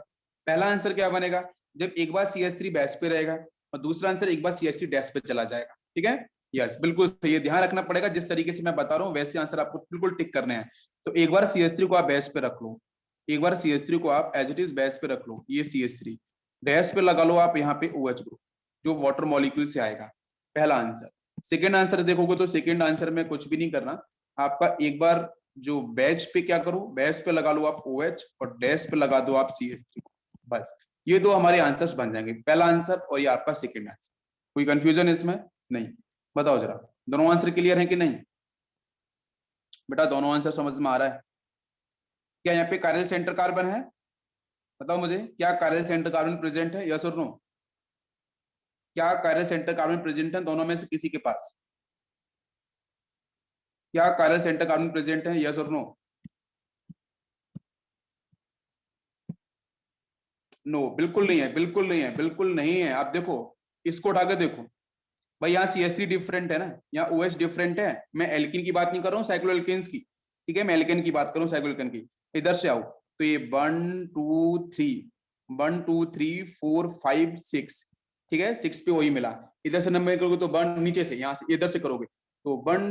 पहला आंसर क्या बनेगा? जब एक बार CH3 बेस पे रहेगा, और दूसरा आंसर एक बार CH3 डैश पे चला जाएगा, ठीक है। यस बिल्कुल सही है, ध्यान रखना पड़ेगा, जिस तरीके से मैं बता रहा हूँ वैसे आंसर आपको बिल्कुल टिक करने हैं। तो एक बार CH3 को आप बेस पे रख लो, एक बार CH3 को आप एज इट इज बेस पे रख लो, ये CH3 डैश पे लगा लो आप यहाँ पे OH ग्रुप, जो वाटर मॉलिक्यूल से आएगा, पहला आंसर। सेकेंड आंसर देखोगे तो सेकेंड आंसर में कुछ भी नहीं करना आपका, एक बार जो बैच पे क्या करो, बैच पे लगा लो आप OH और डैश पे लगा दो आप CH3, बस। ये दो हमारे आंसर्स बन जाएंगे, पहला आंसर और ये आपका सेकंड आंसर। कोई कंफ्यूजन इसमें नहीं? बताओ जरा, दोनों आंसर क्लियर है कि नहीं? बेटा दोनों आंसर समझ में आ रहा है? क्या यहाँ पे कायरल सेंटर कार्बन है? बताओ मुझे, क्या कायरल सेंटर कार्बन प्रेजेंट है, यस और नो? क्या कायरल सेंटर कार्बन प्रेजेंट है दोनों में से किसी के पास? क्या कायरल सेंटर कार्बन प्रेजेंट है, यस और नो? नो, बिल्कुल नहीं है, बिल्कुल नहीं है, बिल्कुल नहीं है। आप देखो, इसको उठा के देखो भाई, यहाँ CH3 डिफरेंट है ना, यहाँ OH डिफरेंट है। मैं एल्किन की बात नहीं कर रहा हूँ, साइक्लोएल्केन्स की, ठीक है, मैं एल्केन की बात करूँ, साइक्लोएल्केन की। इधर से आओ, तो ये 1 2 3 ठीक है, 6 पे वही मिला। इधर से नंबर करोगे तो 1 नीचे से, यहाँ से इधर से करोगे तो 1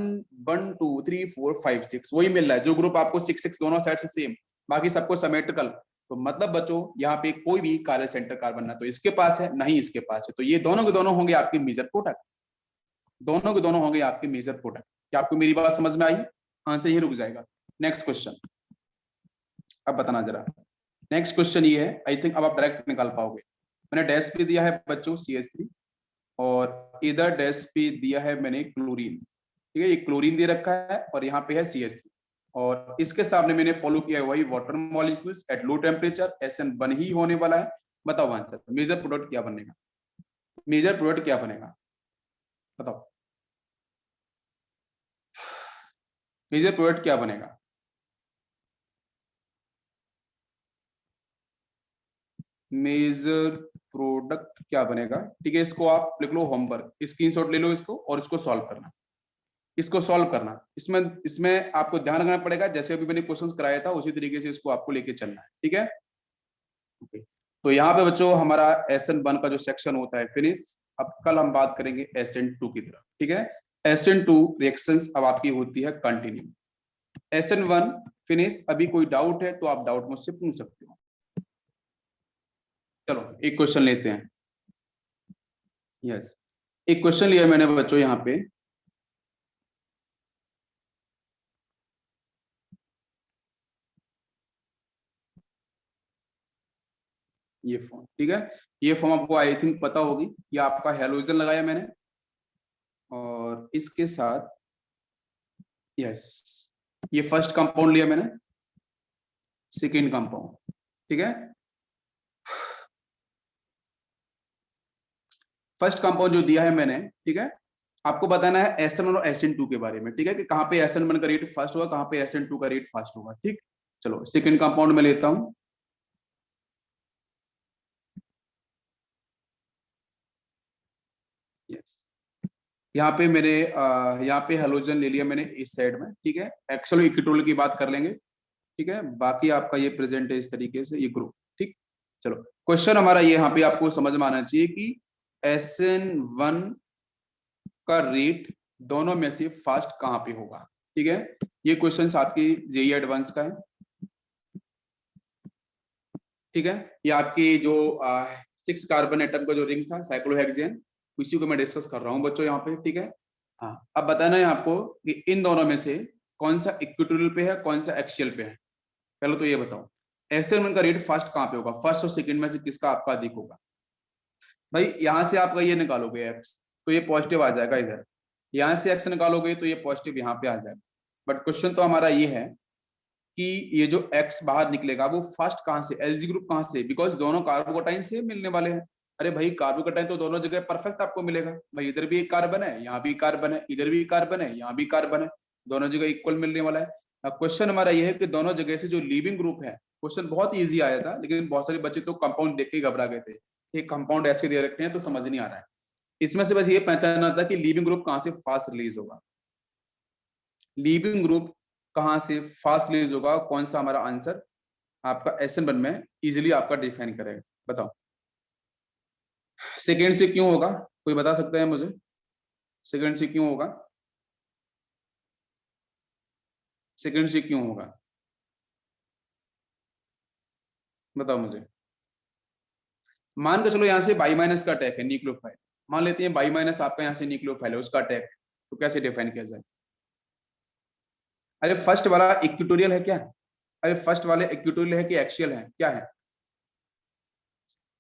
1 2 3 4 5 6 वही मिल रहा है, जो ग्रुप आपको 6 6 दोनों साइड से सेम, बाकी सबको सिमेट्रिकल। तो मतलब बच्चों यहाँ पे कोई भी काले सेंटर कार्बन ना तो इसके पास है, नहीं इसके पास है, तो ये दोनों के दोनों होंगे आपके मेजर प्रोडक्ट, दोनों के दोनों होंगे आपके मेजर प्रोडक्ट। क्या आपको मेरी बात समझ में आई? आंसर ये रुक जाएगा। नेक्स्ट क्वेश्चन, अब बताना जरा। नेक्स्ट क्वेश्चन ये है, आई थिंक अब आप डायरेक्ट निकाल पाओगे। मैंने डैश पे दिया है बच्चों CH3 और इधर डैश पे दिया है मैंने क्लोरीन, ठीक है, ये क्लोरीन दे रखा है और यहाँ पे है CH3 और इसके सामने मैंने फॉलो किया वही water molecules at low temperature, SN1 ही होने वाला है। बताओ आंसर, मेजर प्रोडक्ट क्या बनेगा? मेजर प्रोडक्ट क्या बनेगा बताओ, मेजर प्रोडक्ट क्या बनेगा? मेजर प्रोडक्ट क्या बनेगा? ठीक है, इसको आप लिख लो, होमवर्क स्क्रीनशॉट ले लो इसको और इसको सॉल्व करना, इसको सॉल्व करना। इसमें इसमें आपको ध्यान रखना पड़ेगा, जैसे अभी मैंने क्वेश्चंस कराया था उसी तरीके से इसको आपको लेके चलना है, ठीक है। ओके, तो यहाँ पे बच्चों हमारा SN1 का जो सेक्शन होता है फिनिश। अब कल हम बात करेंगे SN2 की तरफ, ठीक है। SN2 रिएक्शंस अब आपकी होती है कंटिन्यू। SN1 फिनिश, अभी कोई डाउट है तो आप डाउट मुझसे पूछ सकते हो। चलो एक क्वेश्चन लेते हैं। यस, एक क्वेश्चन लिया मैंने बच्चों यहाँ पे, ये फॉर्म, ठीक है। ये फॉर्म आपको आई थिंक पता होगी, ये आपका हेलोजन लगाया मैंने और इसके साथ यस ये फर्स्ट कंपाउंड लिया मैंने, सेकेंड कंपाउंड, ठीक है। फर्स्ट कंपाउंड जो दिया है मैंने, ठीक है, आपको बताना है SN1 और SN2 के बारे में, ठीक है, कि कहाँ पे SN1 का रेट फास्ट होगा, कहाँ पे SN2 का रेट फास्ट होगा, ठीक। चलो सेकेंड कंपाउंड में लेता हूं, यस यहाँ पे मेरे यहाँ पे हेलोजन ले लिया मैंने इस साइड में, ठीक है। एक्चुअली इक्विटोरियल की बात कर लेंगे, ठीक है, बाकी आपका ये प्रेजेंट है इस तरीके से, ये ग्रुप, ठीक। चलो क्वेश्चन हमारा ये यहाँ पे आपको समझ में आना चाहिए कि SN1 का रेट दोनों में से फास्ट कहाँ पे होगा, ठीक है। ये क्वेश्चन आपकी JEE एडवांस का है, ठीक है। ये आपकी जो 6 कार्बन एटम का जो रिंग था साइक्लोहेक्सेन, उसी को मैं डिस्कस कर रहा हूँ बच्चों यहाँ पे, ठीक है। हाँ, अब बताना है आपको कि इन दोनों में से कौन सा इक्वेटोरियल पे है, कौन सा एक्सियल पे है। पहले तो ये बताओ SN1 का रेट फास्ट कहाँ पे होगा, फर्स्ट और सेकंड में से किसका आपका अधिक होगा? भाई यहाँ से आपका ये निकालोगे x तो ये पॉजिटिव आ जाएगा इधर, यहाँ से x निकालोगे तो ये पॉजिटिव यहाँ पे आ जाएगा। बट क्वेश्चन तो हमारा ये है कि ये जो x बाहर निकलेगा वो फर्स्ट कहाँ से, Lg ग्रुप कहाँ से, बिकॉज दोनों कार्बोकटाइन से मिलने वाले हैं। अरे भाई कार्बोकटाइन तो दोनों जगह परफेक्ट आपको मिलेगा, भाई इधर भी एक कार्बन है, यहाँ भी कार्बन है, इधर भी कार्बन है, यहाँ भी कार्बन है, दोनों जगह इक्वल मिलने वाला है। अब क्वेश्चन हमारा ये है कि दोनों जगह से जो लीविंग ग्रुप है, क्वेश्चन बहुत ईजी आया था लेकिन बहुत सारे बच्चे तो कंपाउंड देख के घबरा गए थे, ये कंपाउंड ऐसे दे रखे हैं तो समझ नहीं आ रहा है। इसमें से बस ये पहचानना था कि लीविंग ग्रुप कहाँ से फास्ट रिलीज होगा, लीविंग ग्रुप कहाँ से फास्ट रिलीज होगा, कौन सा हमारा आंसर आपका SN1 में इजीली आपका डिफाइन करेगा। बताओ सेकेंड से क्यों होगा, कोई बता सकता है मुझे सेकेंड से क्यों होगा, सेकेंड से क्यों होगा बताओ मुझे। मान के चलो यहाँ से बाई माइनस का अटैक है न्यूक्लियोफाइल, मान लेते हैं बाई माइनस आपका यहाँ से न्यूक्लियोफाइल है उसका अटैक, तो कैसे डिफाइन किया जाए? अरे फर्स्ट वाला इक्वेटोरियल है क्या? अरे फर्स्ट वाले इक्वेटोरियल है कि एक्सियल है, क्या है?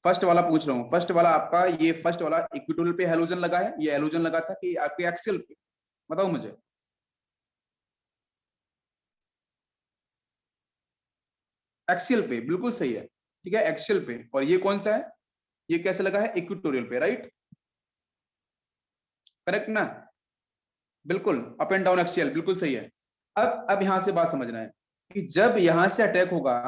फर्स्ट वाला पूछ रहा हूँ, फर्स्ट वाला आपका ये फर्स्ट वाला इक्वेटोरियल पे हेलोजन लगा है, ये हेलोजन लगा था कि आपके एक्सियल पे, बताओ मुझे। एक्सियल पे, बिल्कुल सही है, ठीक है, एक्सियल पे। और ये कौन सा है, ये कैसे लगा है, इक्वेटोरियल पे, राइट, करेक्ट ना, बिल्कुल अप एंड डाउन एक्सियल, बिल्कुल सही है। अब यहां से बात समझना है कि जब यहां से अटैक होगा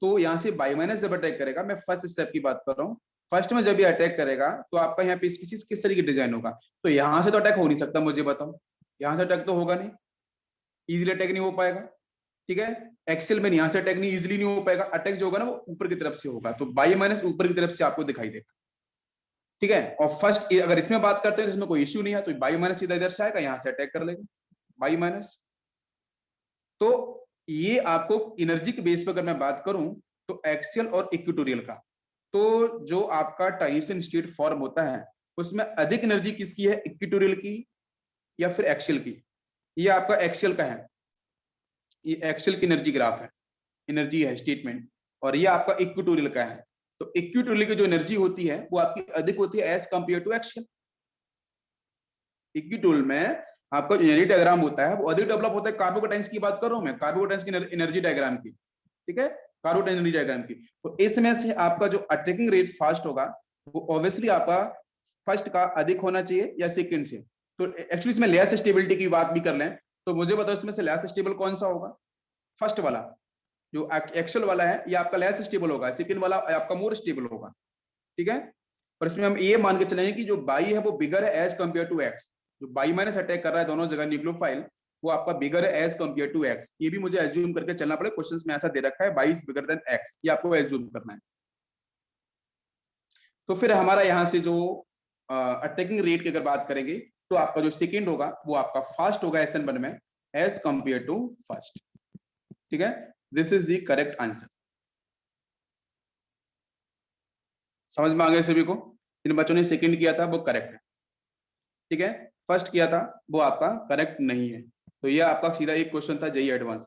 तो यहां से बाई माइनस जब अटैक करेगा, मैं फर्स्ट स्टेप की बात कर रहा हूँ, फर्स्ट में जब ये अटैक करेगा तो आपका यहाँ पे स्पीसीज किस तरीके डिजाइन होगा, तो यहां से तो अटैक हो नहीं सकता, मुझे बताओ, यहां से अटैक तो होगा नहीं, इजीली अटैक नहीं हो पाएगा, ठीक है। एक्सेल में यहाँ से अटैक नहीं, इजीली नहीं हो पाएगा, अटैक जो होगा ना वो ऊपर की तरफ से होगा, तो बाई माइनस ऊपर की तरफ से आपको दिखाई देगा, ठीक है। और फर्स्ट अगर इसमें बात करते हैं तो इसमें कोई इश्यू नहीं है, तो बाई माइनस सीधा इधर से आएगा, यहाँ से अटैक कर लेगा बाई माइनस। तो ये आपको एनर्जी के बेस पर अगर मैं बात करूं तो एक्सियल और इक्वेटोरियल का। तो जो आपका ट्रांजिशन स्टेट फॉर्म होता है उसमें अधिक एनर्जी किसकी है, इक्वेटोरियल की या फिर एक्सियल की? ये आपका एक्सियल का है, ये एक्सियल की एनर्जी ग्राफ है, एनर्जी है स्टेटमेंट। और ये आपका इक्वेटोरियल का है। तो इक्वेटोरियल की जो एनर्जी होती है वो आपकी अधिक होती है as compare to axial. Equatorial में आपका जो एनर्जी डायग्राम होता है वो अधिक डेवलप होता है। कार्बोकेटाइंस की बात कर रहा हूं मैं, कार्बोकेटाइंस की एनर्जी डायग्राम की, ठीक है, कार्बोकेटाइंस एनर्जी डायग्राम की। तो इसमें से आपका जो अटैकिंग रेट फास्ट होगा वो ऑब्वियसली आपका फर्स्ट का अधिक होना चाहिए या सेकंड से। तो एक्चुअली इसमें लेयर स्टेबिलिटी की बात भी कर लें तो मुझे बताओ इसमें से लेयर स्टेबल कौन सा होगा? फर्स्ट वाला जो एक्सल वाला है ये आपका लेस स्टेबल होगा, सेकंड वाला आपका मोर स्टेबल होगा, ठीक है। और इसमें हम ये मान के चलेंगे कि जो बाई है वो बिगर है एज कंपेयर टू एक्स। जो बाई माइनस अटैक कर रहा है दोनों जगह न्यूक्लियोफाइल, वो आपका बिगर है एज कंपेयर टू एक्स। ये भी मुझे एज्यूम करके चलना पड़ेगा, क्वेश्चंस में ऐसा दे रखा है by is bigger than x, ये आपको एज्यूम करना है। तो फिर हमारा यहां से जो अटैकिंग रेट की अगर बात करेंगे तो आपका जो सेकंड होगा वो आपका फास्ट होगा SN1 में एज कंपेयर टू फर्स्ट, ठीक है। This is the correct answer. समझ में आ गया सभी को? जिन बच्चों ने सेकंड किया था वो करेक्ट है, ठीक है। फर्स्ट किया था वो आपका करेक्ट नहीं है। तो ये आपका सीधा एक क्वेश्चन था जेईई एडवांस।